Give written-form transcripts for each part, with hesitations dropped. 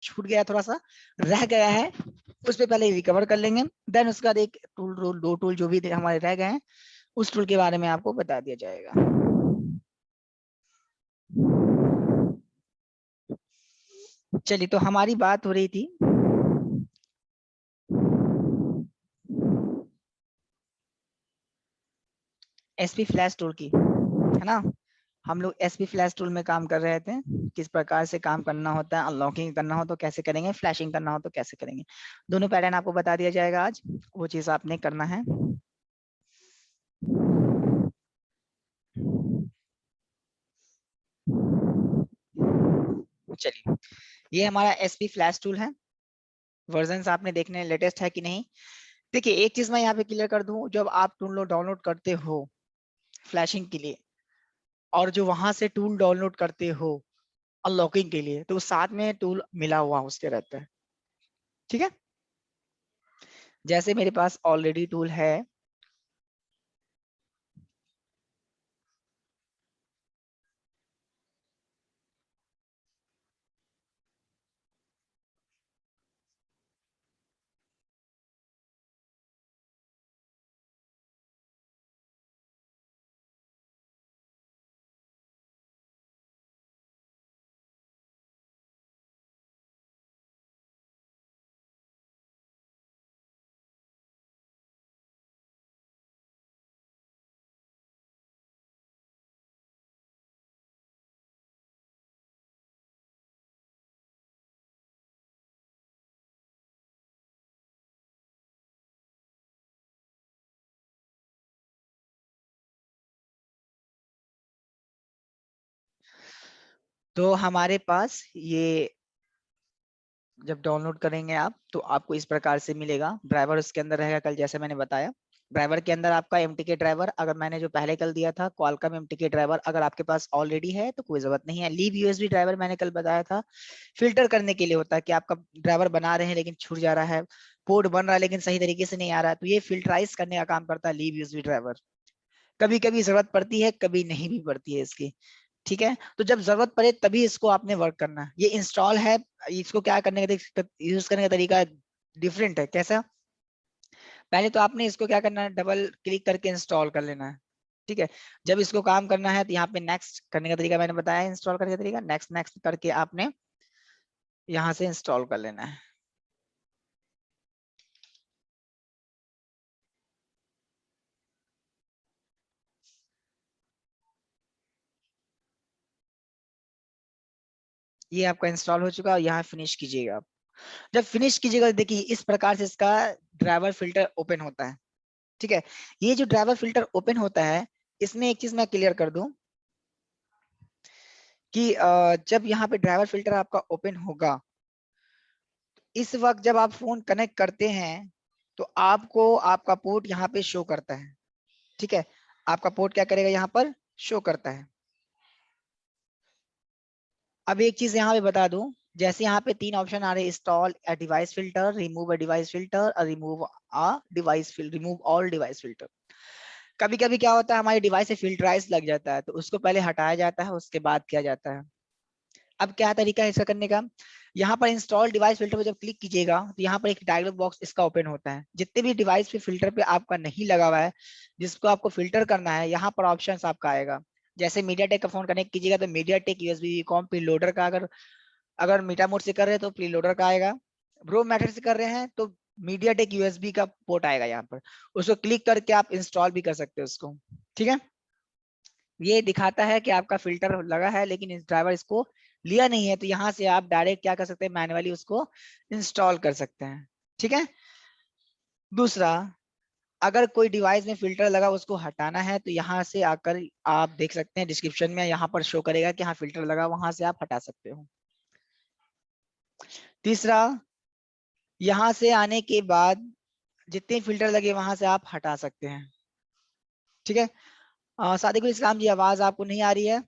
छूट गया, थोड़ा सा रह गया है, उस पे पहले रिकवर कर लेंगे, देन उसके बाद एक टूल, दो टूल जो भी हमारे रह गए हैं उस टूल के बारे में आपको बता दिया जाएगा। चलिए, तो हमारी बात हो रही थी एसपी फ्लैश टूल की, है ना। हम लोग एसपी फ्लैश टूल में काम कर रहे थे, किस प्रकार से काम करना होता है, अनलॉकिंग करना हो तो कैसे करेंगे, फ्लैशिंग करना हो तो कैसे करेंगे। दोनों पैटर्न आपको बता दिया जाएगा आज, वो चीज आपने करना है। चलिए, ये हमारा एसपी फ्लैश टूल है। वर्जन आपने देखने लेटेस्ट है कि नहीं। देखिए, एक चीज मैं यहाँ पे क्लियर कर दूं, जब आप टूल डाउनलोड करते हो फ्लैशिंग के लिए, और जो वहां से टूल डाउनलोड करते हो अनलॉकिंग के लिए, तो साथ में टूल मिला हुआ उसके रहता है, ठीक है। जैसे मेरे पास ऑलरेडी टूल है, तो हमारे पास ये जब डाउनलोड करेंगे आप, तो आपको इस प्रकार से मिलेगा। ड्राइवर उसके अंदर रहेगा, कल जैसे मैंने बताया। ड्राइवर के अंदर आपका एमटीके ड्राइवर, अगर मैंने जो पहले कल दिया था क्वालकॉम एमटीके ड्राइवर, अगर आपके पास ऑलरेडी है तो कोई जरूरत नहीं है। लीव यूएसबी ड्राइवर मैंने कल बताया था, फिल्टर करने के लिए होता है कि आपका ड्राइवर बना रहे हैं लेकिन छूट जा रहा है, पोर्ट बन रहा है लेकिन सही तरीके से नहीं आ रहा है, तो ये फिल्टराइज करने का काम करता है लीव यूएसबी ड्राइवर। कभी कभी जरूरत पड़ती है, कभी नहीं भी पड़ती है इसकी, ठीक है। तो जब जरूरत पड़े तभी इसको आपने वर्क करना है। ये इंस्टॉल है, इसको क्या करने का यूज करने का तरीका डिफरेंट है। कैसा? पहले तो आपने इसको क्या करना है, डबल क्लिक करके इंस्टॉल कर लेना है, ठीक है। जब इसको काम करना है तो यहाँ पे नेक्स्ट करने का तरीका मैंने बताया, इंस्टॉल करने का तरीका, नेक्स्ट नेक्स्ट करके आपने यहाँ से इंस्टॉल कर लेना है। ये आपका इंस्टॉल हो चुका है, यहाँ फिनिश कीजिएगा आप। जब फिनिश कीजिएगा तो देखिए इस प्रकार से इसका ड्राइवर फिल्टर ओपन होता है, ठीक है। ये जो ड्राइवर फिल्टर ओपन होता है, इसमें एक चीज मैं क्लियर कर दूं कि जब यहाँ पे ड्राइवर फिल्टर आपका ओपन होगा, इस वक्त जब आप फोन कनेक्ट करते हैं तो आपको आपका पोर्ट यहाँ पे शो करता है, ठीक है। आपका पोर्ट क्या करेगा, यहाँ पर शो करता है। अब एक चीज यहाँ पे बता दूं, जैसे यहाँ पे तीन ऑप्शन आ रहे हैं, install a device filter, remove a device filter और remove a device filter, remove all device filter. कभी कभी क्या होता है, हमारे डिवाइस से फिल्टराइज लग जाता है, तो उसको पहले हटाया जाता है, उसके बाद किया जाता है। अब क्या तरीका है इसका करने का, यहाँ पर इंस्टॉल डिवाइस फिल्टर पे जब क्लिक कीजिएगा तो यहाँ पर एक डायलॉग बॉक्स इसका ओपन होता है। जितने भी डिवाइस पे फिल्टर पे आपका नहीं लगा हुआ है, जिसको आपको फिल्टर करना है, यहाँ पर ऑप्शन आपका आएगा। जैसे मीडिया टेक का फोन कनेक्ट कीजिएगा तो media take USB com preloader का, अगर अगर मीटा मोड से कर रहे हैं तो प्रीलोडर का आएगा। ब्रो मेथड से कर रहे हैं तो मीडिया टेक यूएसबी का पोर्ट आएगा यहाँ पर, उसको क्लिक करके आप इंस्टॉल भी कर सकते हो उसको, ठीक है। ये दिखाता है कि आपका फिल्टर लगा है लेकिन इस ड्राइवर इसको लिया नहीं है, तो यहाँ से आप डायरेक्ट क्या कर सकते हैं, मैन्युअली उसको इंस्टॉल कर सकते हैं, ठीक है। दूसरा, अगर कोई डिवाइस में फिल्टर लगा उसको हटाना है तो यहाँ से आकर आप देख सकते हैं, डिस्क्रिप्शन में यहाँ पर शो करेगा कि हाँ फिल्टर लगा, वहां से आप हटा सकते हो। तीसरा, यहाँ से आने के बाद जितने फिल्टर लगे वहां से आप हटा सकते हैं, ठीक है। सादिकुल इस्लाम जी, आवाज आपको नहीं आ रही है?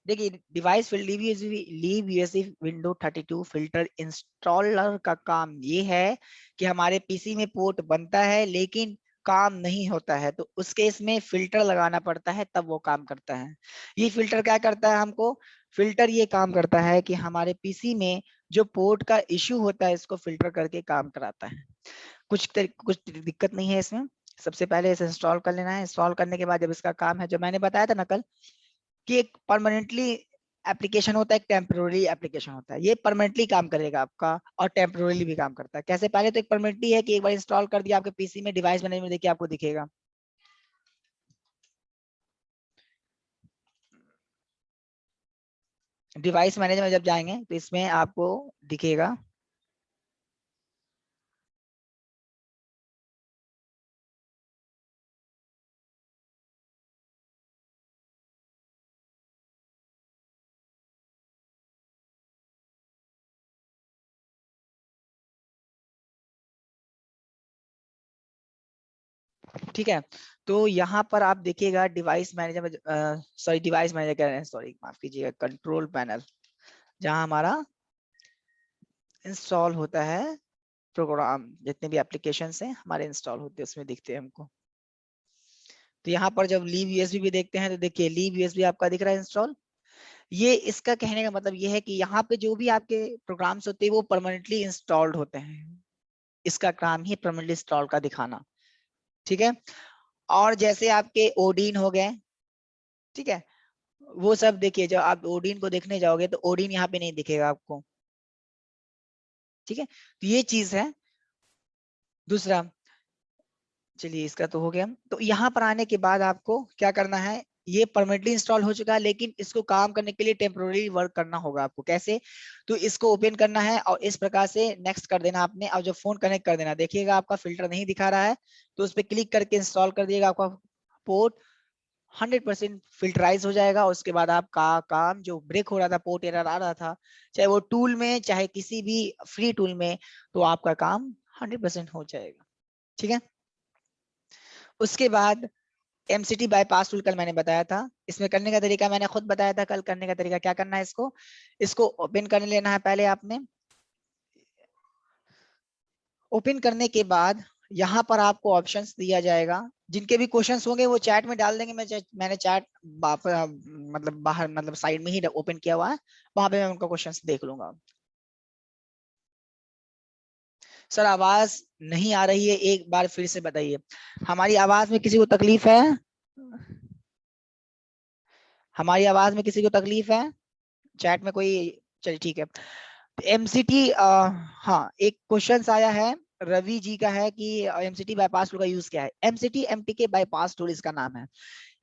देखिए, device leave USB window 32 filter installer का काम ये है कि हमारे पीसी में पोर्ट बनता है लेकिन काम नहीं होता है, तो उस केस में फिल्टर लगाना पड़ता है, तब वो काम करता है। ये फिल्टर क्या करता है, हमको फिल्टर ये काम करता है कि हमारे पीसी में जो पोर्ट का इश्यू होता है इसको फिल्टर करके काम कराता है। कुछ दिक्कत नहीं है इसमें। सबसे पहले इसे इंस्टॉल कर लेना है। इंस्टॉल करने के बाद जब इसका काम है, जो मैंने बताया था ना कल, कि एक परमानेंटली एप्लीकेशन होता है, एक टेम्पररी एप्लीकेशन होता है। ये परमानेंटली काम करेगा आपका और टेम्पररी भी काम करता है। कैसे? पहले तो एक परमानेंटली है कि एक बार इंस्टॉल कर दिया आपके पीसी में, डिवाइस मैनेजर देखिए आपको दिखेगा। डिवाइस मैनेजर में जब जाएंगे तो इसमें आपको दिखेगा ठीक है। तो यहाँ पर आप देखिएगा डिवाइस मैनेजर में, सॉरी डिवाइस मैनेजर कह रहे हैं, सॉरी माफ कीजिएगा, कंट्रोल पैनल, जहाँ हमारा इंस्टॉल होता है प्रोग्राम, जितने भी एप्लीकेशन हैं हमारे इंस्टॉल होते हैं उसमें दिखते हैं हमको। तो यहाँ पर जब लीव यूएसबी भी देखते हैं तो देखिए लीव यूएसबी आपका दिख रहा है इंस्टॉल। ये इसका कहने का मतलब ये है कि यहाँ पे जो भी आपके प्रोग्राम्स होते हैं वो परमानेंटली इंस्टॉल्ड होते हैं। इसका काम ही परमानेंटली इंस्टॉल का दिखाना। ठीक है। और जैसे आपके ओडीन हो गए, ठीक है, वो सब देखिए, जब आप ओडीन को देखने जाओगे तो ओडीन यहाँ पे नहीं दिखेगा आपको। ठीक है, तो ये चीज है। दूसरा, चलिए इसका तो हो गया। तो यहाँ पर आने के बाद आपको क्या करना है, ये परमानेंटली इंस्टॉल हो चुका है, लेकिन इसको काम करने के लिए टेम्पोररी वर्क करना होगा आपको। कैसे? तो इसको ओपन करना है और इस प्रकार से नेक्स्ट कर देना आपने, और जब फोन कनेक्ट कर देना, देखिएगा आपका फिल्टर नहीं दिखा रहा है तो उस पर क्लिक करके इंस्टॉल कर दिएगा, आपका पोर्ट 100% फिल्टराइज हो जाएगा। उसके बाद आपका काम जो ब्रेक हो रहा था, पोर्ट एरर आ रहा था, चाहे वो टूल में चाहे किसी भी फ्री टूल में, तो आपका काम 100% हो जाएगा। ठीक है। उसके बाद एमसीटी बाईपास टूल कल मैंने बताया था, इसमें करने का तरीका मैंने खुद बताया था कल। करने का तरीका क्या करना है, इसको इसको ओपन कर लेना है पहले आपने। ओपन करने के बाद यहाँ पर आपको ऑप्शंस दिया जाएगा। जिनके भी क्वेश्चंस होंगे वो चैट में डाल देंगे। मैंने चैट मतलब बाहर, मतलब साइड में ही ओपन किया हुआ है, वहां पे मैं उनका क्वेश्चंस देख लूंगा। सर आवाज नहीं आ रही है, एक बार फिर से बताइए। हमारी आवाज में किसी को तकलीफ है? हमारी आवाज में किसी को तकलीफ है? चैट में कोई? चलिए ठीक है। एमसीटी, हाँ एक क्वेश्चन आया है रवि जी का, है कि एमसीटी बाईपास टूल का यूज क्या है। एमसीटी एमटीके बाईपास टूल इसका नाम है।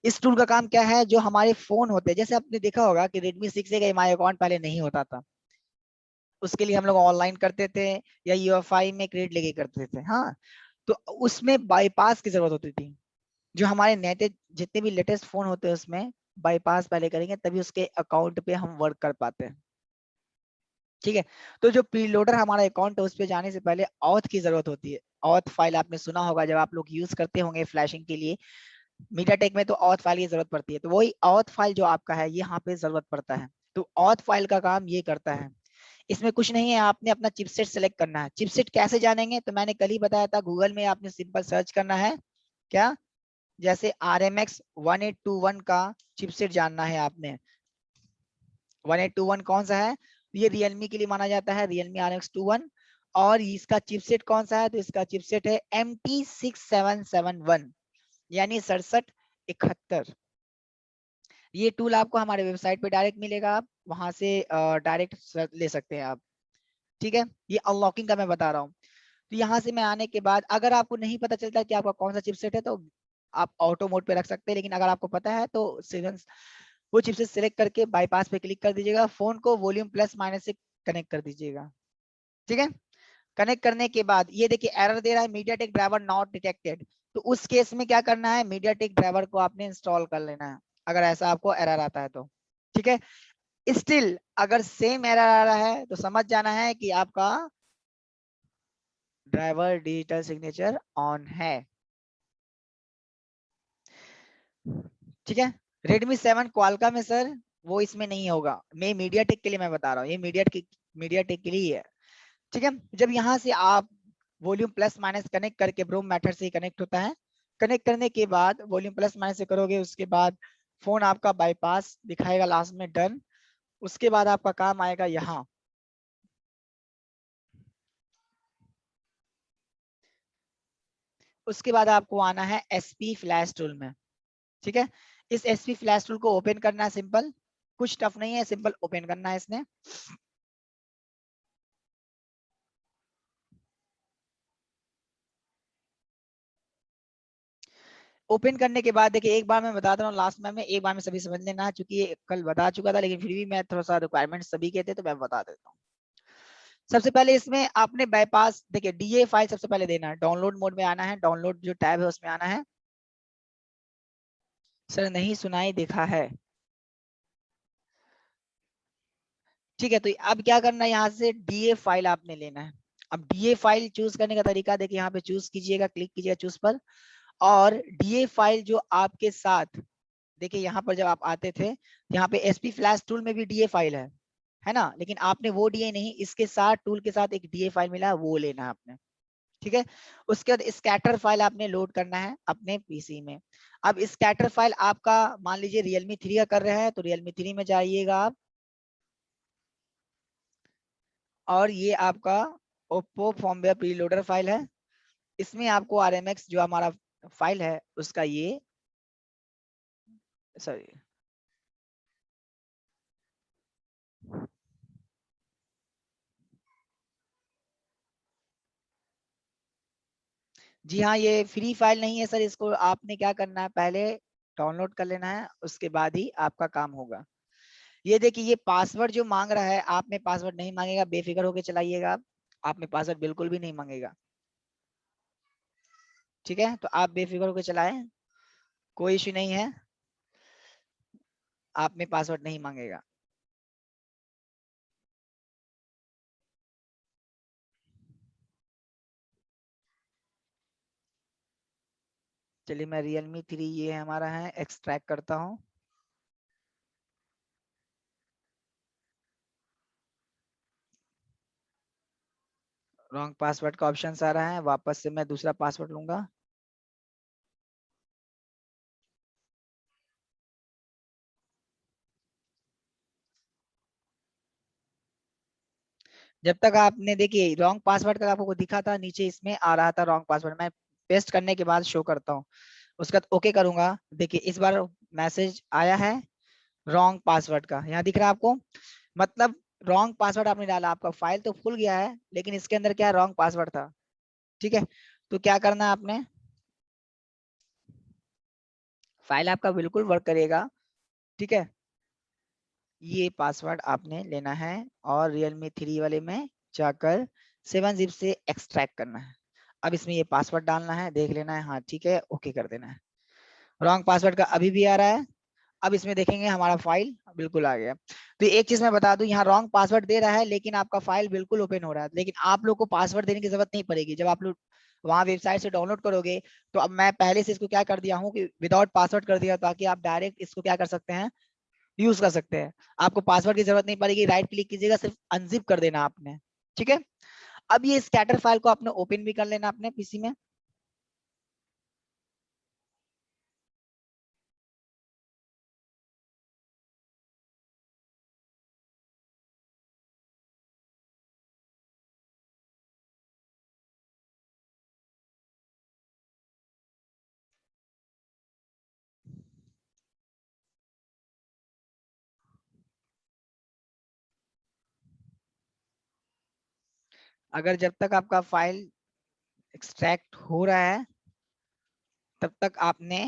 इस टूल का काम क्या है, जो हमारे फोन होते हैं, जैसे आपने देखा होगा कि Redmi 6A का एमआई अकाउंट पहले नहीं होता था, उसके लिए हम लोग ऑनलाइन करते थे या यूएफआई में क्रेडिट लेके करते थे। हाँ, तो उसमें बाईपास की जरूरत होती थी। जो हमारे नेट जितने भी लेटेस्ट फोन होते हैं उसमें बाईपास पहले करेंगे तभी उसके अकाउंट पे हम वर्क कर पाते हैं। ठीक है। तो जो प्रीलोडर हमारा अकाउंट है उस पे जाने से पहले ऑथ की जरूरत होती है। ऑथ फाइल आपने सुना होगा जब आप लोग यूज करते होंगे फ्लैशिंग के लिए, मीडियाटेक में तो ऑथ फाइल की जरूरत पड़ती है। तो वही ऑथ फाइल जो आपका है ये यहाँ पे जरूरत पड़ता है। तो ऑथ फाइल का काम ये करता है। इसमें कुछ नहीं है, आपने अपना चिपसेट सेलेक्ट करना है। चिपसेट कैसे जानेंगे, तो मैंने कल ही बताया था, गूगल में आपने सिंपल सर्च करना है। क्या? जैसे RMX 1821 का चिपसेट जानना है आपने। 1821 कौन सा है? ये रियलमी के लिए माना जाता है, रियलमी RX21। और इसका चिपसेट कौन सा है, तो इसका चिपसेट है MT6771, यानी 6771। ये टूल आपको हमारे वेबसाइट पे डायरेक्ट मिलेगा, आप वहां से डायरेक्ट ले सकते हैं आप। ठीक है, ये अनलॉकिंग का मैं बता रहा हूँ। तो यहाँ से मैं आने के बाद अगर आपको नहीं पता चलता कि आपका कौन सा चिपसेट है तो आप ऑटो मोड पे रख सकते हैं, लेकिन अगर आपको पता है तो वो चिपसेट सिलेक्ट करके बाईपास पे क्लिक कर दीजिएगा, फोन को वॉल्यूम प्लस माइनस से कनेक्ट कर दीजिएगा। ठीक है। कनेक्ट करने के बाद ये देखिए एरर दे रहा है, मीडियाटेक ड्राइवर नॉट डिटेक्टेड। तो उस केस में क्या करना है, मीडियाटेक ड्राइवर को आपने इंस्टॉल कर लेना है, अगर ऐसा आपको एरर आता है तो। ठीक है। स्टिल अगर सेम एरर आ रहा है तो समझ जाना है कि आपका ड्राइवर डिजिटल सिग्नेचर ऑन है। ठीक है। Redmi 7 क्वालकॉम में सर, वो इसमें नहीं होगा। मैं मीडियाटेक के लिए मैं बता रहा हूँ, ये मीडियाटेक के लिए ही है। ठीक है। जब यहाँ से आप वॉल्यूम प्लस माइनस कनेक्ट करके ब्रोम मेथड से कनेक्ट होता है, कनेक्ट करने के बाद वॉल्यूम प्लस माइनस से करोगे, उसके बाद फोन आपका बाईपास दिखाएगा लास्ट में डन। उसके बाद आपका काम आएगा यहाँ, उसके बाद आपको आना है एसपी फ्लैश टूल में। ठीक है, इस एसपी फ्लैश टूल को ओपन करना है, सिंपल, कुछ टफ नहीं है, सिंपल ओपन करना है इसने। ओपन करने के बाद देखिए, एक बार मैं बताता हूँ, लास्ट में एक बार में सभी समझ लेना, क्योंकि ये कल बता चुका था, लेकिन फिर भी मैं थोड़ा सा रिक्वायरमेंट सभी के थे तो मैं बता देता हूँ। सबसे पहले इसमें आपने बाईपास, देखिए डीए फाइल सबसे पहले देना है, डाउनलोड मोड में आना है, डाउनलोड जो टैब है उसमें आना है। सर नहीं सुनाई देखा है। ठीक है, तो अब क्या करना है, यहाँ से डीए फाइल आपने लेना है। अब डीए फाइल चूज करने का तरीका देखिए, यहाँ पे चूज कीजिएगा, क्लिक कीजिएगा चूज पर, और डीए फाइल जो आपके साथ, देखिए यहाँ पर जब आप आते थे, यहाँ पे एसपी फ्लैश टूल में भी डीए फाइल है ना, लेकिन आपने वो डीए नहीं, इसके साथ टूल के साथ एक डीए फाइल मिला है, वो लेना है आपने। ठीक है, उसके बाद स्कैटर फाइल आपने लोड करना है अपने पीसी में। अब स्कैटर फाइल आपका मान लीजिए Realme 3 का कर रहे हैं, तो Realme 3 में जाइएगा आप, और ये आपका ओप्पो फॉर्मवेयर प्रीलोडर फाइल है, इसमें आपको RMX जो हमारा फाइल है उसका ये, सॉरी, जी हाँ, ये फ्री फाइल नहीं है सर, इसको आपने क्या करना है, पहले डाउनलोड कर लेना है, उसके बाद ही आपका काम होगा। ये देखिए, ये पासवर्ड जो मांग रहा है, आप में पासवर्ड नहीं मांगेगा, बेफिक्र होकर चलाइएगा, आप में पासवर्ड बिल्कुल भी नहीं मांगेगा। ठीक है, तो आप बेफिक्र होकर चलाएं, कोई इश्यू नहीं है, आप में पासवर्ड नहीं मांगेगा। चलिए, मैं Realme 3 ये हमारा है, एक्सट्रैक्ट करता हूँ। रॉन्ग पासवर्ड का ऑप्शन आ रहा है, वापस से मैं दूसरा पासवर्ड लूंगा। जब तक आपने, देखिए रॉन्ग पासवर्ड का आपको दिखा था नीचे, इसमें आ रहा था रॉन्ग पासवर्ड, मैं पेस्ट करने के बाद शो करता हूँ, उसके बाद ओके करूंगा। देखिए इस बार मैसेज आया है रॉन्ग पासवर्ड का, यहाँ दिख रहा है आपको, मतलब रॉन्ग पासवर्ड आपने डाला, आपका फाइल तो खुल गया है, लेकिन इसके अंदर क्या रॉन्ग पासवर्ड था। ठीक है, तो क्या करना है आपने, फाइल आपका बिल्कुल वर्क करेगा। ठीक है, ये पासवर्ड आपने लेना है, और Realme 3 वाले में जाकर 7-zip से एक्सट्रैक्ट करना है। अब इसमें ये पासवर्ड डालना है, देख लेना है, हाँ ठीक है, ओके कर देना है। रॉन्ग पासवर्ड का अभी भी आ रहा है, अब इसमें देखेंगे हमारा फाइल बिल्कुल आ गया। तो एक चीज मैं बता दूं, यहाँ रॉन्ग पासवर्ड दे रहा है, लेकिन आपका फाइल बिल्कुल ओपन हो रहा है, लेकिन आप लोग को पासवर्ड देने की जरूरत नहीं पड़ेगी, जब आप लोग वहां वेबसाइट से डाउनलोड करोगे। तो अब मैं पहले से इसको क्या कर दिया हूँ कि विदाउट पासवर्ड कर दिया, ताकि आप डायरेक्ट इसको क्या कर सकते हैं, यूज कर सकते हैं, आपको पासवर्ड की जरूरत नहीं पड़ेगी, राइट क्लिक कीजिएगा, सिर्फ अनजिप कर देना आपने। ठीक है, अब ये स्कैटर फाइल को आपने ओपन भी कर लेना अपने पीसी में। अगर जब तक आपका फाइल एक्सट्रैक्ट हो रहा है, तब तक आपने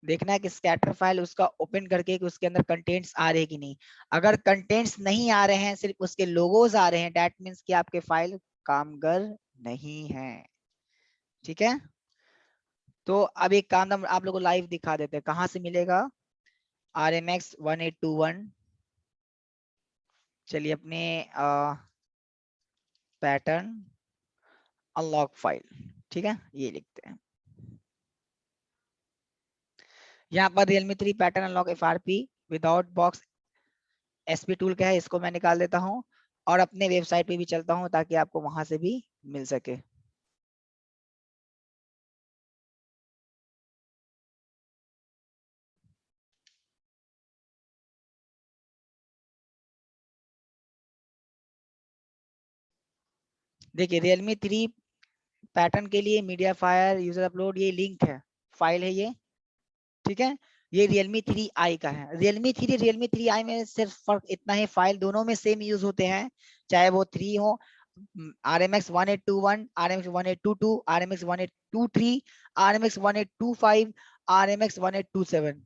देखना है कि स्कैटर फाइल उसका ओपन करके कि उसके अंदर कंटेंट्स आ रहे हैं कि नहीं। अगर कंटेंट्स नहीं आ रहे हैं, सिर्फ उसके लोगोज आ रहे हैं, दैट मीन्स कि आपके फाइल कामगर नहीं है। ठीक है, तो अब एक काम हम आप लोगों को लाइव दिखा देते हैं, कहाँ से मिलेगा, RMX 1821। चलिए, अपने पैटर्न अनलॉक फाइल, ठीक है, ये लिखते हैं, यहाँ पर Realme 3 pattern unlock FRP without box SP tool का है, इसको मैं निकाल देता हूँ, और अपने वेबसाइट पे भी चलता हूँ, ताकि आपको वहां से भी मिल सके। देखिए Realme 3 पैटर्न के लिए मीडिया फायर यूजर अपलोड ये लिंक है, फाइल है ये, ठीक है। ये Realme 3i का है। Realme 3i में सिर्फ फर्क इतना है, फाइल दोनों में सेम यूज होते हैं, चाहे वो 3 हो, RMX 1821, RMX 1822, RMX 1823, RMX 1825, RMX 1827,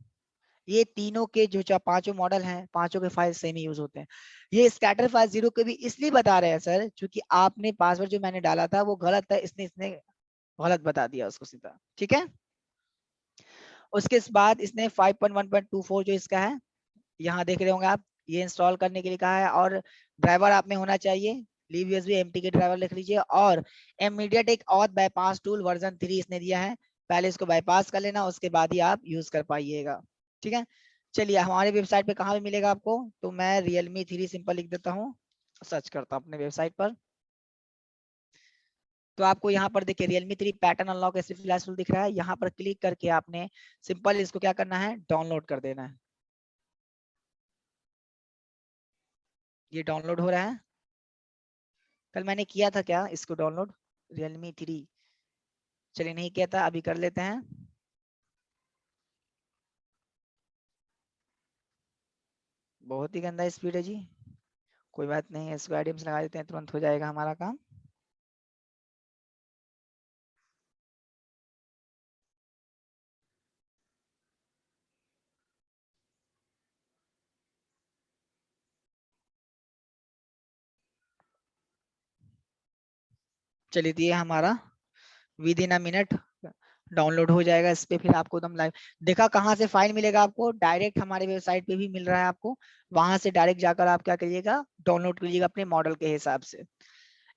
ये तीनों के जो पांचों मॉडल हैं, पांचों के फाइल सेम ही यूज होते हैं। ये स्कैटर फाइल जीरो के भी इसलिए बता रहे हैं सर, क्योंकि आपने पासवर्ड जो मैंने डाला था वो गलत है, इसने इसने गलत बता दिया उसको सीधा, ठीक है। उसके बाद इसने 5.1.24 जो इसका है, यहाँ देख रहे होंगे आप, ये इंस्टॉल करने के लिए कहा है, और ड्राइवर आप में होना चाहिए लीव यूएसबी एमटी के ड्राइवर लिख लीजिए, और MediaTek auth bypass tool version 3 इसने दिया है, पहले इसको बाईपास कर लेना, उसके बाद ही आप यूज कर पाइएगा, ठीक है। चलिए हमारे वेबसाइट पे कहाँ पे मिलेगा आपको, तो मैं Realme 3 सिंपल लिख देता हूँ, सर्च करता हूँ अपने वेबसाइट पर, तो आपको यहाँ पर देखिए Realme 3 pattern unlock SP flash tool दिख रहा है, यहाँ पर क्लिक करके आपने सिंपल इसको क्या करना है, डाउनलोड कर देना है। ये डाउनलोड हो रहा है, कल मैंने किया था क्या इसको डाउनलोड, Realme 3, चलिए नहीं किया था, अभी कर लेते हैं। बहुत ही गंदा स्पीड है जी, कोई बात नहीं है, इसको आईडीएम से लगा देते हैं, तुरंत हो जाएगा हमारा काम। चलिए दिए हमारा with in a minute download हो जाएगा इस पे, फिर आपको एकदम लाइव देखा कहाँ से फाइल मिलेगा आपको, डायरेक्ट हमारे वेबसाइट पे भी मिल रहा है आपको, वहां से डायरेक्ट जाकर आप क्या करिएगा, डाउनलोड करिएगा अपने मॉडल के हिसाब से।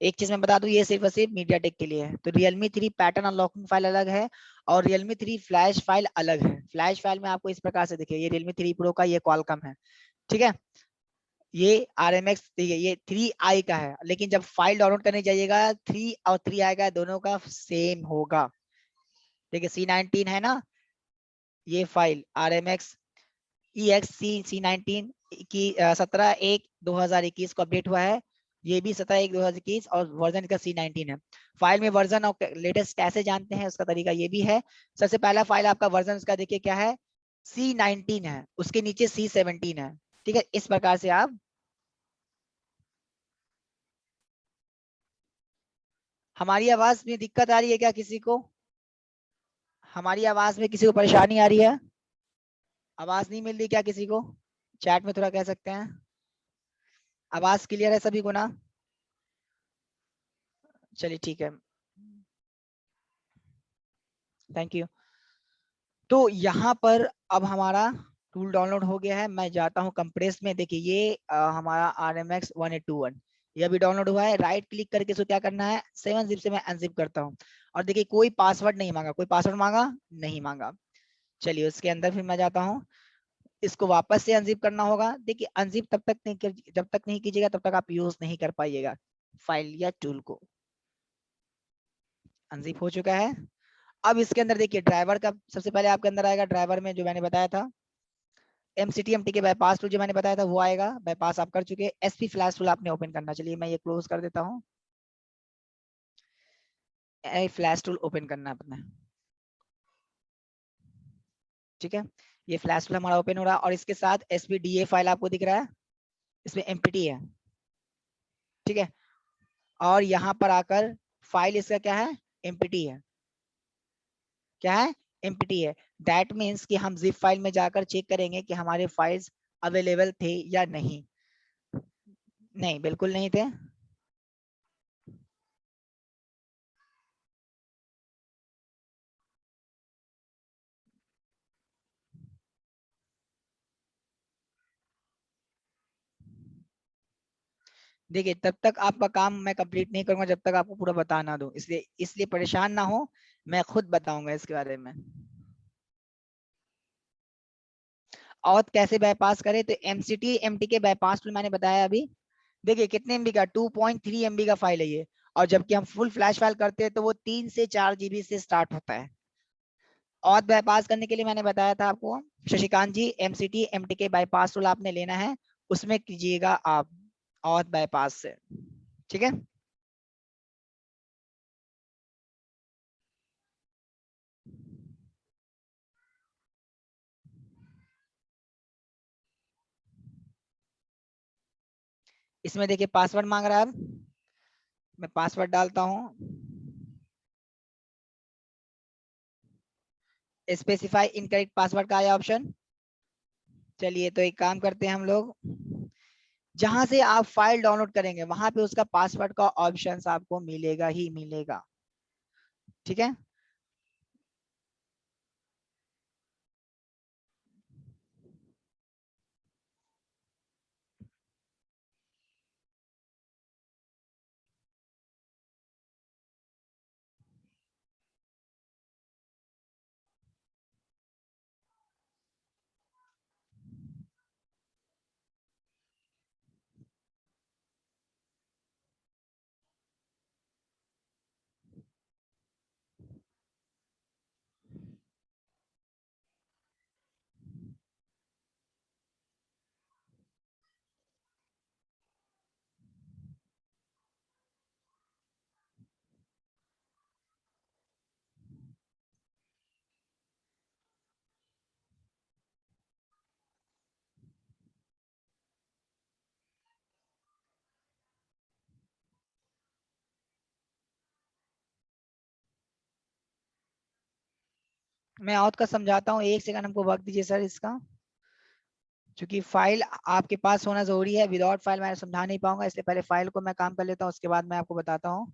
एक चीज मैं बता दूं, ये सिर्फ और सिर्फ मीडियाटेक के लिए है, तो Realme 3 पैटर्न अनलॉकिंग फाइल अलग है, और Realme 3 फ्लैश फाइल अलग है। फ्लैश फाइल में आपको इस प्रकार से देखिए, ये Realme 3 Pro का ये क्वालकॉम है, ठीक है, ये RMX, ठीक है, ये 3i का है, लेकिन जब फाइल डाउनलोड करने जाइएगा 3 और 3i का दोनों का सेम होगा। देखिए C19 है ना, ये फाइल RMX EXC19 की 17/1/2021 को अपडेट हुआ है, ये भी 17/1/2021, और वर्जन का C19 है। फाइल में वर्जन और लेटेस्ट कैसे जानते हैं उसका तरीका ये भी है। सबसे पहला फाइल आपका वर्जन उसका देखिए क्या है, C19 है, उसके नीचे C17 है, ठीक है, इस प्रकार से आप। हमारी आवाज में दिक्कत आ रही है क्या किसी को, हमारी आवाज में किसी को परेशानी आ रही है, आवाज नहीं मिल रही क्या किसी को, चैट में थोड़ा कह सकते हैं, आवाज क्लियर है सभी को ना, चलिए ठीक है, थैंक यू। तो यहाँ पर अब हमारा टूल डाउनलोड हो गया है, मैं जाता हूँ कंप्रेस में, देखिए ये हमारा RMX 1821 ये अभी डाउनलोड हुआ है, राइट क्लिक करके इसको क्या करना है, 7 जिप से मैं अनजिप करता हूँ, और देखिए कोई पासवर्ड नहीं मांगा, कोई पासवर्ड मांगा नहीं मांगा। चलिए उसके अंदर फिर मैं जाता हूँ, इसको वापस से अनजिप करना होगा। देखिए अनजिप तब तक नहीं जब तक नहीं कीजिएगा तब तक आप यूज नहीं कर पाइएगा फाइल या टूल को। अनजिप हो चुका है, अब इसके अंदर देखिए ड्राइवर का सबसे पहले आपके अंदर आएगा, ड्राइवर में जो मैंने बताया था MCT MT के बाईपास टूल जो मैंने बताया था वो आएगा, बाईपास आप कर चुके हैं, SP फ्लैश टूल आपने ओपन करना, चलिए मैं ये क्लोज कर देता हूँ, फ्लैश टूल ओपन करना अपना, ठीक है, ये फ्लैश टूल हमारा ओपन हो रहा है, और इसके साथ SPDA फाइल आपको दिख रहा है, इसमें MPT है, ठीक है, और यहाँ पर आकर फाइल इसका क्या है, MPT है, क्या है, MPT है। दैट मीन्स कि हम जिप फाइल में जाकर चेक करेंगे कि हमारे फाइल्स अवेलेबल थे या नहीं, नहीं बिल्कुल नहीं थे। देखिए तब तक आपका काम मैं कंप्लीट नहीं करूंगा जब तक आपको पूरा बता ना दूं, इसलिए इसलिए परेशान ना हो, मैं खुद बताऊंगा इसके बारे में। और कैसे बाईपास करें, तो MCT MT के बाईपास टूल मैंने बताया अभी, देखिए कितने MB का, 2.3 MB का फाइल है ये, और जबकि हम फुल फ्लैश फाइल करते हैं तो वो 3 से 4 GB से स्टार्ट होता है। और बाईपास करने के लिए मैंने बताया था आपको शशिकांत जी, MCT MT के बाईपास टूल आपने लेना है, उसमें कीजिएगा आप और बाईपास से, ठीक है। इसमें देखिए पासवर्ड मांग रहा है, अब मैं पासवर्ड डालता हूँ, स्पेसिफाई इनकरेक्ट पासवर्ड का आया ऑप्शन। चलिए तो एक काम करते हैं हम लोग, जहां से आप फाइल डाउनलोड करेंगे वहां पे उसका पासवर्ड का ऑप्शन आपको मिलेगा ही मिलेगा, ठीक है। मैं और का समझाता हूँ, एक सेकंड हमको वक्त दीजिए सर इसका, क्योंकि फाइल आपके पास होना जरूरी है, विदाउट फाइल मैं समझा नहीं पाऊंगा, इसलिए पहले फाइल को मैं काम कर लेता हूँ, उसके बाद मैं आपको बताता हूँ।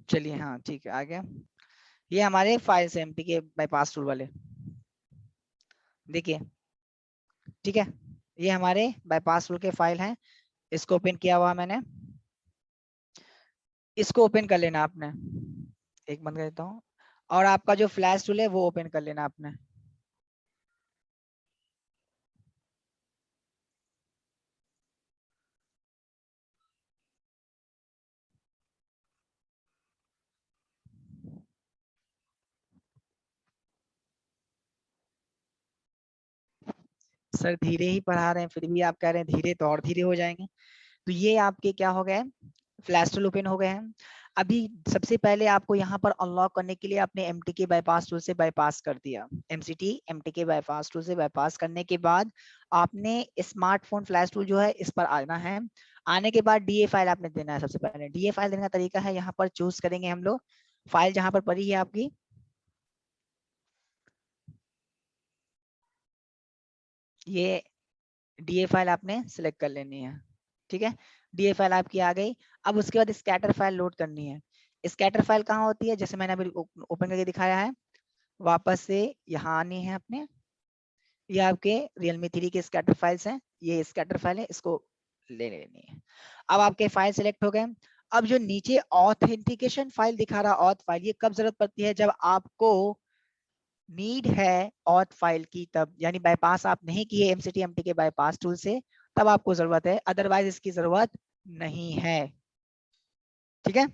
चलिए हाँ ठीक है, आ गया। ये हमारे फाइल्स है एमटी के बाईपास टूल वाले, देखिए, ठीक है। ये हमारे बाईपास टूल के फाइल हैं, इसको ओपन किया हुआ मैंने, इसको ओपन कर लेना आपने, एक बंद कर देता हूँ। और आपका जो फ्लैश टूल है वो ओपन कर लेना आपने। सर धीरे ही पढ़ा रहे हैं, फिर भी आप कह रहे हैं धीरे, तो और धीरे हो जाएंगे। तो ये आपके क्या हो गए, फ्लैश टूल ओपन हो गए हैं। अभी सबसे पहले आपको यहाँ पर अनलॉक करने के लिए आपने एमटीके बाईपास टूल से बाईपास कर दिया, एमसीटी एमटीके बाईपास टूल से बाईपास करने के बाद आपने स्मार्टफोन फ्लैश टूल जो है इस पर आना है। आने के बाद डीए फाइल आपने देना है। सबसे पहले डीए फाइल देने का तरीका है, यहाँ पर चूज करेंगे हम लोग फाइल जहां पर पड़ी है आपकी, ये डीए फाइल आपने सिलेक्ट कर लेनी है, ठीक है। डीए फाइल आपकी आ गई। अब उसके बाद स्कैटर फाइल लोड करनी है। स्कैटर फाइल कहाँ होती है, जैसे मैंने अभी ओपन करके दिखाया है, वापस से यहाँ आनी है अपने, ये आपके Realme 3 के स्कैटर फाइल्स हैं, ये स्कैटर फाइल है, इसको ले लेनी है। अब आपके फाइल सिलेक्ट हो गए। अब जो नीचे ऑथेंटिकेशन फाइल दिखा रहा, ऑथ फाइल, ये कब जरूरत पड़ती है, जब आपको नीड है ऑथ फाइल की, तब यानी बाईपास आप नहीं किए एमसीटी एमटी के बाईपास टूल से, तब आपको जरूरत है, अदरवाइज इसकी जरूरत नहीं है, ठीक है।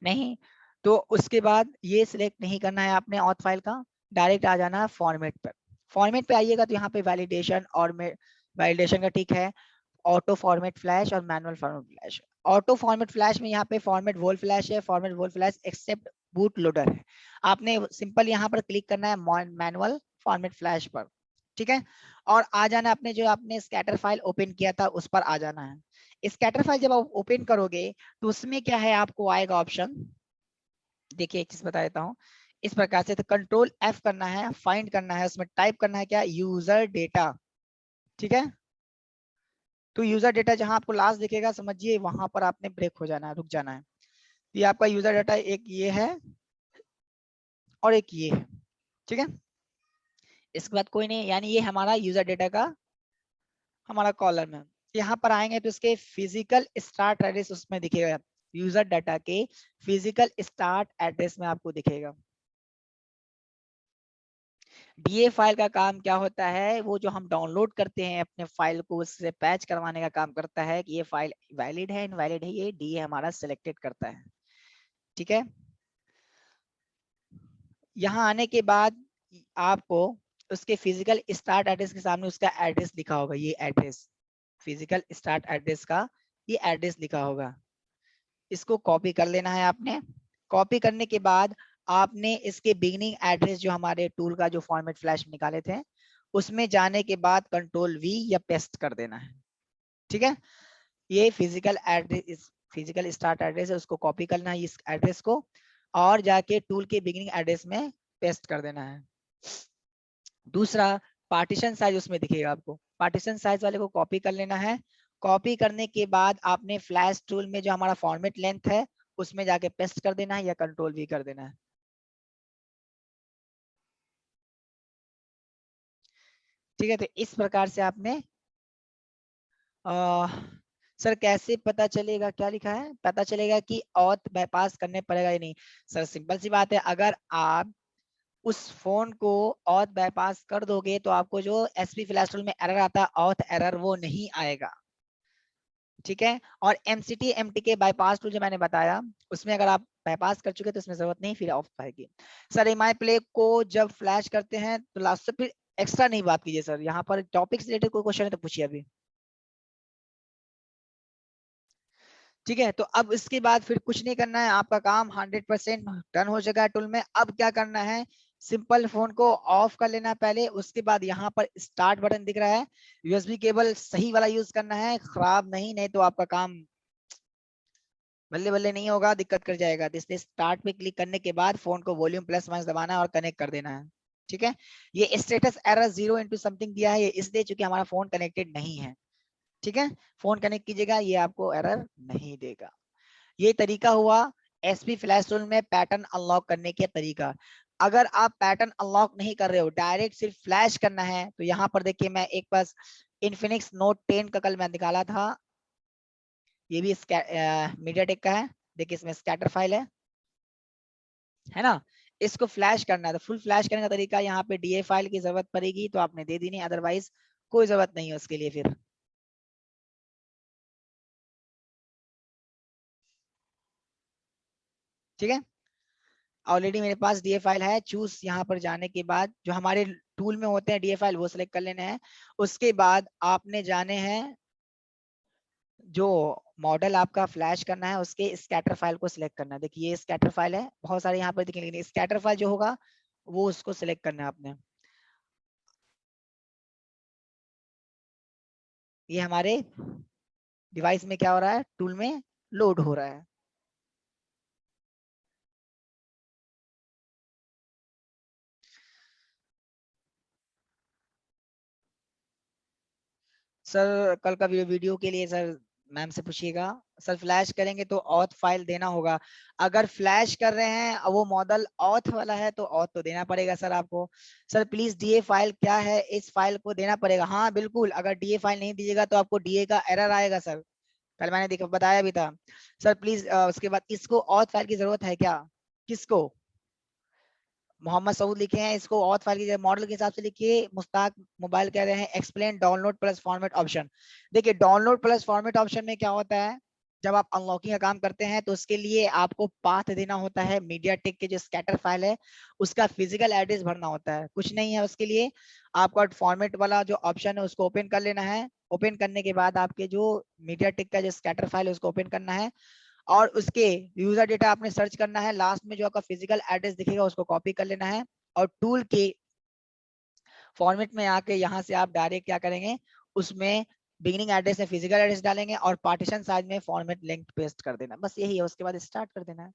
नहीं, तो उसके बाद ये सिलेक्ट नहीं करना है आपने ऑथ फाइल का, डायरेक्ट आ जाना है फॉर्मेट पर। फॉर्मेट पे आइएगा तो यहाँ पे वैलिडेशन और वैलिडेशन का ठीक है, ऑटो फॉर्मेट फ्लैश और manual format flash. Auto format flash में यहाँ पे फॉर्मेट वोल फ्लैश है, फॉर्मेट वोल फ्लैश एक्सेप्ट बूट लोडर है। आपने सिंपल यहाँ पर क्लिक करना है मैनुअल फॉर्मेट फ्लैश पर, ठीक है। और आ जाना अपने जो आपने स्कैटर फाइल ओपन किया था उस पर आ जाना है। स्कैटर फाइल जब आप ओपन करोगे तो उसमें क्या है, आपको आएगा ऑप्शन, देखिए एक चीज बता देता हूँ, इस प्रकार से, तो कंट्रोल एफ करना है, फाइंड करना है, उसमें टाइप करना है क्या, यूजर डेटा, ठीक है। तो यूजर डेटा जहां आपको लास्ट दिखेगा समझिए वहां पर आपने ब्रेक हो जाना है, रुक जाना है। ये आपका यूजर डाटा एक ये है और एक ये है, ठीक है। इसके बाद कोई नहीं, यानी ये हमारा यूजर डेटा का हमारा कॉलम है। यहाँ पर आएंगे तो इसके फिजिकल स्टार्ट एड्रेस उसमें दिखेगा, यूजर डाटा के फिजिकल स्टार्ट एड्रेस में आपको दिखेगा। डीए फाइल का काम क्या होता है, वो जो हम डाउनलोड करते हैं अपने फाइल को उससे पैच करवाने का काम करता है, कि ये फाइल वैलिड है इनवैलिड है, ये डीए हमारा सिलेक्टेड करता है, ठीक है। यहाँ आने के बाद आपको उसके फिजिकल स्टार्ट एड्रेस के सामने उसका एड्रेस लिखा होगा, ये एड्रेस, फिजिकल स्टार्ट एड्रेस का ये एड्रेस लिखा होगा, इसको कॉपी कर लेना है आपने। कॉपी करने के बाद आपने इसके बिगिनिंग एड्रेस जो हमारे टूल का जो फॉर्मेट फ्लैश निकाले थे उसमें जाने के बाद कंट्रोल वी या पेस्ट कर देना है। ठीक है, ये physical address, physical start address है, उसको कॉपी करना है इस एड्रेस को और जाके टूल के बिगिनिंग एड्रेस में पेस्ट कर देना है। दूसरा, पार्टीशन साइज उसमें दिखेगा आपको, पार्टीशन साइज वाले को कॉपी कर लेना है। कॉपी करने के बाद आपने फ्लैश टूल में जो हमारा फॉर्मेट लेंथ है उसमें जाके पेस्ट कर देना है या कंट्रोल वी कर देना है। ठीक है, तो इस प्रकार से आपने सर कैसे पता चलेगा, क्या लिखा है, पता चलेगा कि ऑथ बाईपास करने पड़ेगा या नहीं। सर सिंपल सी बात है, अगर आप उस फोन को ऑथ बाईपास कर दोगे तो आपको जो एसपी फ्लैश टूल में एरर आता है ऑथ एरर वो नहीं आएगा। ठीक है, और एमसीटी एमटीके बाईपास टूल जो मैंने बताया उसमें अगर आप बाईपास कर चुके तो इसमें जरूरत नहीं फिर ऑफ आएगी। सर एमआई प्ले को जब फ्लैश करते हैं तो लास्ट से फिर एक्स्ट्रा नहीं बात कीजिए सर, यहाँ पर टॉपिक से रिलेटेड कोई क्वेश्चन है तो पूछिए अभी। ठीक है, तो अब इसके बाद फिर कुछ नहीं करना है, आपका काम 100% डन हो जाएगा टूल में। अब क्या करना है, सिंपल फोन को ऑफ कर लेना पहले, उसके बाद यहाँ पर स्टार्ट बटन दिख रहा है, यूएसबी केबल सही वाला यूज करना है, खराब नहीं तो आपका काम बल्ले बल्ले नहीं होगा, दिक्कत कर जाएगा। तो इसलिए स्टार्ट पे क्लिक करने के बाद फोन को वॉल्यूम प्लस माइनस दबाना है और कनेक्ट कर देना है। ठीक है, ये स्टेटस एरर 0 into समथिंग दिया है, ये इसलिए चूंकि हमारा फोन कनेक्टेड नहीं है। ठीक है, फोन कनेक्ट कीजिएगा, ये आपको एरर नहीं देगा। ये तरीका हुआ एसपी फ्लैश टूल में पैटर्न अनलॉक करने का तरीका। अगर आप पैटर्न अनलॉक नहीं कर रहे हो, डायरेक्ट सिर्फ फ्लैश करना है, तो यहाँ पर देखिए मैं एक पास इन्फिनिक्स नोट 10 का कल मैं निकाला था, ये भी मीडियाटेक का है। देखिए इसमें स्कैटर फाइल है ना, इसको फ्लैश करना है तो फुल फ्लैश करने का तरीका, यहाँ पे डीए फाइल की जरूरत पड़ेगी तो आपने दे दी नहीं, अदरवाइज कोई जरूरत नहीं है उसके लिए फिर। ठीक है, ऑलरेडी मेरे पास डीए फाइल है। चूज यहाँ पर जाने के बाद जो हमारे टूल में होते हैं डीए फाइल वो सिलेक्ट कर लेने हैं। उसके बाद आपने जाने हैं जो मॉडल आपका फ्लैश करना है उसके स्कैटर फाइल को सिलेक्ट करना है। देखिए ये स्कैटर फाइल है, बहुत सारे यहाँ पर दिखेंगे, लेकिन स्कैटर फाइल जो होगा वो उसको सिलेक्ट करना है आपने। ये हमारे डिवाइस में क्या हो रहा है, टूल में लोड हो रहा है। सर कल का वीडियो के लिए सर मैम से पूछिएगा। सर फ्लैश करेंगे तो ऑथ फाइल देना होगा, अगर फ्लैश कर रहे हैं और वो मॉडल ऑथ वाला है तो ऑथ तो देना पड़ेगा सर आपको। सर प्लीज डीए फाइल क्या है, इस फाइल को देना पड़ेगा। हाँ बिल्कुल, अगर डीए फाइल नहीं दीजिएगा तो आपको डीए का एरर आएगा सर, कल मैंने देखा बताया भी था। सर प्लीज उसके बाद इसको ऑथ फाइल की जरूरत है क्या, किसको, मोहम्मद सऊद लिखे हैं, इसको ऑथ फाइल की मॉडल के हिसाब से लिखिए। मुस्ताक मोबाइल कह रहे हैं explain download plus format option. देखिए डाउनलोड प्लस फॉर्मेट ऑप्शन में क्या होता है, जब आप अनलॉकिंग का काम करते हैं तो उसके लिए आपको पाथ देना होता है, मीडियाटेक के जो स्कैटर फाइल है उसका फिजिकल एड्रेस भरना होता है, कुछ नहीं है उसके लिए। आपका फॉर्मेट वाला जो ऑप्शन है उसको ओपन कर लेना है, ओपन करने के बाद आपके जो मीडियाटेक का जो स्कैटर फाइल है उसको ओपन करना है और उसके यूजर डेटा आपने सर्च करना है, लास्ट में जो आपका फिजिकल एड्रेस दिखेगा उसको कॉपी कर लेना है और टूल के फॉर्मेट में आके यहाँ से आप डायरेक्ट क्या करेंगे, उसमें बिगिनिंग एड्रेस में फिजिकल एड्रेस डालेंगे और पार्टीशन साइज में फॉर्मेट लिंक पेस्ट कर देना, बस यही है, उसके बाद स्टार्ट कर देना है।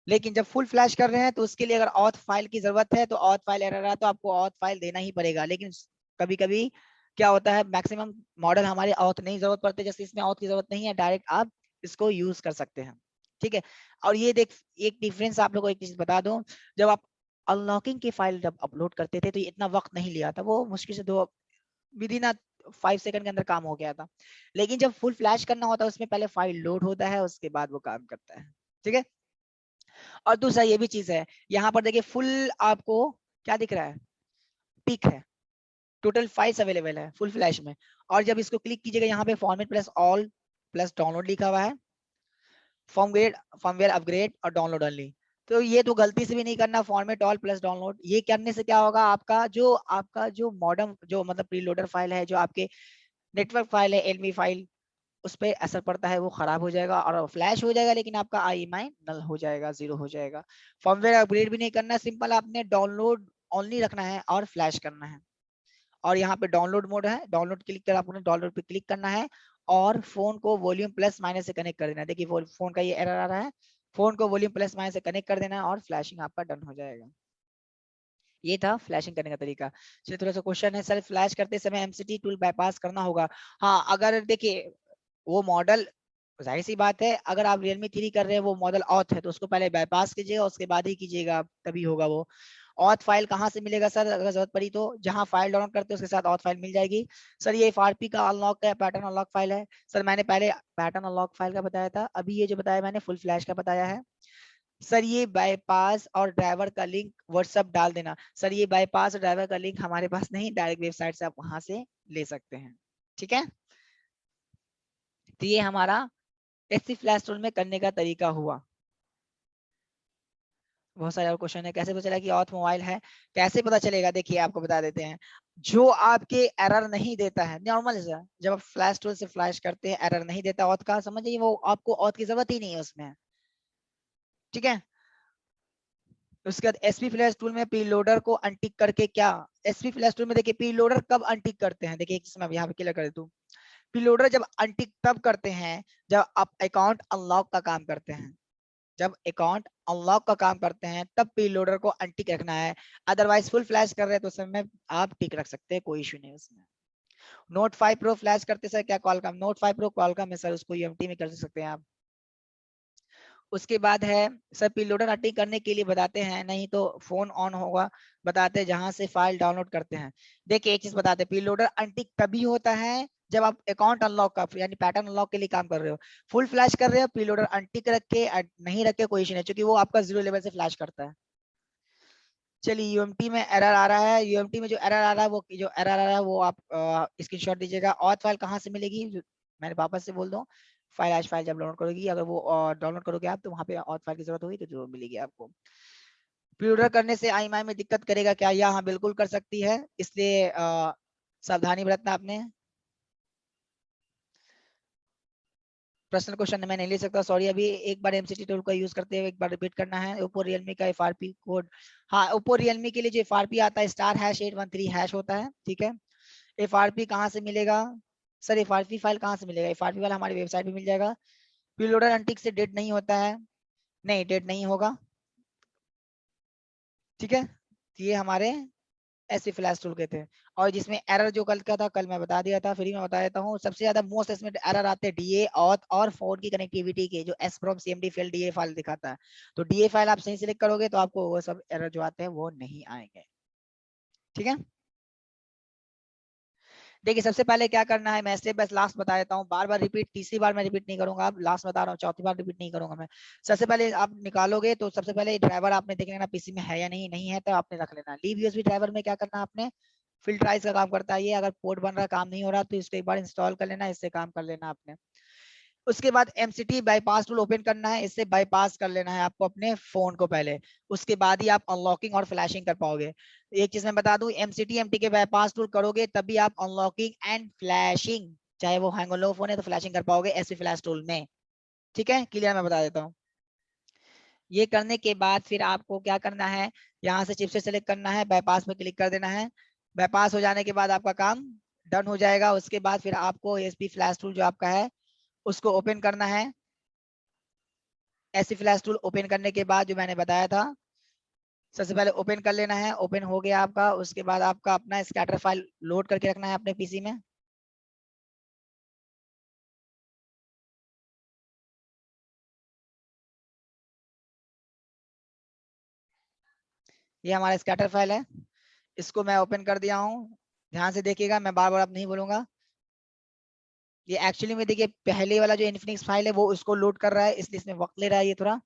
लेकिन जब फुल फ्लैश कर रहे हैं तो उसके लिए अगर ऑथ फाइल की जरूरत है तो ऑथ फाइल एरर है तो आपको ऑथ फाइल देना ही पड़ेगा। लेकिन कभी कभी क्या होता है, मैक्सिमम मॉडल हमारे ऑथ नहीं जरूरत पड़ते, जैसे इसमें ऑथ की जरूरत नहीं है, डायरेक्ट आप इसको यूज कर सकते हैं। ठीक है, और ये देख एक डिफरेंस आप लोगों को एक चीज बता दूं, जब आप अनलॉकिंग की फाइल जब अपलोड करते थे तो ये इतना वक्त नहीं लिया था, वो मुश्किल से 5 सेकंड के अंदर काम हो गया था। लेकिन जब फुल फ्लैश करना होता है उसमें पहले फाइल लोड होता है उसके बाद वो काम करता है। ठीक है, और दूसरा ये भी चीज है, यहाँ पर देखिए फुल आपको क्या दिख रहा है, पिक है, टोटल फाइल्स अवेलेबल है फुल फ्लैश में। और जब इसको क्लिक कीजिएगा यहाँ पे format plus all plus download लिखा हुआ है, फॉर्मवेयर अपग्रेड और डाउनलोड ओनली, तो ये तो गलती से भी नहीं करना, फॉर्मेट ऑल प्लस डाउनलोड। ये करने से क्या होगा, आपका जो मॉडर्न जो मतलब प्रीलोडर फाइल है, जो आपके नेटवर्क फाइल है, एलमी फाइल, उस पर असर पड़ता है वो खराब हो जाएगा और फ्लैश हो जाएगा, लेकिन आपका IMI नल हो जाएगा, जीरो हो जाएगा। फर्मवेयर अपग्रेड भी नहीं करना, सिंपल आपने डाउनलोड ओनली रखना है और फ्लैश करना है। और यहाँ पे डाउनलोड मोड है, डाउनलोड क्लिक कर आपने डाउनलोड पे क्लिक करना है और फोन को वॉल्यूम प्लस माइनस से कनेक्ट कर देना है। देखिए फोन का ये एरर आ रहा है, फोन को वॉल्यूम प्लस माइनस से कनेक्ट कर देना है और फ्लैशिंग आपका डन हो जाएगा। ये था फ्लैशिंग करने का तरीका। चलिए थोड़ा सा क्वेश्चन है सर, फ्लैश करते समय एमसीटी टूल बाईपास करना होगा? हाँ, अगर देखिए वो मॉडल, जाहिर सी बात है, अगर आप Realme 3 कर रहे हैं वो मॉडल ऑथ है तो उसको पहले बाईपास कीजिएगा, उसके बाद ही कीजिएगा, तभी होगा वो। ऑथ फाइल कहाँ से मिलेगा सर? अगर जरूरत पड़ी तो जहां फाइल डाउनलोड करते हैं उसके साथ ऑथ फाइल मिल जाएगी। सर ये FRP का अनलॉक का पैटर्न अनलॉक फाइल है। सर मैंने पहले पैटर्न अनलॉक फाइल का बताया था, अभी ये जो बताया मैंने फुल फ्लैश का बताया है। सर ये बाईपास और ड्राइवर का लिंक व्हाट्सएप डाल देना। सर ये बाईपास और ड्राइवर का लिंक हमारे पास नहीं, डायरेक्ट वेबसाइट से आप वहां से ले सकते हैं, ठीक है। तो ये हमारा एससी फ्लैश टूल में करने का तरीका हुआ। बहुत सारे और क्वेश्चन है, कैसे पता चला कि ऑथ मोबाइल है? कैसे पता चलेगा, देखिए आपको बता देते हैं। जो आपके एरर नहीं देता है, नॉर्मल है, जब आप फ्लैश टूल से फ्लैश करते हैं एरर नहीं देता ऑथ का, समझिए वो आपको ऑथ की जरूरत ही नहीं है उसमें, ठीक है। उसके बाद एसपी फ्लैश टूल में पी लोडर को अनटिक करके, क्या एसपी फ्लैश टूल में देखिए पी लोडर कब अनटिक करते हैं, देखिए एक चीज मैं यहाँ पे क्लियर कर देता हूँ। पी लोडर जब अनटिक तब करते हैं जब आप अकाउंट अनलॉक का काम करते हैं, जब अकाउंट अनलॉक का काम करते हैं तब पे लोडर को अनटिक रखना है। अदरवाइज फुल फ्लैश कर रहे हैं तो उस समय आप टिक रख सकते हैं, कोई इशू नहीं उसमें। नोट 5 प्रो फ्लैश करते सर क्या कॉलकम? नोट 5 प्रो कॉलकम है सर, उसको यूएमटी में कर सकते हैं आप। उसके बाद है सर पे लोडर अनटिक करने के लिए बताते हैं, नहीं तो फोन ऑन होगा, बताते हैं जहां से फाइल डाउनलोड करते हैं। देखिए एक चीज बताते हैं, पे लोडर अनटिक तभी होता है जब आप अकाउंट अनलॉक का यानी पैटर्न अनलॉक के लिए काम कर रहे हो। फुल फ्लैश कर रहे हो, पे लोडर अनटिक रख के नहीं रख के कोई इशू नहीं, क्योंकि वो आपका जीरो लेवल से फ्लैश करता है। चलिए यूएमटी में एरर आ रहा है, यूएमटी में जो एरर आ रहा है वो जो एरर आ रहा है वो आप स्क्रीनशॉट दीजिएगा। ऑथ फाइल कहाँ से मिलेगी? मैंने वापस से बोल दूं, फाइल आज फाइल जब डाउनलोड करोगी, अगर वो डाउनलोड करोगे आप तो वहाँ पे ऑथ फाइल की जरूरत होगी तो जरूर मिलेगी आपको। प्रीऑर्डर करने से IMI में दिक्कत करेगा क्या? या हाँ बिल्कुल कर सकती है, इसलिए सावधानी बरतना आपने। पर्सनल क्वेश्चन मैं नहीं ले सकता, सॉरी। अभी एक बार एमसीटी टूल का यूज करते हुए एक बार रिपीट करना है। ओप्पो रियलमी का FRP कोड, हाँ ओप्पो रियलमी के लिए जो FRP आता है *#813# होता है, ठीक है। FRP कहाँ से मिलेगा सर? FRP फाइल कहाँ से मिलेगा? FRP वाला हमारी वेबसाइट पे मिल जाएगा। प्रीलोडर अनटिक से डेट नहीं होता है, नहीं डेट नहीं होगा, ठीक है। ये हमारे ऐसे फ्लैश टूल के थे। और जिसमें एरर जो कल का था, कल मैं बता दिया था, फ्री में बता देता हूँ। सबसे ज्यादा मोस्ट इसमें एरर आते हैं डीए ऑथ और फोन की कनेक्टिविटी के, जो एसफ्रॉम सीएमडी फेल डीए फाइल दिखाता है। तो डीए फाइल आप सही सिलेक्ट करोगे तो आपको वो सब एरर जो आते हैं वो नहीं आएंगे, ठीक है। देखिए सबसे पहले क्या करना है, मैं स्टेप बाय लास्ट बता देता हूँ, बार बार रिपीट, तीसरी बार मैं रिपीट नहीं करूंगा, अब लास्ट बता रहा हूँ, चौथी बार रिपीट नहीं करूंगा मैं। सबसे पहले आप निकालोगे तो सबसे पहले ड्राइवर आपने देख लेना पीसी में है या नहीं, नहीं है तो आपने रख लेना। लीव यूएसबी ड्राइवर में क्या करना आपने, फिल्टराइज का काम करता है ये, अगर पोर्ट बन रहा काम नहीं हो रहा तो इसको एक बार इंस्टॉल कर लेना, इससे काम कर लेना आपने। उसके बाद एमसीटी बाईपास टूल ओपन करना है, इससे बाईपास कर लेना है आपको अपने फोन को पहले, उसके बाद ही आप अनलॉकिंग और फ्लैशिंग कर पाओगे। एक चीज मैं बता दूं, एमसीटी एमटी के बाईपास टूल करोगे तभी आप अनलॉकिंग एंड फ्लैशिंग, चाहे वो हैंग लो फोन है तो फ्लैशिंग कर पाओगे एसपी फ्लैश टूल में, ठीक है। क्लियर, मैं बता देता हूँ। ये करने के बाद फिर आपको क्या करना है, यहाँ से चिपसेट सेलेक्ट करना है, बाईपास में क्लिक कर देना है। बाईपास हो जाने के बाद आपका काम डन हो जाएगा। उसके बाद फिर आपको एसपी फ्लैश टूल जो आपका है उसको ओपन करना है। ऐसी फ्लैश टूल ओपन करने के बाद जो मैंने बताया था, सबसे पहले ओपन कर लेना है। ओपन हो गया आपका, उसके बाद आपका अपना स्कैटर फाइल लोड करके रखना है अपने पीसी में। ये हमारा स्कैटर फाइल है, इसको मैं ओपन कर दिया हूँ। ध्यान से देखिएगा, मैं बार बार अब नहीं बोलूंगा। ये एक्चुअली में देखिए पहले वाला जो इन्फिनिक्स फाइल है वो उसको लोड कर रहा है, इसलिए इसमें वक्त ले रहा है ये थोड़ा।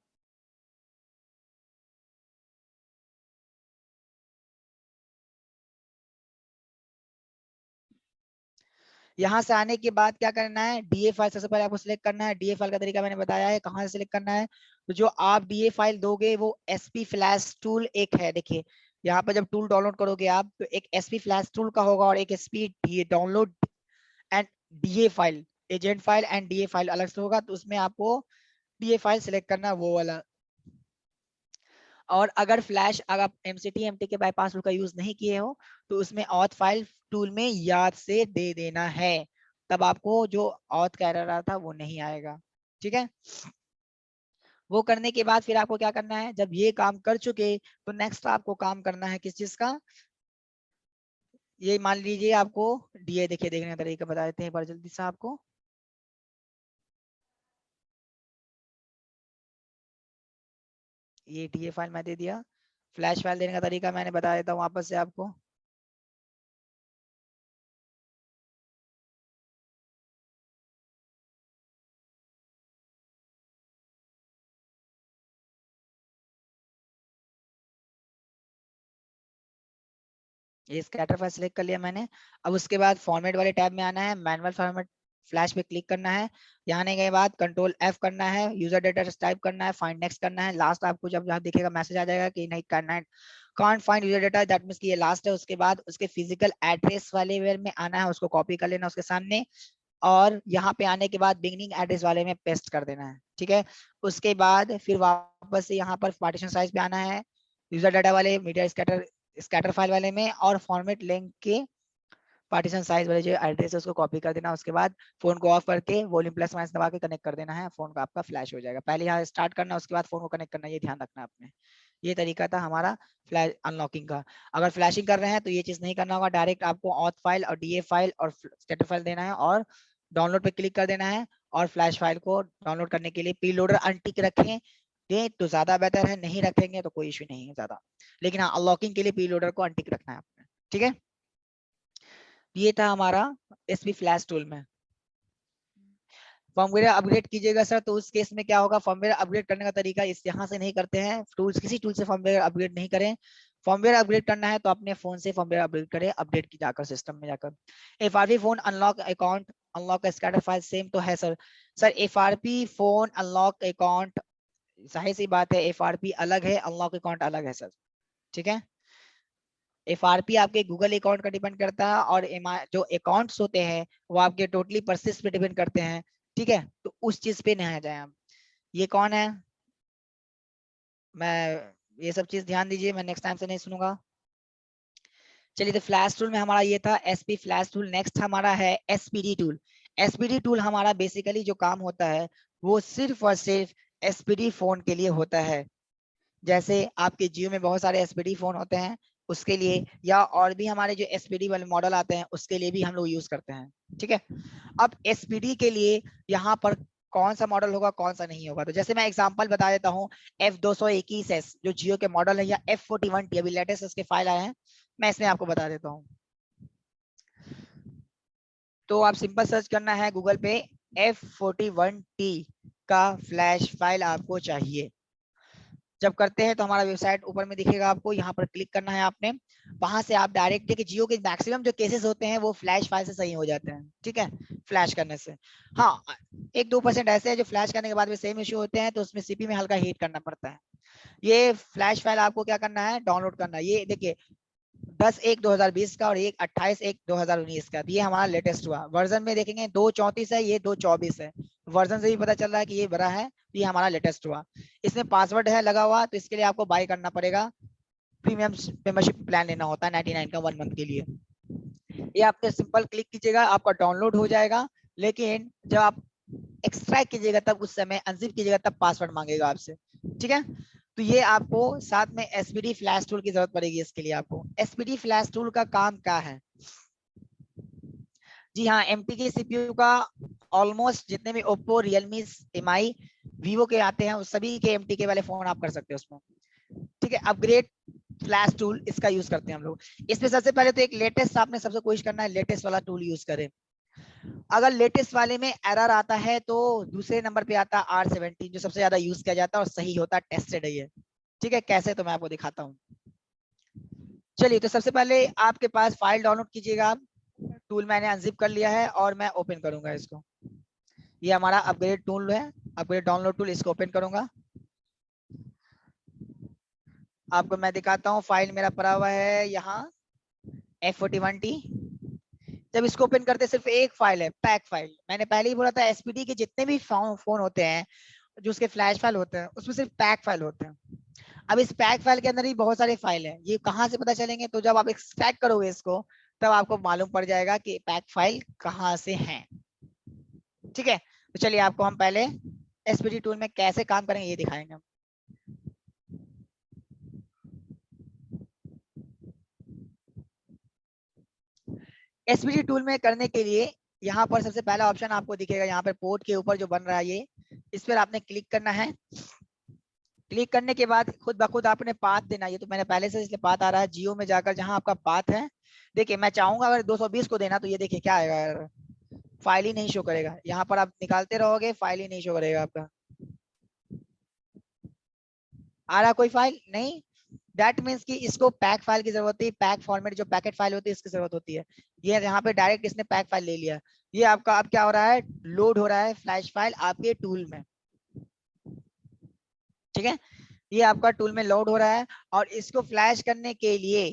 यहाँ से आने के बाद क्या करना है, डीए फाइल सबसे पहले आपको सिलेक्ट करना है। डीए फाइल का तरीका मैंने बताया है, कहाँ से सिलेक्ट करना है। तो जो आप डीए फाइल दोगे वो एसपी फ्लैश टूल एक है, देखिए यहाँ पर जब टूल डाउनलोड करोगे आप तो एक एसपी फ्लैश टूल का होगा और एक SP download and DA file, agent file and DA file अलग से होगा, तो उसमें आपको डीए फाइल सिलेक्ट करना है वो वाला। और अगर फ्लैश, अगर आप एमसीटी एमटी के बाईपास रूल का यूज नहीं किए हो तो उसमें ऑथ फाइल टूल में याद से दे देना है, तब आपको जो ऑथ का एरर रहा था वो नहीं आएगा। ठीक है, वो करने के बाद फिर आपको क्या करना है, जब ये काम कर चुके तो नेक्स्ट आपको काम करना है किस चीज का, ये मान लीजिए आपको डीए, देखिए देखने का तरीका बता देते हैं एक बार जल्दी से आपको। ये डीए फाइल मैं दे दिया, फ्लैश फाइल देने का तरीका मैंने बता देता हूँ वापस से आपको। ये स्कैटर फाइल सिलेक्ट कर लिया मैंने। अब उसके बाद फॉर्मेट वाले टैब में आना है, मैनुअल फॉर्मेट फ्लैश पे क्लिक करना है। यहाँ आने के बाद कंट्रोल एफ करना है, यूजर डेटा टाइप करना है, फाइंड नेक्स्ट करना है। लास्ट आपको जब जहाँ दिखेगा मैसेज आ जाएगा कि नहीं करना है, can't find user data, that means कि ये लास्ट है। उसके बाद उसके फिजिकल एड्रेस वाले वेयर में आना है, उसको कॉपी कर लेना उसके सामने, और यहाँ पे आने के बाद बिगनिंग एड्रेस वाले में पेस्ट कर देना है। ठीक है, उसके बाद फिर वापस से यहाँ पर पार्टीशन साइज पे आना है, यूजर डाटा वाले मीडिया स्कैटर स्कैटर फाइल वाले में, और फॉर्मेट लिंक के पार्टीशन साइज वाले जो एड्रेस है उसको कॉपी कर देना। उसके बाद फोन को ऑफ करके वॉल्यूम प्लस माइनस दबा के कनेक्ट कर देना है, फोन का आपका फ्लैश हो जाएगा। पहले यहाँ स्टार्ट करना, उसके बाद फोन को कनेक्ट करना, ये ध्यान रखना है आपने। ये तरीका था हमारा फ्लैश अनलॉकिंग का। अगर फ्लैशिंग कर रहे हैं तो ये चीज नहीं करना होगा, डायरेक्ट आपको ऑथ फाइल और डीए फाइल और स्कैटर फाइल देना है और डाउनलोड पे क्लिक कर देना है। और फ्लैश फाइल को डाउनलोड करने के लिए प्रीलोडर अनटिक रखें, ये तो ज्यादा बेहतर है, नहीं रखेंगे तो कोई इश्यू नहीं है ज्यादा, लेकिन हाँ अनलॉकिंग के लिए प्रीलोडर को अनटिक रखना है आपने। ठीक है, ये था हमारा एसपी फ्लैश टूल में। फर्मवेयर अपग्रेड कीजिएगा सर, तो उस केस में क्या होगा, फर्मवेयर अपग्रेड करने का तरीका इस यहाँ से नहीं करते हैं, टूल्स किसी टूल से फर्मवेयर अपग्रेड नहीं करें। फर्मवेयर अपग्रेड करना है तो अपने फोन से फर्मवेयर अपग्रेड करें, अपडेट की जाकर सिस्टम में जाकर। FRP phone unlock account unlock scatter file same तो है sir. Sir FRP phone unlock account, जाहिर सी बात है एफआरपी अलग है, अनलॉक अकाउंट अलग है सर। ठीक है, एफआरपी आपके गूगल अकाउंट का डिपेंड करता है, और जो अकाउंट्स होते हैं वो आपके टोटली परसिस पे डिपेंड करते हैं। ठीक है, तो उस चीज पे नहीं आ जाए हम। ये कौन है, मैं ये सब चीज ध्यान दीजिए, मैं नेक्स्ट टाइम से नहीं सुनूंगा। चलिए, तो फ्लैश टूल में हमारा ये था एसपी फ्लैश टूल। नेक्स्ट हमारा है एसपीडी टूल। एसपीडी टूल हमारा बेसिकली जो काम होता है वो सिर्फ और सिर्फ एसपीडी फोन के लिए होता है। जैसे आपके जियो में बहुत सारे एसपीडी फोन होते हैं उसके लिए, या और भी हमारे जो एसपीडी वाले मॉडल आते हैं उसके लिए भी हम लोग यूज करते हैं। ठीक है, अब एसपीडी के लिए यहाँ पर कौन सा मॉडल होगा कौन सा नहीं होगा, तो जैसे मैं एग्जांपल बता देता हूँ, F221S जो जियो के मॉडल है, या F41T अभी लेटेस्ट इसके फाइल आए हैं, मैं इसमें आपको बता देता हूँ। तो आप सिंपल सर्च करना है गूगल पे, F41T का फ्लैश फाइल आपको चाहिए। जब करते हैं तो हमारा वेबसाइट ऊपर में दिखेगा आपको, यहाँ पर क्लिक करना है आपने। वहां से आप डायरेक्ट, देखिए जियो के मैक्सिमम जो केसेस होते हैं वो फ्लैश फाइल से सही हो जाते हैं। ठीक है, फ्लैश करने से। हाँ, 1-2% ऐसे हैं जो फ्लैश करने के बाद में सेम इश्यू होते हैं, तो उसमें सीपी में हल्का हीट करना पड़ता है। ये फ्लैश फाइल आपको क्या करना है, डाउनलोड करना है। ये देखिए 10/1/2020 का और 28/1/2019 का, ये हमारा लेटेस्ट हुआ वर्जन में देखेंगे 2.34 है, ये 2.24 है। वर्जन से भी पता चल रहा है कि ये बड़ा है, ये हमारा लेटेस्ट हुआ। इसमें पासवर्ड है लगा हुआ, तो इसके लिए आपको बाय करना पड़ेगा, प्रीमियम मेंबरशिप प्लान लेना होता है 99 का 1 मंथ के लिए। ये आपने सिंपल क्लिक कीजिएगा आपका डाउनलोड हो जाएगा, लेकिन जब आप एक्सट्रैक्ट कीजिएगा तब उस समय अनजिप कीजिएगा तब पासवर्ड मांगेगा आपसे। ठीक है, तो ये आपको साथ में एसपीडी फ्लैश टूल की जरूरत पड़ेगी। इसके लिए आपको एसपीडी फ्लैश टूल का काम क्या है, जी हाँ, एमटी के सीपीयू का ऑलमोस्ट जितने भी ओप्पो रियलमी एमआई वीवो के आते हैं उस सभी के एमटी के वाले फोन आप कर सकते हो उसमें। ठीक है, अपग्रेड फ्लैश टूल इसका यूज करते हैं हम लोग। इसमें सबसे पहले तो एक लेटेस्ट आपने सबसे कोशिश करना है लेटेस्ट वाला टूल यूज करें। अगर लेटेस्ट वाले में एरर आता है तो दूसरे नंबर पे आता है R17 जो सबसे ज्यादा यूज किया जाता है और सही होता है, टेस्टेड है ये। ठीक है, कैसे तो मैं आपको दिखाता हूँ। चलिए, तो सबसे पहले आपके पास फाइल डाउनलोड कीजिएगा आप। टूल मैंने अनजिप कर लिया है और मैं ओपन करूंगा इसको। ये हमारा अपग्रेड टूल है, अपग्रेड डाउनलोड टूल, इसको ओपन करूंगा। आपको मैं दिखाता हूँ, फाइल मेरा पड़ा हुआ है यहाँ F41T। जब इसको ओपन करते सिर्फ एक फाइल है, पैक फाइल। मैंने पहले ही बोला था एसपीडी के जितने भी फोन होते हैं जो उसके फ्लैश फाइल होते हैं उसमें सिर्फ पैक फाइल होते हैं। अब इस पैक फाइल के अंदर ही बहुत सारे फाइल है, ये कहाँ से पता चलेंगे? तो जब आप एक्सट्रैक्ट करोगे इसको तब आपको मालूम पड़ जाएगा कि पैक फाइल कहाँ से है। ठीक है, तो चलिए आपको हम पहले एसपीडी टूल में कैसे काम करेंगे ये दिखाएंगे। एसपीडी टूल में करने के लिए यहाँ पर सबसे पहला ऑप्शन आपको दिखेगा, यहाँ पर पोर्ट के ऊपर जो बन रहा है ये, इस पर आपने क्लिक करना है। क्लिक करने के बाद खुद ब खुद आपने पाथ देना, ये तो मैंने पहले से इसलिए पाथ आ रहा है, जियो में जाकर जहां आपका पाथ है, देखिए मैं चाहूंगा अगर 220 को देना तो ये देखिए क्या आएगा यार, फाइल ही नहीं शो करेगा। यहाँ पर आप निकालते रहोगे फाइल ही नहीं शो करेगा आपका। आ रहा कोई फाइल नहीं, दैट मीन्स कि इसको पैक फाइल की जरूरत है, पैक फॉर्मेट जो पैकेट फाइल होती है इसकी जरूरत होती है। ये यहाँ पे डायरेक्ट इसने पैक फाइल ले लिया। ये आपका अब क्या हो रहा है, लोड हो रहा है फ्लैश फाइल आपके टूल में। ठीक है, ये आपका टूल में लोड हो रहा है और इसको फ्लैश करने के लिए,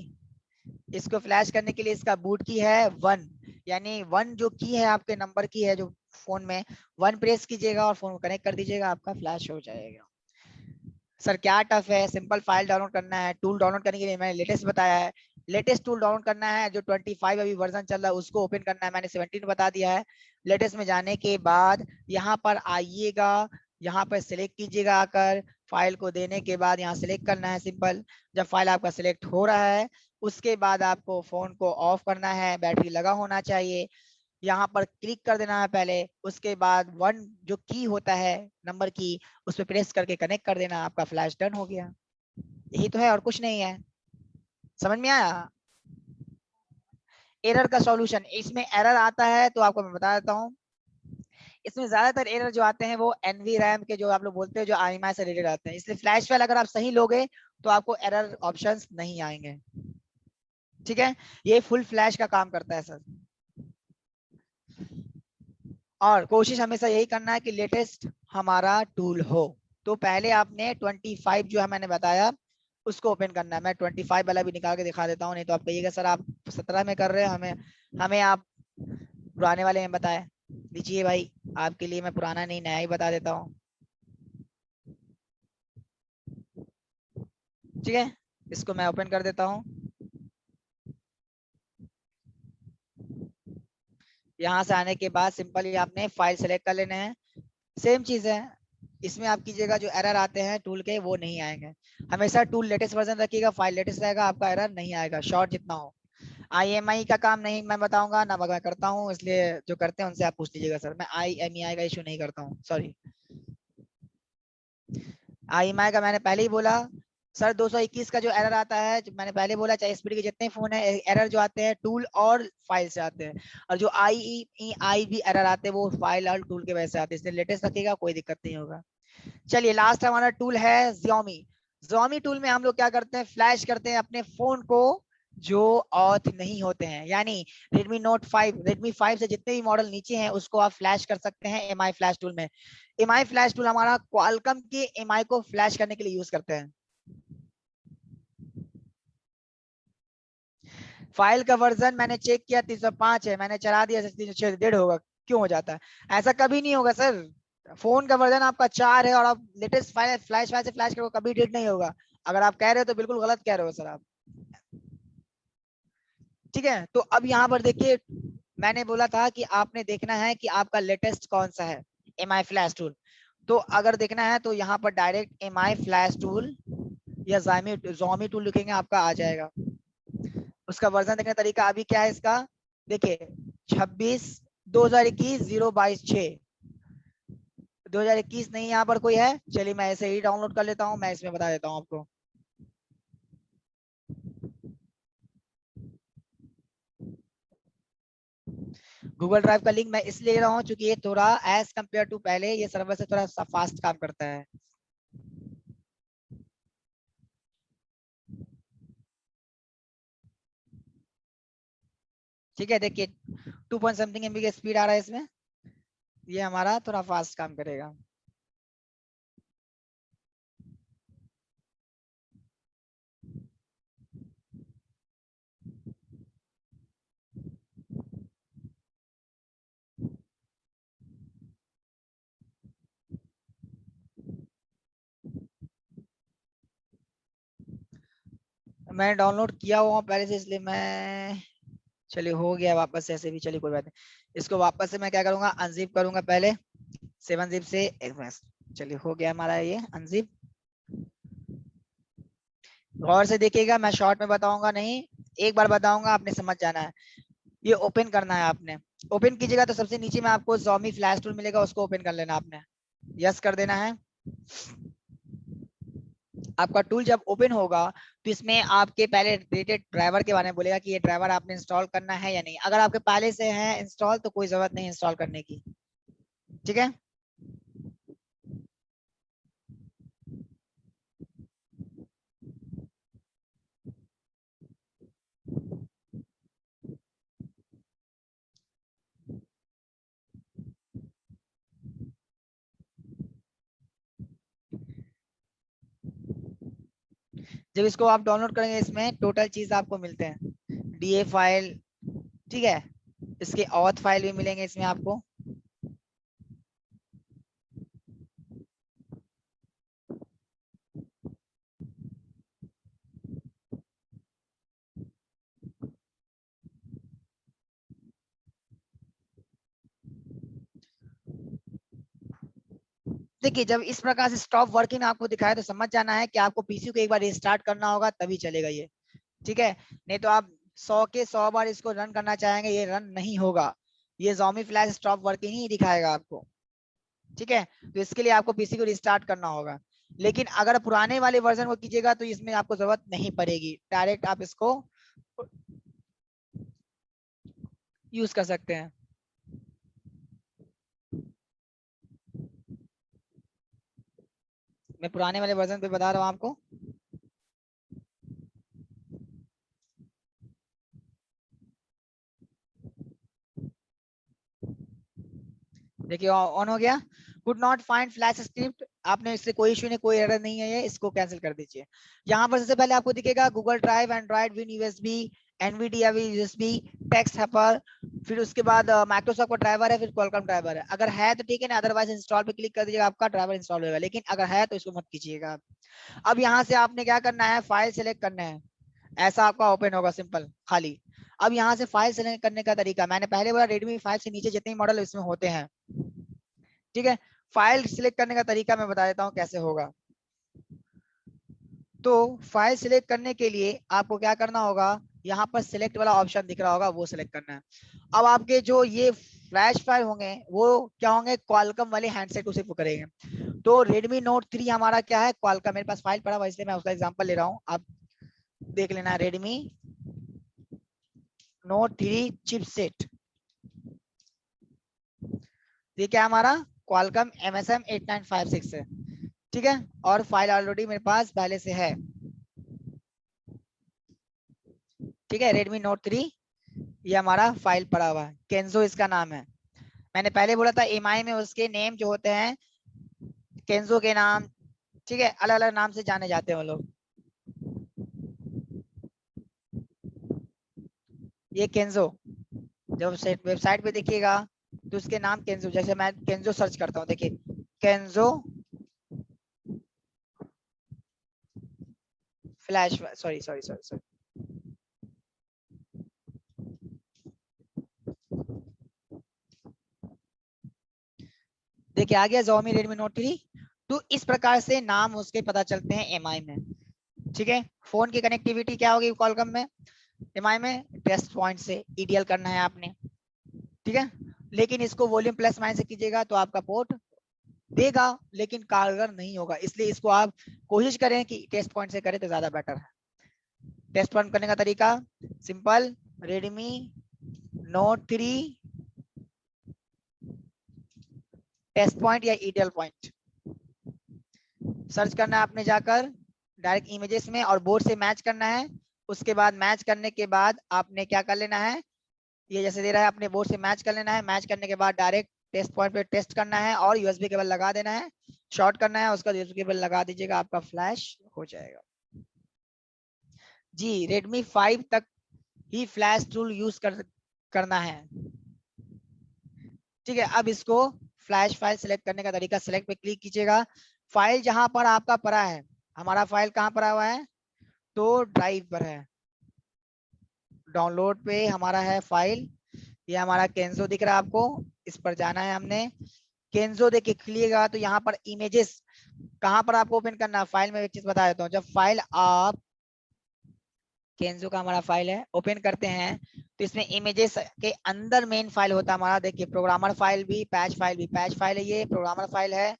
इसका बूट की है 1, यानी 1 जो की है आपके नंबर की है जो फोन में, 1 प्रेस कीजिएगा और फोन को कनेक्ट कर दीजिएगा, आपका फ्लैश हो जाएगा। सर क्या टफ है, सिंपल फाइल डाउनलोड करना है। टूल डाउनलोड करने के लिए मैंने लेटेस्ट बताया है, लेटेस्ट टूल डाउनलोड करना है जो 25 अभी वर्जन चल रहा है उसको ओपन करना है, मैंने 17 बता दिया है। लेटेस्ट में जाने के बाद यहाँ पर आइएगा, यहाँ पर सिलेक्ट कीजिएगा आकर, फाइल को देने के बाद यहाँ सिलेक्ट करना है सिंपल। जब फाइल आपका सिलेक्ट हो रहा है उसके बाद आपको फोन को ऑफ करना है, बैटरी लगा होना चाहिए, यहाँ पर क्लिक कर देना है पहले, उसके बाद 1 जो की होता है नंबर की उस पर प्रेस करके कनेक्ट कर देना, आपका फ्लैश डन हो गया। यही तो है और कुछ नहीं है, समझ में आया? एरर का सॉल्यूशन, इसमें एरर आता है तो आपको मैं बता देता हूँ। इसमें ज्यादातर एरर जो आते हैं वो एनवी रैम के जो आप लोग बोलते हैं जो IMI से रिलेटेड आते हैं, इसलिए फ्लैश फाइल अगर आप सही लोगे तो आपको एरर ऑप्शंस नहीं आएंगे। ठीक है, ये फुल फ्लैश का काम करता है सर। और कोशिश हमेशा यही करना है कि लेटेस्ट हमारा टूल हो। तो पहले आपने 25 जो है मैंने बताया उसको ओपन करना है। मैं 25 वाला भी निकाल के दिखा देता हूँ, नहीं तो आप कहिएगा सर आप 17 में कर रहे हैं, हमें हमें आप पुराने वाले में बताए दीजिए भाई। आपके लिए मैं पुराना नहीं नया ही बता देता हूँ। ठीक है, इसको मैं ओपन कर देता हूँ। यहाँ से आने के बाद सिंपल ही आपने फाइल सेलेक्ट कर लेने हैं। सेम चीज है, इसमें आप कीजिएगा जो एरर आते हैं टूल के वो नहीं आएंगे। हमेशा टूल लेटेस्ट वर्जन रखिएगा, फाइल लेटेस्ट रहेगा, आपका एरर नहीं आएगा शॉर्ट जितना हो। IMI का काम नहीं मैं बताऊंगा ना, मैं करता हूँ, इसलिए जो करते हैं उनसे आप पूछ लीजिएगा सर। मैं IMEI का इशू नहीं करता हूँ, सॉरी। IMI का मैंने पहले ही बोला सर। 221 का जो एरर आता है मैंने पहले बोला, चाहे एसपीडी के जितने फोन है एरर जो आते हैं टूल और फाइल से आते हैं, और जो IEI भी एरर आते हैं वो फाइल और टूल के वजह से आते हैं, इसलिए लेटेस्ट रखिएगा कोई दिक्कत नहीं होगा। चलिए लास्ट हमारा टूल है Xiaomi। Xiaomi टूल में हम लोग क्या करते हैं, फ्लैश करते हैं अपने फोन को जो ऑथ नहीं होते हैं, यानी Redmi Note 5, Redmi 5 से जितने भी मॉडल नीचे हैं उसको आप फ्लैश कर सकते हैं MI फ्लैश टूल में। MI फ्लैश टूल हमारा क्वालकॉम के MI को फ्लैश करने के लिए यूज करते हैं। फाइल का वर्जन मैंने चेक किया 305 है, मैंने चला दिया 306 होगा, क्यों हो जाता है ऐसा? कभी नहीं होगा सर, फोन का वर्जन आपका 4 है और आप लेटेस्ट फाइल फ्लैश फाइल से फ्लैश करोगे कभी डिलीट नहीं होगा। अगर आप कह रहे हो तो बिल्कुल गलत कह रहे हो सर आप। ठीक है, तो अब यहाँ पर देखिए मैंने बोला था कि आपने देखना है कि आपका लेटेस्ट कौन सा है, MI फ्लैश टूल। तो अगर देखना है तो यहाँ पर डायरेक्ट MI फ्लैश टूल या Xiaomi टूल लिखेंगे आपका आ जाएगा। उसका वर्जन देखने का तरीका अभी क्या है इसका, देखिए 26/2021 2021 नहीं यहाँ पर कोई है। चलिए मैं ऐसे ही डाउनलोड कर लेता हूँ, मैं इसमें बता देता हूँ आपको। गूगल ड्राइव का लिंक मैं इसलिए ले रहा हूँ क्योंकि ये थोड़ा एज कम्पेयर टू पहले ये सर्वर से थोड़ा सा फास्ट काम करता है। ठीक है, देखिए 2 पॉइंट समथिंग MB की स्पीड आ रहा है इसमें, ये हमारा थोड़ा फास्ट काम करेगा। मैं डाउनलोड किया हुआ हूँ पहले से, इसलिए मैं, चलिए हो गया वापस से, ऐसे भी चलिए कोई बात नहीं। इसको वापस से मैं क्या करूंगा, अनजिप करूंगा पहले 7 जिप से एक्सएमएस। चलिए हो गया हमारा ये अनजिप। गौर से देखिएगा, मैं शॉर्ट में बताऊंगा नहीं, एक बार बताऊंगा, आपने समझ जाना है। ये ओपन करना है आपने। ओपन कीजिएगा तो सबसे नीचे में आपको Xiaomi फ्लैश टूल मिलेगा, उसको ओपन कर लेना आपने, यस कर देना है। आपका टूल जब ओपन होगा तो इसमें आपके पहले रेटेड ड्राइवर के बारे में बोलेगा कि ये ड्राइवर आपने इंस्टॉल करना है या नहीं। अगर आपके पहले से है इंस्टॉल तो कोई जरूरत नहीं इंस्टॉल करने की, ठीक है। जब इसको आप डाउनलोड करेंगे इसमें टोटल चीज आपको मिलते हैं, डीए फाइल, ठीक है, इसके ऑथ फाइल भी मिलेंगे इसमें आपको। देखिए जब इस प्रकार से स्टॉप वर्किंग आपको दिखाए तो समझ जाना है कि आपको पीसी को एक बार रिस्टार्ट करना होगा तभी चलेगा ये, ठीक है। नहीं तो आप 100 के 100 बार इसको रन करना चाहेंगे, ये रन नहीं होगा, ये Xiaomi फ्लैश स्टॉप वर्किंग ही दिखाएगा आपको, ठीक है। तो इसके लिए आपको पीसी को रिस्टार्ट करना होगा। लेकिन अगर पुराने वाले वर्जन को कीजिएगा तो इसमें आपको जरूरत नहीं पड़ेगी, डायरेक्ट आप इसको यूज कर सकते हैं। मैं पुराने वाले वर्जन पे बता रहा हूँ आपको। देखिए ऑन हो गया। Could not find flash script, आपने इससे कोई इश्यू नहीं, कोई एरर नहीं है, ये इसको कैंसिल कर दीजिए। यहाँ पर सबसे पहले आपको दिखेगा Google Drive, Android, win USB, Nvidia USB, text हैपर, फिर उसके बाद माइक्रोसॉफ्ट का ड्राइवर है, फिर क्वालकॉम ड्राइवर है। अगर है तो ठीक है ना, अदरवाइज इंस्टॉल पे क्लिक कर दीजिएगा, आपका ड्राइवर इंस्टॉल होगा। लेकिन अगर है तो इसको मत कीजिएगा। अब यहाँ से आपने क्या करना है, फाइल सेलेक्ट करना है, ऐसा आपका ओपन होगा सिंपल खाली। अब यहाँ से फाइल सेलेक्ट करने का तरीका मैंने पहले बोला, रेडमी 5 से नीचे जितने मॉडल इसमें होते हैं, ठीक है। फाइल सिलेक्ट करने का तरीका मैं बता देता हूँ कैसे होगा। तो फाइल सिलेक्ट करने के लिए आपको क्या करना होगा, यहाँ पर सिलेक्ट वाला ऑप्शन दिख रहा होगा, वो सिलेक्ट करना है। अब आपके जो ये फ्लैश फाइल होंगे वो क्या होंगे, क्वालकॉम वाले हैंडसेट उसे करेंगे। तो Redmi Note 3 हमारा क्या है, क्वालकॉम, मेरे पास फाइल पड़ा हुआ इसलिए मैं उसका एग्जांपल ले रहा हूँ, आप देख लेना। Redmi Note 3 चिपसेट, ये क्या हमारा क्वालकॉम MSM 8956 है, ठीक है। और फाइल ऑलरेडी मेरे पास पहले से है, ठीक है। Redmi Note 3 ये हमारा फाइल पड़ा हुआ है, केंजो इसका नाम है। मैंने पहले बोला था एमआई में उसके नेम जो होते हैं केंजो के नाम, ठीक है, अलग अलग नाम से जाने जाते हैं वो लोग। ये केंजो जब वेबसाइट पे देखिएगा तो उसके नाम केंजो, जैसे मैं केंजो सर्च करता हूँ, देखिए Kenzo flash, sorry sorry sorry sorry, देखिए आ गया Xiaomi Redmi Note 3। तो इस प्रकार से नाम उसके पता चलते हैं एमआई में, ठीक है। फोन की कनेक्टिविटी क्या होगी कॉलकम में, एमआई में टेस्ट पॉइंट से ईडीएल करना है आपने, ठीक है। लेकिन इसको वॉल्यूम प्लस माइनस से कीजिएगा तो आपका पोर्ट देगा लेकिन कारगर नहीं होगा, इसलिए इसको आप कोशिश करें कि टेस्ट पॉइंट से करें तो ज्यादा बेटर है। टेस्ट पॉइंट करने का तरीका simple, Redmi Note 3 test point या ईडीएल पॉइंट सर्च करना है आपने जाकर डायरेक्ट इमेजेस में, और बोर्ड से मैच करना है। उसके बाद मैच करने के बाद आपने क्या कर लेना है, ये जैसे दे रहा है अपने बोर्ड से मैच कर लेना है। मैच करने के बाद डायरेक्ट टेस्ट पॉइंट पे टेस्ट करना है और यूएसबी केबल लगा देना है, शॉर्ट करना है, उसका यूएसबी केबल लगा दीजिएगा, आपका फ्लैश हो जाएगा। जी Redmi 5 तक ही फ्लैश टूल यूज करना है, ठीक है। अब इसको फ्लैश फाइल सेलेक्ट करने का तरीका, सेलेक्ट पे क्लिक कीजिएगा। फाइल जहां पर आपका पड़ा है, हमारा फाइल कहाँ पड़ा हुआ है, तो ड्राइव पर है, डाउनलोड पे हमारा है फाइल, ये हमारा केंजो दिख रहा है आपको, इस पर जाना है हमने। केंजो देखिए खुलिएगा तो यहाँ पर इमेजेस कहाँ पर आपको ओपन करना है, फाइल में एक चीज बता देता हूँ, जब फाइल आप केंजो का हमारा फाइल है ओपन करते हैं तो इसमें इमेजेस के अंदर मेन फाइल होता है हमारा, देखिए प्रोग्रामर फाइल भी, पैच फाइल भी, पैच फाइल है ये, प्रोग्रामर फाइल है,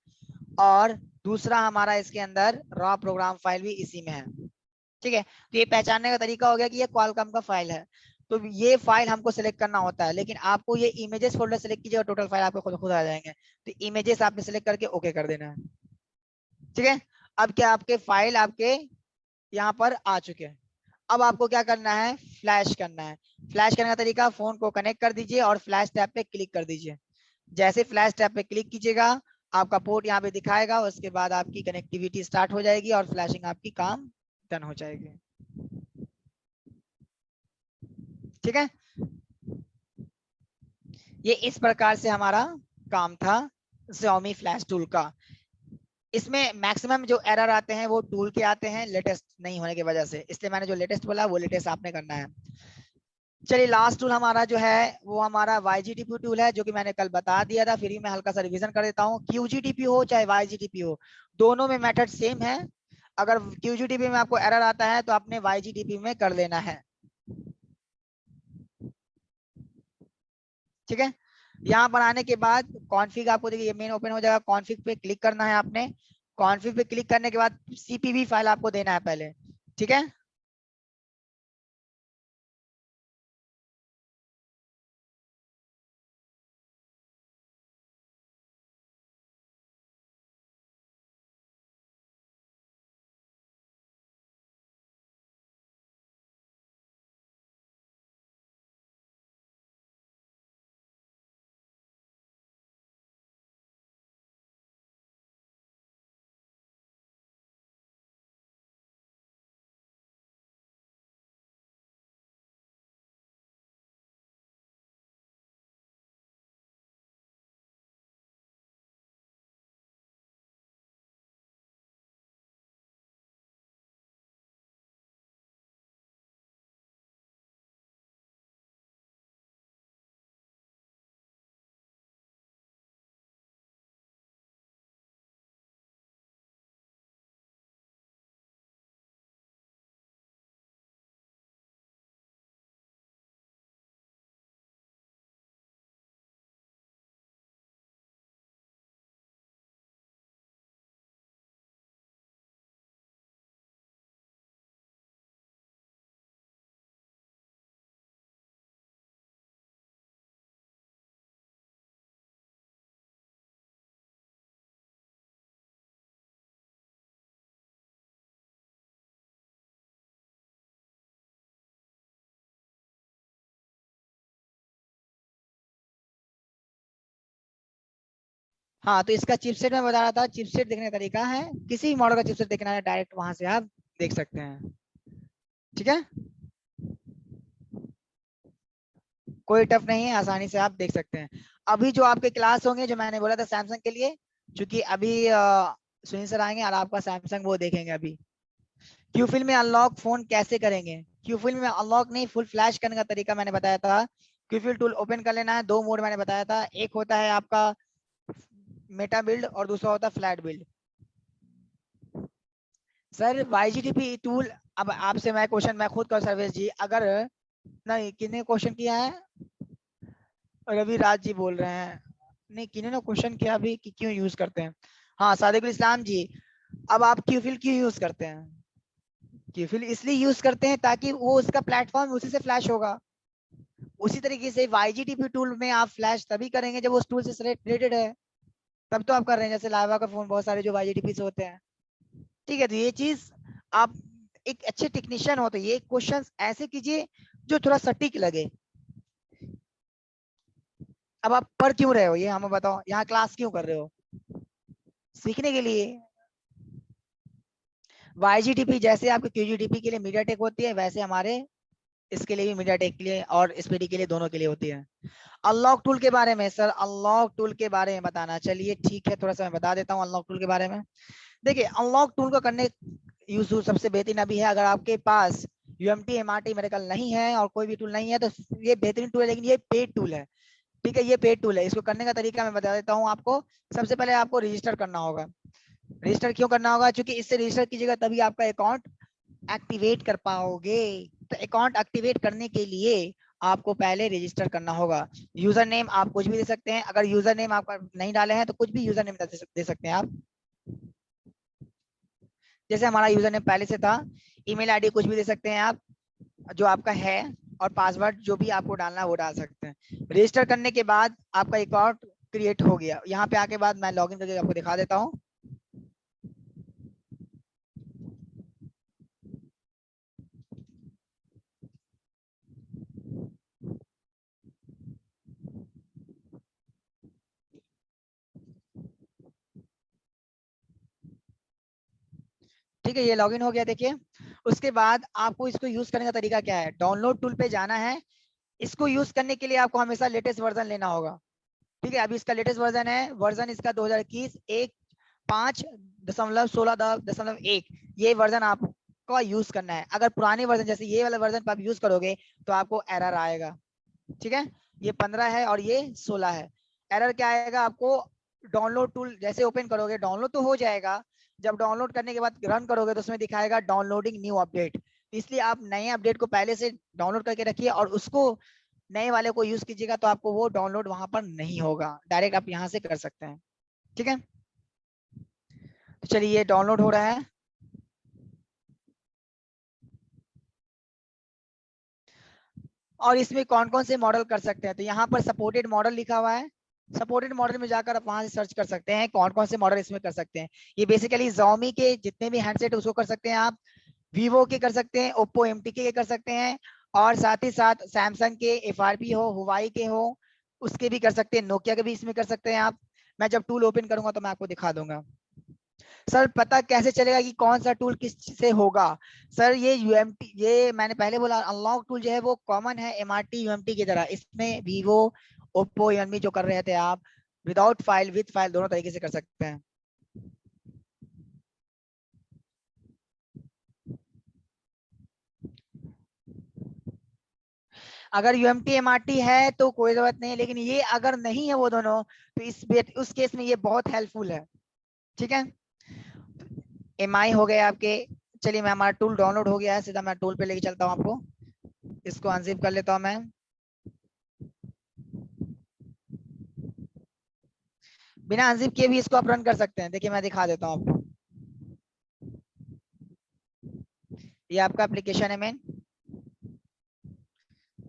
और दूसरा हमारा इसके अंदर रॉ प्रोग्राम फाइल भी इसी में है। ठीक है, तो ये पहचानने का तरीका हो गया कि ये क्वालकॉम का फाइल है। तो ये फाइल हमको सिलेक्ट करना होता है, लेकिन आपको ये इमेजेस फोल्डर सिलेक्ट कीजिएगा, टोटल फाइल आपको खुद खुद आ जाएंगे। तो इमेजेस आपने सिलेक्ट करके ओके कर देना है। ठीक है, अब क्या आपके फाइल आपके यहाँ पर आ चुके हैं। अब आपको क्या करना है, फ्लैश करना है। फ्लैश करने का तरीका, फोन को कनेक्ट कर दीजिए और फ्लैश टैब पे क्लिक कर दीजिए। जैसे फ्लैश टैब पे क्लिक कीजिएगा आपका पोर्ट यहाँ पे दिखाएगा, उसके बाद आपकी कनेक्टिविटी स्टार्ट हो जाएगी और फ्लैशिंग आपकी काम डन हो जाएगी। ठीक है, ये इस प्रकार से हमारा काम था Xiaomi फ्लैश टूल का। इसमें मैक्सिमम जो एरर आते हैं वो टूल के आते हैं, लेटेस्ट नहीं होने की वजह से, इसलिए मैंने जो लेटेस्ट बोला वो लेटेस्ट आपने करना है। चलिए लास्ट टूल हमारा जो है वो हमारा YGTP टूल है, जो कि मैंने कल बता दिया था, फिर भी मैं हल्का सा रिवीजन कर देता हूँ। QGTP हो चाहे YGTP हो, दोनों में मेथड सेम है। अगर QGTP में आपको एरर आता है तो आपने YGTP में कर लेना है। ठीक है, यहाँ पर आने के बाद कॉन्फ़िग आपको देखिए मेन ओपन हो जाएगा, कॉन्फ़िग पे क्लिक करना है आपने। कॉन्फ़िग पे क्लिक करने के बाद CPP फाइल आपको देना है पहले। ठीक है, हाँ तो इसका चिपसेट में बता रहा था, चिपसेट देखने का तरीका है, किसी भी मॉडल का चिपसेट देखना है डायरेक्ट वहां से आप देख सकते हैं। ठीक है, कोई टफ नहीं है, आसानी से आप देख सकते हैं। अभी जो आपके क्लास होंगे, जो मैंने बोला था सैमसंग के लिए, क्योंकि अभी सुनील सर आएंगे और आपका सैमसंग वो देखेंगे अभी। क्यूफिल में अनलॉक फोन कैसे करेंगे, क्यूफिल में अनलॉक नहीं, फुल फ्लैश करने का तरीका मैंने बताया था। क्यूफिल टूल ओपन कर लेना है, दो मोड मैंने बताया था, एक होता है आपका मेटा बिल्ड और दूसरा होता है flat build. Sir YGTP tool, अब आपसे मैं क्वेश्चन मैं खुद कर सर्वेश जी, अगर नहीं किसने क्वेश्चन किया है, रवि राज जी बोल रहे हैं, नहीं किन्होंने क्वेश्चन किया अभी कि क्यों यूज करते हैं, हाँ सादिकुल इस्लाम जी। अब आप क्यूफिल क्यों यूज करते हैं, क्यूफिल इसलिए यूज करते हैं ताकि वो उसका प्लेटफॉर्म उसी से फ्लैश होगा। उसी तरीके से YGTP टूल में आप फ्लैश तभी करेंगे जब उस टूल से रिलेटेड है, तब तो आप कर रहे हैं। जैसे लाइवा का फोन बहुत सारे जो YGTP से होते हैं। ठीक है, तो ये चीज आप एक अच्छे टेक्नीशियन हो तो ये क्वेश्चन ऐसे कीजिए जो थोड़ा सटीक लगे। अब आप पढ़ क्यों रहे हो ये हमें बताओ, यहाँ क्लास क्यों कर रहे हो, सीखने के लिए। YGTP जैसे आपके QGTP के लिए मीडियाटेक होती है, वैसे हमारे इसके लिए भी मीडियाटेक के लिए और स्पीडी के लिए दोनों के लिए होती है। अनलॉक टूल के बारे में सर, अनलॉक टूल के बारे में बताना, चलिए ठीक है थोड़ा सा मैं बता देता हूँ अनलॉक टूल के बारे में। देखिए अनलॉक टूल को करने, यूज सबसे बेहतरीन अभी है। अगर आपके पास UMT MRT मेडिकल नहीं है और कोई भी टूल नहीं है तो ये बेहतरीन टूल है, लेकिन ये पेड टूल है। ठीक है, ये पेड टूल है। इसको करने का तरीका मैं बता देता हूँ आपको। सबसे पहले आपको रजिस्टर करना होगा। रजिस्टर क्यों करना होगा? क्योंकि इससे रजिस्टर कीजिएगा तभी आपका अकाउंट एक्टिवेट कर पाओगे। तो अकाउंट एक्टिवेट करने के लिए आपको पहले रजिस्टर करना होगा। यूजर नेम आप कुछ भी दे सकते हैं। अगर यूजर नेम आपका नहीं डाले हैं तो कुछ भी यूजर नेम दे सकते हैं आप। जैसे हमारा यूजर नेम पहले से था। ईमेल आईडी कुछ भी दे सकते हैं आप जो आपका है, और पासवर्ड जो भी आपको डालना है वो डाल सकते हैं। रजिस्टर करने के बाद आपका अकाउंट क्रिएट हो गया। यहाँ पे आके बाद मैं लॉगिन करके आपको दिखा देता हूँ। ठीक है, ये लॉगिन हो गया देखिए। उसके बाद आपको इसको यूज करने का तरीका क्या है? डाउनलोड टूल पे जाना है। इसको यूज करने के लिए आपको हमेशा लेटेस्ट वर्जन लेना होगा। ठीक है, अभी इसका लेटेस्ट वर्जन है, वर्जन इसका 2021 1.5.16.1 ये वर्जन आपको यूज करना है। अगर पुराने वर्जन जैसे ये वाला वर्जन पर आप यूज करोगे तो आपको एरर आएगा। ठीक है, ये 15 है और ये 16 है। एरर क्या आएगा आपको? डाउनलोड टूल जैसे ओपन करोगे डाउनलोड तो हो जाएगा। जब डाउनलोड करने के बाद रन करोगे तो उसमें दिखाएगा डाउनलोडिंग न्यू अपडेट। इसलिए आप नए अपडेट को पहले से डाउनलोड करके रखिए और उसको नए वाले को यूज कीजिएगा तो आपको वो डाउनलोड वहां पर नहीं होगा, डायरेक्ट आप यहाँ से कर सकते हैं। ठीक है, तो चलिए ये डाउनलोड हो रहा है। और इसमें कौन कौन से मॉडल कर सकते हैं? तो यहाँ पर सपोर्टेड मॉडल लिखा हुआ है। सपोर्टेड मॉडल में जाकर आप वहां से सर्च कर सकते हैं कौन कौन से मॉडल इसमें कर सकते हैं। ये बेसिकली Xiaomi के जितने भी हैंडसेट उसको कर सकते हैं आप, Vivo के कर सकते हैं, Oppo MT के कर सकते हैं, और साथ ही साथ Samsung के FRP हो, Huawei के हो उसके भी कर सकते हैं, Nokia के भी इसमें कर सकते हैं आप। मैं जब टूल ओपन करूंगा तो मैं आपको दिखा दूंगा। सर पता कैसे चलेगा कि कौन सा टूल किस से होगा? सर ये UMT, ये मैंने पहले बोला अनलॉक टूल जो है वो कॉमन है MRT UMT की तरह। इसमें Vivo Oppo Realme जो कर रहे थे आप विदाउट फाइल विद फाइल दोनों तरीके से कर सकते हैं। अगर UMT MRT है तो कोई जरूरत नहीं है, लेकिन ये अगर नहीं है वो दोनों तो उस केस में ये बहुत हेल्पफुल है। ठीक है, MI हो गए आपके। चलिए मैं, हमारा टूल डाउनलोड हो गया है, सीधा मैं टूल पे लेके चलता हूँ आपको। इसको अनजिप कर लेता हूँ मैं। बिना अनजिप किए भी इसको आप रन कर सकते हैं। देखिए मैं दिखा देता हूँ आपको। ये आपका एप्लीकेशन है मेन।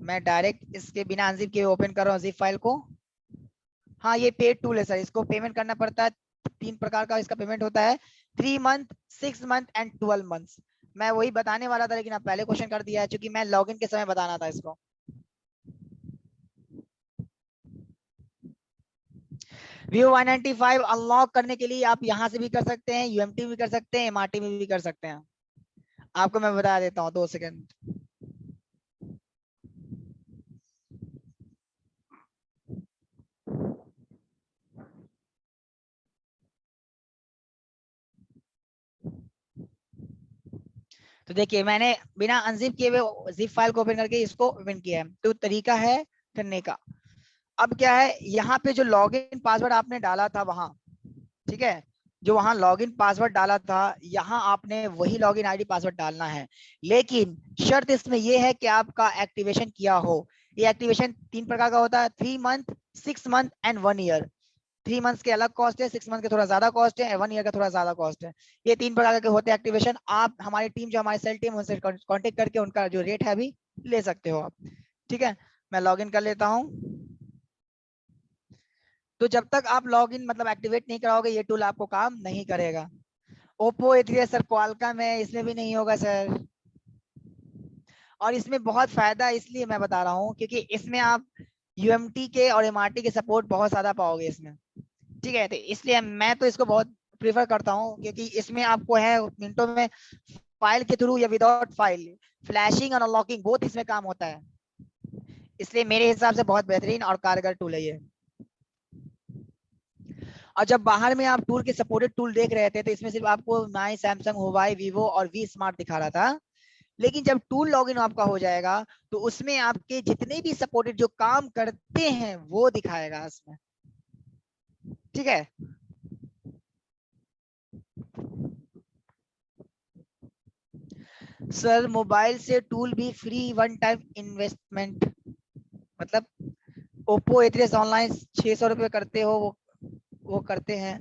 मैं डायरेक्ट इसके बिना अनजिप किए ओपन कर रहा हूँ जिप फाइल को। हाँ ये पेड टूल है सर, इसको पेमेंट करना पड़ता है। 3 प्रकार का इसका पेमेंट होता है, 3 मंथ, 6 मंथ एंड 12 मंथ्स। मैं वही बताने वाला था लेकिन आप पहले क्वेश्चन कर दिया है, क्योंकि मैं लॉगिन के समय बताना था इसको। View 195 अनलॉक करने के लिए आप यहाँ से भी कर सकते हैं, UMT भी कर सकते हैं, MRT में भी कर सकते हैं। आपको मैं बता देता हूँ, 2 सेकंड। तो देखिए मैंने बिना अनजिप किए हुए जिप फाइल को ओपन करके इसको ओपन किया है। तो तरीका है करने का। अब क्या है, यहाँ पे जो लॉगिन पासवर्ड आपने डाला था वहां, ठीक है, जो वहां लॉगिन पासवर्ड डाला था यहाँ आपने वही लॉगिन आईडी पासवर्ड डालना है। लेकिन शर्त इसमें यह है कि आपका एक्टिवेशन किया हो। ये एक्टिवेशन 3 प्रकार का होता है, 3 month, 6 month and 1 year. 3 months के अलग कॉस्ट है, 6 मंथ के थोड़ा ज्यादा कॉस्ट है, 1 ईयर का थोड़ा ज्यादा कॉस्ट है। ये 3 प्रकार के होते हैं एक्टिवेशन। आप हमारी टीम जो हमारी सेल टीम उनसे कांटेक्ट करके उनका जो रेट है अभी ले सकते हो आप। ठीक है, मैं लॉगिन कर लेता हूँ। तो जब तक आप लॉगिन मतलब एक्टिवेट नहीं कराओगे ये टूल आपको काम नहीं करेगा। ओप्पो A3 सर क्वालकॉम है, इसमें भी नहीं होगा सर। और इसमें बहुत फायदा इसलिए मैं बता रहा हूँ क्योंकि इसमें आप UMT के और MRT के सपोर्ट बहुत ज्यादा पाओगे इसमें। ठीक है, तो इसलिए मैं तो इसको बहुत प्रीफर करता हूँ क्योंकि इसमें आपको है मिनटों में फाइल के थ्रू या विदाउट फाइल फ्लैशिंग और अनलॉकिंग बोथ इसमें काम होता है। इसलिए मेरे हिसाब से बहुत बेहतरीन और कारगर टूल है ये। और जब बाहर में आप टूल के सपोर्टेड टूल देख रहे थे तो इसमें सिर्फ आपको माई, सैमसंग, हुआई, वीवो और वी स्मार्ट दिखा रहा था। लेकिन जब टूल लॉगिन आपका हो जाएगा तो उसमें आपके जितने भी सपोर्टेड जो काम करते हैं वो दिखाएगा इसमें। ठीक है, सर मोबाइल से टूल भी फ्री वन टाइम इन्वेस्टमेंट, मतलब ओप्पो A3s ऑनलाइन 600 रुपये करते हो वो करते हैं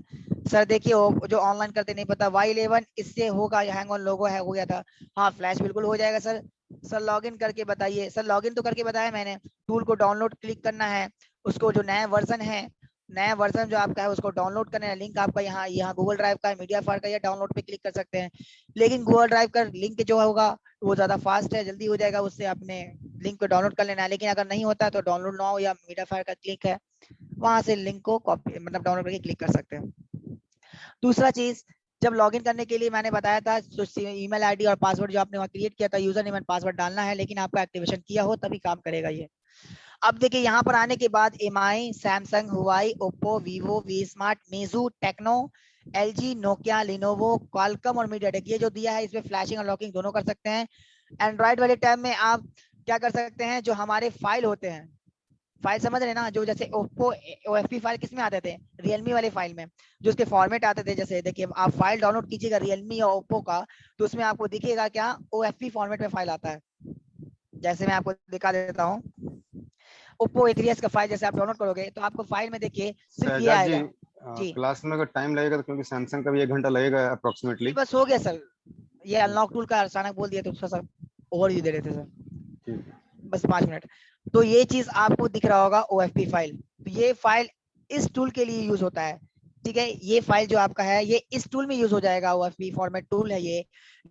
सर। देखिए जो ऑनलाइन करते नहीं पता, Y11 इससे होगा, हैंग ऑन लोगो है हो गया था। हाँ फ्लैश बिल्कुल हो जाएगा सर। सर लॉगिन करके बताइए। सर लॉगिन तो करके बताया मैंने। टूल को डाउनलोड क्लिक करना है, उसको जो नया वर्जन है, नया वर्जन जो आपका है उसको डाउनलोड करना है। लिंक आपका यहाँ गूगल ड्राइव का, मीडिया फायर का, या डाउनलोड पे क्लिक कर सकते हैं। लेकिन गूगल ड्राइव का लिंक जो होगा वो ज्यादा फास्ट है, जल्दी हो जाएगा, उससे आपने लिंक को डाउनलोड कर लेना है। लेकिन अगर नहीं होता है तो डाउनलोड नाउ या मीडिया फायर का क्लिक है, वहां से लिंक को कॉपी मतलब डाउनलोड करके क्लिक कर सकते हैं। दूसरा चीज, जब लॉगिन करने के लिए मैंने बताया था जो ईमेल आईडी और पासवर्ड जो आपने वहां क्रिएट किया था, यूजर नेम एंड पासवर्ड डालना है, लेकिन आपका एक्टिवेशन किया हो तभी काम करेगा ये। अब देखिए यहाँ पर आने के बाद Mi, Samsung, Huawei, Oppo, Vivo, V smart, Meizu, Tecno, LG, Nokia, Lenovo, Qualcomm और मीडियाटेक, ये जो दिया है इसमें फ्लैशिंग और लॉकिंग दोनों कर सकते हैं। एंड्रॉइड वाले टाइम में आप क्या कर सकते हैं, जो हमारे फाइल होते हैं, फाइल समझ रहे ना, जो जैसे ओप्पो ओएफपी फाइल किस में आते थे, रियलमी वाले फाइल में, जो उसके फॉर्मेट आते थे। जैसे देखिए आप फाइल डाउनलोड कीजिएगा रियलमी या ओप्पो का, तो उसमें आपको दिखेगा क्या, ओएफपी फॉर्मेट में फाइल आता है। जैसे मैं आपको दिखा देता हूँ, ओप्पो A3s का फाइल जैसे आप डाउनलोड करोगे तो आपको फाइल में देखिए सिर्फ ये शहजाद जी, आएगा। जी क्लास में अगर टाइम लगेगा तो, क्योंकि सैमसंग का भी 1 घंटा लगेगा जी अप्रोक्सीमेटली। बस हो गया सर, ये अनलॉक टूल का अचानक बोल दिया तो थोड़ा सा ओवरव्यू दे रहे थे सर, ठीक है। बस 5 मिनट। तो ये चीज आपको दिख रहा होगा ओएफपी फाइल, तो ये फाइल इस टूल के लिए यूज होता है। ठीक है, ये फाइल जो आपका है ये इस टूल में यूज हो जाएगा, ओएफपी फॉर्मेट टूल है ये।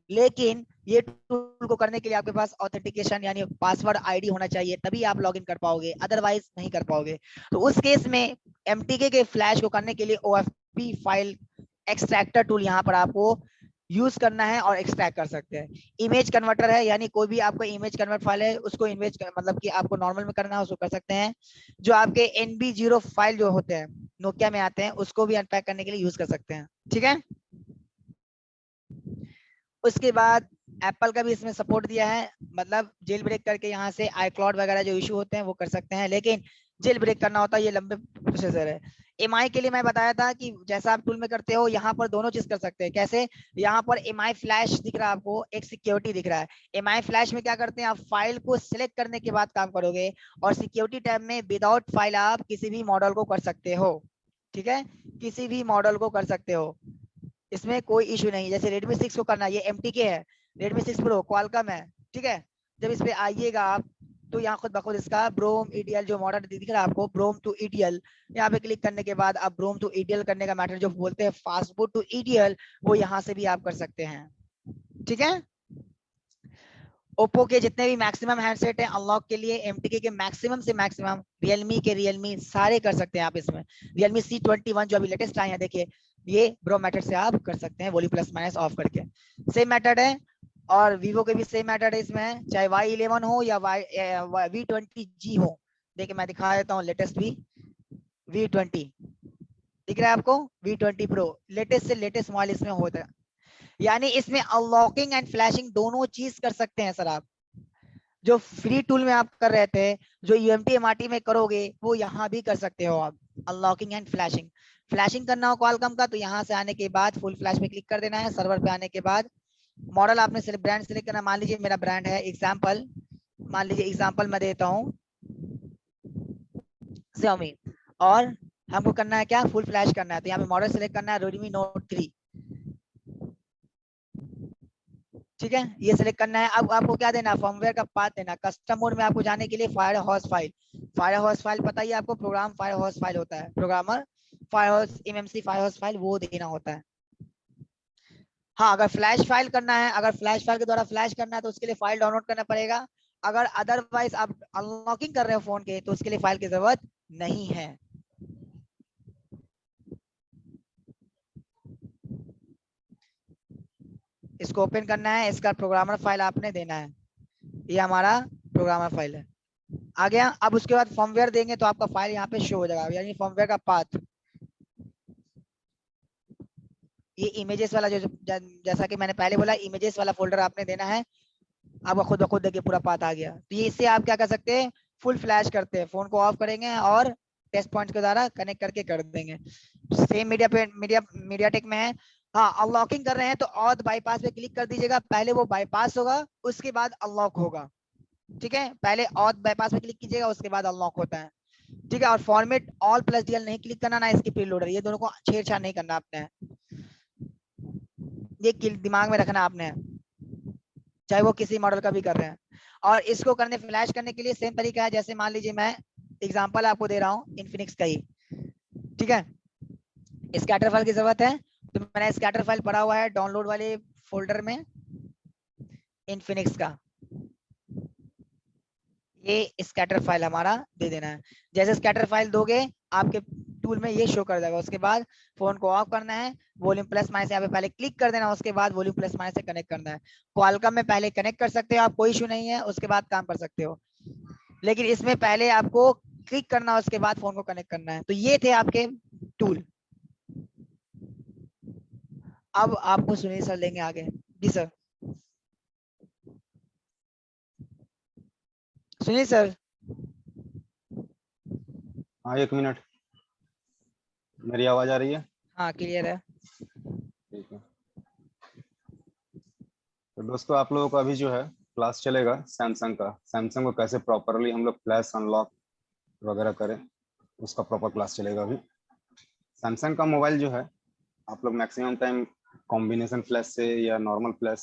लेकिन ये टूल को करने के लिए आपके पास ऑथेंटिकेशन यानी पासवर्ड आईडी होना चाहिए, तभी आप लॉगिन कर पाओगे, अदरवाइज नहीं कर पाओगे। तो उस केस में एमटीके के फ्लैश को करने के लिए ओएफपी फाइल एक्सट्रैक्टर टूल यहाँ पर आपको यूज करना है और एक्सट्रैक्ट कर सकते हैं। इमेज कन्वर्टर है, यानी कोई भी आपका इमेज कन्वर्ट फाइल है उसको इमेज मतलब कि आपको नॉर्मल में करना है उसको कर सकते हैं। जो आपके NB0 फाइल जो होते हैं नोकिया में आते हैं, उसको भी अनपैक करने के लिए यूज कर सकते हैं। ठीक है, उसके बाद एप्पल का भी इसमें सपोर्ट दिया है, मतलब जेल ब्रेक करके यहाँ से iCloud वगैरह जो इशू होते हैं वो कर सकते हैं, लेकिन जेल ब्रेक करना होता है, ये लंबे प्रोसेसर है। एमआई के लिए मैं बताया था कि जैसा आप टूल में करते हो यहाँ पर दोनों चीज कर सकते हैं। कैसे, यहाँ पर एमआई फ्लैश दिख रहा है आपको, एक सिक्योरिटी दिख रहा है। एमआई फ्लैश में क्या करते हैं, आप फाइल को सिलेक्ट करने के बाद काम करोगे, और सिक्योरिटी टैब में विदाउट फाइल आप किसी भी मॉडल को कर सकते हो। ठीक है, किसी भी मॉडल को कर सकते हो, इसमें कोई इशू नहीं। जैसे Redmi 6 को करना, ये MTK है, Redmi 6 Pro क्वालकॉम है। ठीक है, जब इस पे आइएगा आप तो यहाँ खुद बखुद इसका ब्रोम ETL जो मॉडल दिख रहा है आपको, ब्रोम टू ETL, यहाँ पे क्लिक करने के बाद आप ब्रोम टू ETL करने का मैटर जो बोलते हैं फास्ट बूट टू ETL, वो यहाँ से भी आप कर सकते हैं। ठीक है, ओप्पो के जितने भी मैक्सिमम हैंडसेट है अनलॉक के लिए, MTK के मैक्सिमम से मैक्सिमम, रियलमी सारे कर सकते हैं आप इसमें। रियलमी C21 जो अभी लेटेस्ट आए हैं, देखिए ये ब्रो मेथड से आप कर सकते हैं, वॉल्यूम प्लस माइनस ऑफ करके, सेम मेथड है। और वीवो के भी सेम मेथड है इसमें, चाहे Y11 हो या V20G हो। देखिए मैं दिखा देता हूँ, लेटेस्ट भी V20 दिख रहा है आपको, V20 Pro लेटेस्ट से लेटेस्ट मोबाइल इसमें होता है, यानी इसमें अनलॉकिंग एंड फ्लैशिंग दोनों चीज कर सकते हैं सर आप। जो फ्री टूल में आप कर रहे थे, जो UMT MRT में करोगे, वो यहाँ भी कर सकते हो आप, अनलॉकिंग एंड फ्लैशिंग। फ्लैशिंग करना हो क्वालकॉम का तो यहाँ से आने के बाद फुल फ्लैश पे क्लिक कर देना है, सर्वर पे आने के बाद मॉडल आपने ब्रांड सेलेक्ट करना। मान लीजिए मेरा ब्रांड है एग्जाम्पल, मान लीजिए एग्जाम्पल मैं देता हूँ Xiaomi, और हमको करना है क्या, फुल फ्लैश करना है, तो यहाँ पे मॉडल सेलेक्ट करना है Redmi Note 3। ठीक है, ये सिलेक्ट करना है। अब आपको क्या देना है, फर्मवेयर का पाथ देना। कस्टम मोड में आपको जाने के लिए फायर हॉर्स फाइल पता ही आपको, प्रोग्राम फायर हॉर्स फाइल होता है, programmer fire horse MMC fire horse file वो देना होता है। हाँ, अगर फ्लैश फाइल करना है, अगर फ्लैश फाइल के द्वारा फ्लैश करना है तो उसके लिए फाइल डाउनलोड करना पड़ेगा। अगर अदरवाइज आप अनलॉकिंग कर रहे हो फोन के तो उसके लिए फाइल की जरूरत नहीं है। इसको ओपन करना है, इसका प्रोग्रामर फाइल आपने देना है, ये हमारा प्रोग्रामर फाइल है, आ गया। अब उसके बाद फर्मवेयर देंगे तो आपका फाइल यहाँ पे शो हो जाएगा, यानी फर्मवेयर का पाथ। ये इमेजेस वाला जैसा कि मैंने पहले बोला, इमेजेस वाला फोल्डर आपने देना है, आपका खुद ब खुद देखिए पूरा पाथ आ गया। तो ये इससे आप क्या कर सकते हैं, फुल फ्लैश करते हैं, फोन को ऑफ करेंगे और टेस्ट पॉइंट के द्वारा कनेक्ट करके कर देंगे। सेम मीडियाटेक में है। हाँ, अनलॉकिंग कर रहे हैं तो ऑथ बाईपास पे क्लिक कर दीजिएगा, पहले वो बाईपास होगा उसके बाद अनलॉक होगा। ठीक है, पहले ऑथ बाईपास पे क्लिक कीजिएगा उसके बाद अनलॉक होता है। ठीक है, और फॉर्मेट ऑल प्लस डीएल नहीं क्लिक करना, ना इसकी प्रीलोडर, ये दोनों को छेड़छाड़ नहीं करना आपने, ये दिमाग में रखना आपने, चाहे वो किसी मॉडल का भी कर रहे हैं। और इसको करने फ्लैश करने के लिए सेम तरीका है, जैसे मान लीजिए मैं एग्जांपल आपको दे रहा हूँ इन्फिनिक्स का ही। ठीक है, स्कैटर फाइल की जरूरत है, तो मैंने स्कैटर फाइल पड़ा हुआ है डाउनलोड वाले फोल्डर में इन्फिनिक्स का, ये स्कैटर फाइल हमारा दे देना है। जैसे स्कैटर फाइल दोगे आपके टूल में ये शो कर जाएगा। उसके बाद फोन को ऑफ करना है, वॉल्यूम प्लस माइनस यहाँ पे पहले क्लिक कर देना, उसके बाद वॉल्यूम प्लस माइनस से कनेक्ट करना है। क्वालकॉम में पहले कनेक्ट कर सकते हो आप, कोई इशू नहीं है, उसके बाद काम कर सकते हो, लेकिन इसमें पहले आपको क्लिक करना है उसके बाद फोन को कनेक्ट करना है। तो ये थे आपके टूल। अब आपको सुनील सर लेंगे आगे। जी सर, सुनील सर। हाँ, 1 मिनट, मेरी आवाज आ रही है? हाँ, क्लियर है। ठीक है। तो दोस्तों, आप लोगों का अभी जो है क्लास चलेगा सैमसंग का। सैमसंग को कैसे प्रॉपरली हम लोग फ्लैश अनलॉक वगैरह करें, उसका प्रॉपर क्लास चलेगा अभी। सैमसंग का मोबाइल जो है, आप लोग मैक्सिमम टाइम कॉम्बिनेशन फ्लैश से या नॉर्मल फ्लैश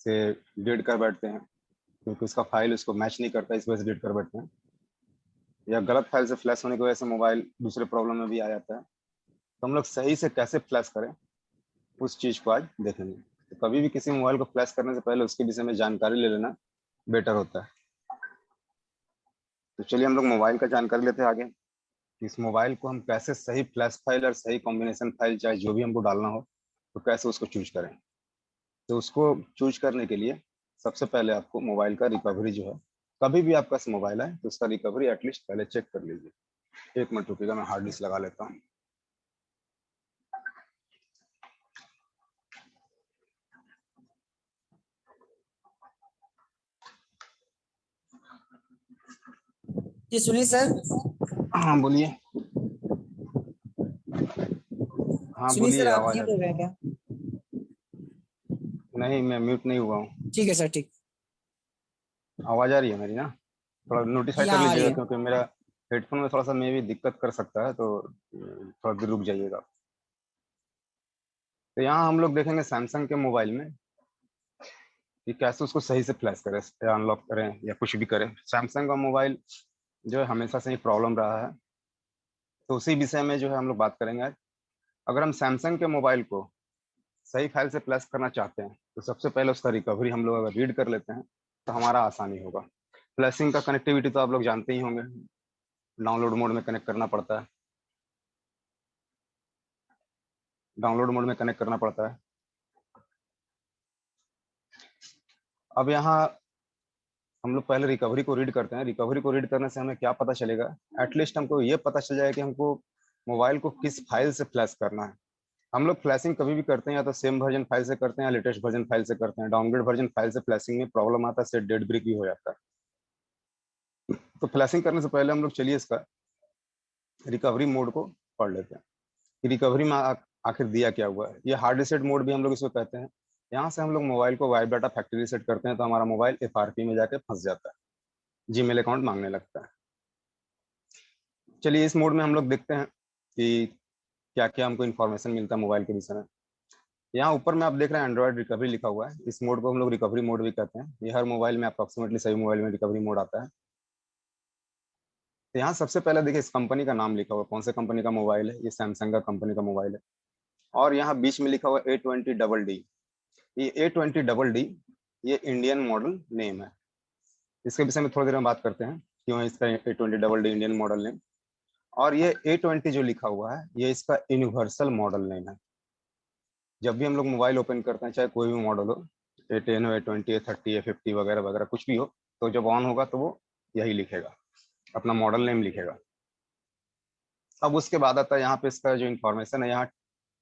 से डिलीट कर बैठते हैं, क्योंकि उसका फाइल उसको मैच नहीं करता, इस वजह से डिलीट कर बैठते हैं। या गलत फाइल से फ्लैश होने की वजह से मोबाइल दूसरे प्रॉब्लम में भी आ जाता है। तो हम लोग सही से कैसे फ्लैश करें, उस चीज को आज देखेंगे। तो कभी भी किसी मोबाइल को फ्लैश करने से पहले उसके विषय में जानकारी ले लेना बेटर होता है। तो चलिए हम लोग मोबाइल का जानकारी लेते हैं आगे, कि इस मोबाइल को हम कैसे सही फ्लैश फाइल और सही कॉम्बिनेशन फाइल चाहे जो भी हमको डालना हो, तो कैसे उसको चूज करें। तो उसको चूज करने के लिए सबसे पहले आपको मोबाइल का रिकवरी जो है, कभी भी आपका मोबाइल है तो उसका रिकवरी एटलीस्ट पहले चेक कर लीजिए। 1 मिनट रुकिएगा, मैं हार्ड डिस्क लगा लेता हूँ। जी सुनील सर। हाँ बोलिए। हाँ सुनील बोलिए, सर, आप आवाज आ म्यूट हो रही गए है। क्या? नहीं, मैं म्यूट नहीं हुआ हूँ। ठीक है सर, ठीक। आवाज आ रही है मेरी ना? थोड़ा नोटिफाई जी कर हाँ, आ रही लीजिएगा, है। क्योंकि मेरा हेडफोन में थोड़ा सा मे भी दिक्कत कर सकता है, तो थोड़ा देर रुक जाइएगा। तो यहाँ हम लोग देखेंगे सैमसंग के मोबाइल में कि कैसे उसको सही से फ्लैश करें या अनलॉक करें या कुछ भी करें। सैमसंग का मोबाइल जो है हमेशा से ही प्रॉब्लम रहा है, तो उसी विषय में जो है हम लोग बात करेंगे आज। अगर हम सैमसंग के मोबाइल को सही फाइल से फ्लैश करना चाहते हैं, तो सबसे पहले उसका रिकवरी हम लोग अगर रीड कर लेते हैं तो हमारा आसानी होगा। फ्लैशिंग का कनेक्टिविटी तो आप लोग जानते ही होंगे, डाउनलोड मोड में कनेक्ट करना पड़ता है, डाउनलोड मोड में कनेक्ट करना पड़ता है। अब यहाँ हम लोग पहले रिकवरी को रीड करते हैं। रिकवरी को रीड करने से हमें क्या पता चलेगा, एटलीस्ट हमको ये पता चल जाएगा कि हमको मोबाइल को किस फाइल से फ्लैश करना है। हम लोग फ्लैशिंग कभी भी करते हैं या तो सेम वर्जन फाइल से करते हैं या लेटेस्ट वर्जन फाइल से करते हैं। डाउनग्रेड वर्जन फाइल से फ्लैशिंग में प्रॉब्लम आता है, से डेड ब्रिक भी हो जाता है। तो फ्लैशिंग करने से पहले हम लोग चलिए इसका रिकवरी मोड को पढ़ लेते हैं कि रिकवरी में आखिर दिया क्या हुआ है। ये हार्ड रीसेट मोड भी हम लोग इसको कहते हैं। यहाँ से हम लोग मोबाइल को वाइप डाटा फैक्ट्री रीसेट करते हैं, तो हमारा मोबाइल FRP में जाके फंस जाता है, जीमेल अकाउंट मांगने लगता है। चलिए इस मोड में हम लोग देखते हैं कि क्या क्या हमको इन्फॉर्मेशन मिलता है मोबाइल के विषय में। यहाँ ऊपर में आप देख रहे हैं एंड्रॉइड रिकवरी लिखा हुआ है। इस मोड को हम लोग रिकवरी मोड भी कहते हैं। ये हर मोबाइल में अप्रोक्सीमेटली सभी मोबाइल में रिकवरी मोड आता है। तो यहाँ सबसे पहले देखिए इस कंपनी का नाम लिखा हुआ है, कौन से कंपनी का मोबाइल है। ये सैमसंग का कंपनी का मोबाइल है। और यहाँ बीच में लिखा हुआ A20DD। ये A20DD ये इंडियन मॉडल नेम है। इसके विषय में थोड़ी देर में बात करते हैं, क्यों है इसका A20DD इंडियन मॉडल नेम। और ये A20 जो लिखा हुआ है, ये इसका यूनिवर्सल मॉडल नेम है। जब भी हम लोग मोबाइल ओपन करते हैं, चाहे कोई भी मॉडल हो, A10 हो, A20, A30, A50 वगैरह वगैरह कुछ भी हो, तो जब ऑन होगा तो वो यही लिखेगा, अपना मॉडल नेम लिखेगा। अब उसके बाद आता है यहाँ पे इसका जो इन्फॉर्मेशन है, यहाँ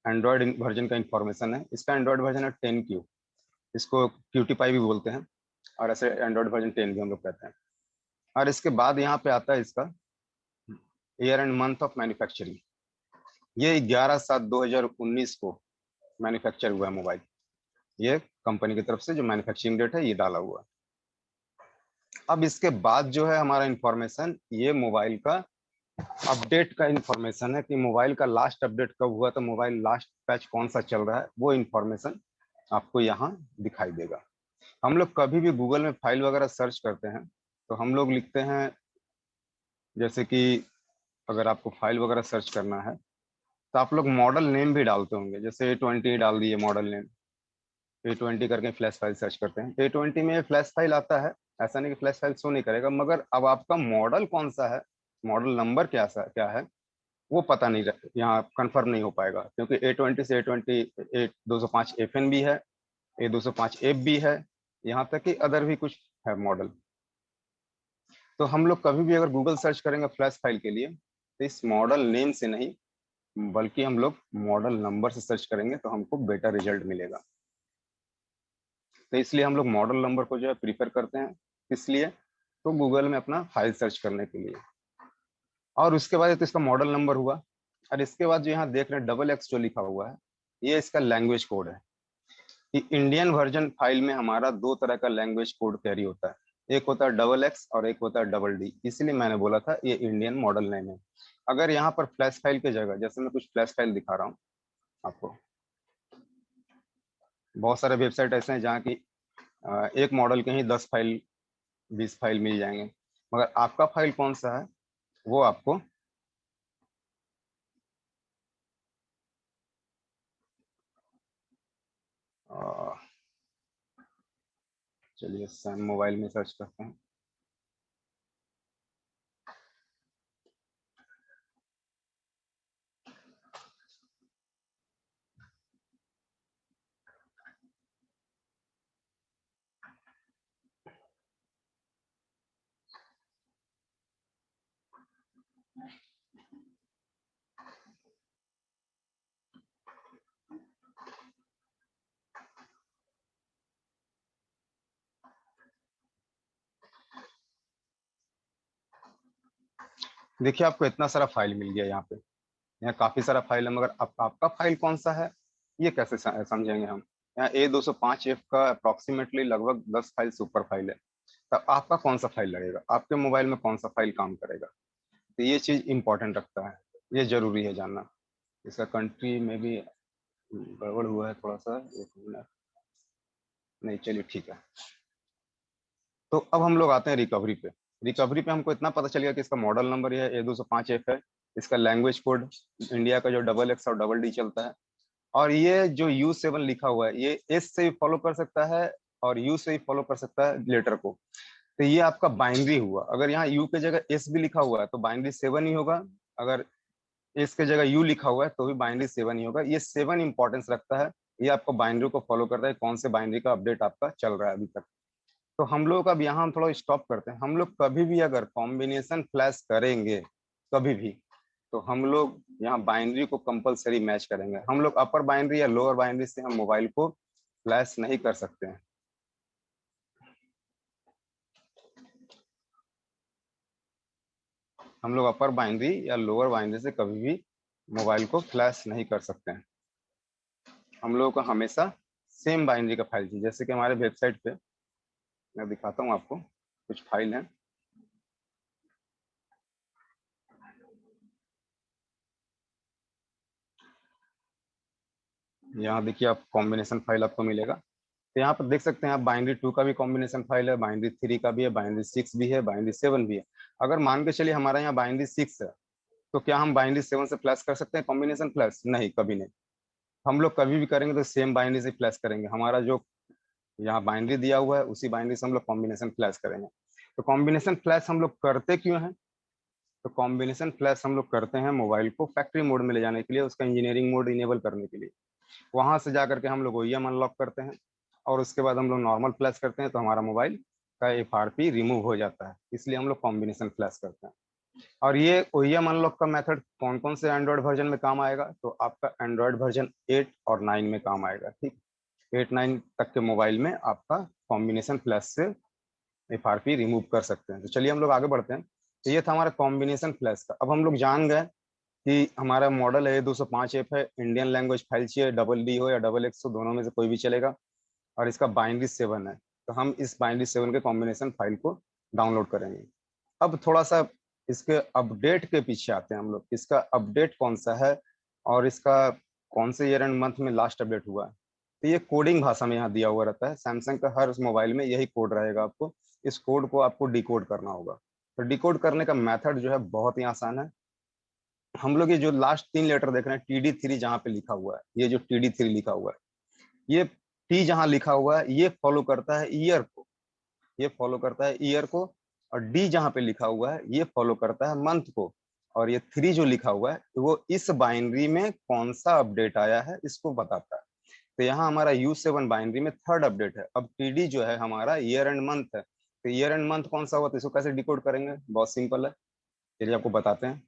एंड्रॉयड वर्जन का इंफॉर्मेशन है। इसका एंड्रॉयड वर्जन है 10Q, इसको क्यूटी पाई भी बोलते हैं, और ऐसे एंड्रॉयड वर्जन 10 भी हम लोग कहते हैं। और इसके बाद यहाँ पे आता है इसका year and month of manufacturing. ये 11/7/2019 को मैन्युफैक्चर हुआ है मोबाइल। ये कंपनी की तरफ से जो मैन्युफैक्चरिंग डेट है ये डाला हुआ है। अब इसके बाद जो है हमारा इंफॉर्मेशन, ये मोबाइल का अपडेट का इंफॉर्मेशन है कि मोबाइल का लास्ट अपडेट कब हुआ था, मोबाइल लास्ट पैच कौन सा चल रहा है, वो इंफॉर्मेशन आपको यहाँ दिखाई देगा। हम लोग कभी भी गूगल में फाइल वगैरह सर्च करते हैं तो हम लोग लिखते हैं, जैसे कि अगर आपको फाइल वगैरह सर्च करना है तो आप लोग मॉडल नेम भी डालते होंगे, जैसे A20 डाल दिए मॉडल नेम, A20 करके फ्लैश फाइल सर्च करते हैं, A20 में फ्लैश फाइल आता है। ऐसा नहीं कि फ्लैश फाइल शो नहीं करेगा, मगर अब आपका मॉडल कौन सा है, मॉडल नंबर क्या है वो पता नहीं, यहाँ कंफर्म नहीं हो पाएगा, क्योंकि A20 से A20 A205 FN भी है, A205 F भी है, यहाँ तक कि अदर भी कुछ है मॉडल। तो हम लोग कभी भी अगर गूगल सर्च करेंगे फ्लैश फाइल के लिए तो इस मॉडल नेम से नहीं, बल्कि हम लोग मॉडल नंबर से सर्च करेंगे तो हमको बेटर रिजल्ट मिलेगा। तो इसलिए हम लोग मॉडल नंबर को जो है प्रीफर करते हैं, इसलिए तो गूगल में अपना फाइल सर्च करने के लिए। और उसके बाद तो इसका मॉडल नंबर हुआ, और इसके बाद जो यहाँ देख रहे हैं XX जो लिखा हुआ है, ये इसका लैंग्वेज कोड है। कि इंडियन वर्जन फाइल में हमारा दो तरह का लैंग्वेज कोड कैरी होता है, एक होता है XX और एक होता है DD, इसलिए मैंने बोला था ये इंडियन मॉडल नेम है। अगर यहाँ पर फ्लैश फाइल की जगह, जैसे मैं कुछ फ्लैश फाइल दिखा रहा हूँ आपको, बहुत सारे वेबसाइट ऐसे हैं जहाँ की एक मॉडल के ही 10 फाइल 20 फाइल मिल जाएंगे, मगर आपका फाइल कौन सा है वो आपको चलिए सैम मोबाइल में सर्च करते हैं। देखिए आपको इतना सारा फाइल मिल गया, यहाँ काफी सारा फाइल है, मगर आपका फाइल कौन सा है ये कैसे समझेंगे हम। यहाँ A205F का अप्रोक्सीमेटली लगभग 10 फाइल सुपर फाइल है, तब आपका कौन सा फाइल लगेगा, आपके मोबाइल में कौन सा फाइल काम करेगा, तो ये चीज इंपॉर्टेंट रखता है, ये जरूरी है जानना। इसका कंट्री में भी गड़बड़ हुआ है थोड़ा सा, एक मिनट, नहीं चलिए ठीक है। तो अब हम लोग आते हैं रिकवरी पे। रिकवरी पे हमको इतना पता चल गया कि इसका मॉडल नंबर यह A205F है, इसका लैंग्वेज कोड इंडिया का जो XX और DD चलता है, और ये जो U7 लिखा हुआ है ये S से भी फॉलो कर सकता है और U से भी फॉलो कर सकता है लेटर को। तो ये आपका बाइनरी हुआ, अगर यहाँ U के जगह S भी लिखा हुआ है तो बाइनरी 7 ही होगा, अगर S के जगह U लिखा हुआ है तो भी बाइनरी 7 ही होगा। ये 7 इंपॉर्टेंस रखता है, ये आपको बाइनरी को फॉलो करता है, कौन से बाइनरी का अपडेट आपका चल रहा है अभी तक। तो हम लोग अब यहाँ हम थोड़ा स्टॉप करते हैं। हम लोग कभी भी अगर कॉम्बिनेशन फ्लैश करेंगे कभी भी, तो हम लोग यहाँ बाइनरी को कंपलसरी मैच करेंगे। हम लोग अपर बाइनरी या लोअर बाइनरी से हम मोबाइल को फ्लैश नहीं कर सकते हैं। हम लोग अपर बाइनरी या लोअर बाइनरी से कभी भी मोबाइल को फ्लैश नहीं कर सकते हैं। हम लोगों को हमेशा सेम बाइनरी का फाइल चाहिए। जैसे कि हमारे वेबसाइट पे मैं दिखाता हूँ आपको, कुछ फाइल है, यहाँ देखिए आप कॉम्बिनेशन फाइल आपको मिलेगा। तो यहाँ पर देख सकते हैं आप बाइनरी 2 का भी कॉम्बिनेशन फाइल है, बाइनरी 3 का भी है, बाइनरी 6 भी है, बाइनरी 7 भी है। अगर मान के चलिए हमारा यहाँ बाइनरी 6 है, तो क्या हम बाइनरी 7 से फ्लैश कर सकते हैं कॉम्बिनेशन फ्लैश? नहीं, कभी नहीं। हम लोग कभी भी करेंगे तो सेम बाइनरी से फ्लैश करेंगे। हमारा जो यहाँ बाइनरी दिया हुआ है उसी बाइनरी से हम लोग कॉम्बिनेशन फ्लैश करेंगे। तो कॉम्बिनेशन फ्लैश हम लोग करते क्यों है? तो कॉम्बिनेशन फ्लैश हम लोग करते हैं मोबाइल को फैक्ट्री मोड में ले जाने के लिए, उसका इंजीनियरिंग मोड इनेबल करने के लिए। वहां से जाकर के हम लोग OEM अनलॉक करते हैं और उसके बाद हम लोग नॉर्मल फ्लैश करते हैं, तो हमारा मोबाइल का FRP रिमूव हो जाता है। इसलिए हम लोग कॉम्बिनेशन फ्लैश करते हैं। और ये OEM अनलॉक का मेथड कौन कौन से एंड्रॉयड वर्जन में काम आएगा, तो आपका एंड्रॉयड वर्जन 8 और 9 में काम आएगा। ठीक, 8-9 तक के मोबाइल में आपका कॉम्बिनेशन फ्लैश से FRP रिमूव कर सकते हैं। तो चलिए हम लोग आगे बढ़ते हैं। तो ये था हमारा कॉम्बिनेशन फ्लैश का। अब हम लोग जान गए कि हमारा मॉडल है 205F है, इंडियन लैंग्वेज फाइल चाहिए, DD हो या XX हो, दोनों में से कोई भी चलेगा, और इसका बाइनरी 7 है। तो हम इस बाइनरी 7 के कॉम्बिनेशन फाइल को डाउनलोड करेंगे। अब थोड़ा सा इसके अपडेट के पीछे आते हैं हम लोग। इसका अपडेट कौन सा है और इसका कौन से ईयर एंड मंथ में लास्ट अपडेट हुआ है। तो ये कोडिंग भाषा में यहाँ दिया हुआ रहता है। सैमसंग का हर मोबाइल में यही कोड रहेगा। आपको इस कोड को आपको डिकोड करना होगा। तो डिकोड करने का मेथड जो है बहुत ही आसान है। हम लोग ये जो लास्ट 3 लेटर देख रहे हैं TD3 जहाँ पे लिखा हुआ है, ये जो TD3 लिखा हुआ है, ये T जहाँ लिखा हुआ है ये फॉलो करता है ईयर को, ये फॉलो करता है ईयर को, और D जहाँ पे लिखा हुआ है ये फॉलो करता है मंथ को, और ये 3 जो लिखा हुआ है वो इस बाइनरी में कौन सा अपडेट आया है इसको बताता है। तो यहाँ हमारा U7 बाइनरी में 3rd अपडेट है। अब TD जो है हमारा ईयर एंड मंथ है। तो ईयर एंड मंथ कौन सा हुआ, तो इसको कैसे डिकोड करेंगे, बहुत सिंपल है, चलिए आपको बताते हैं।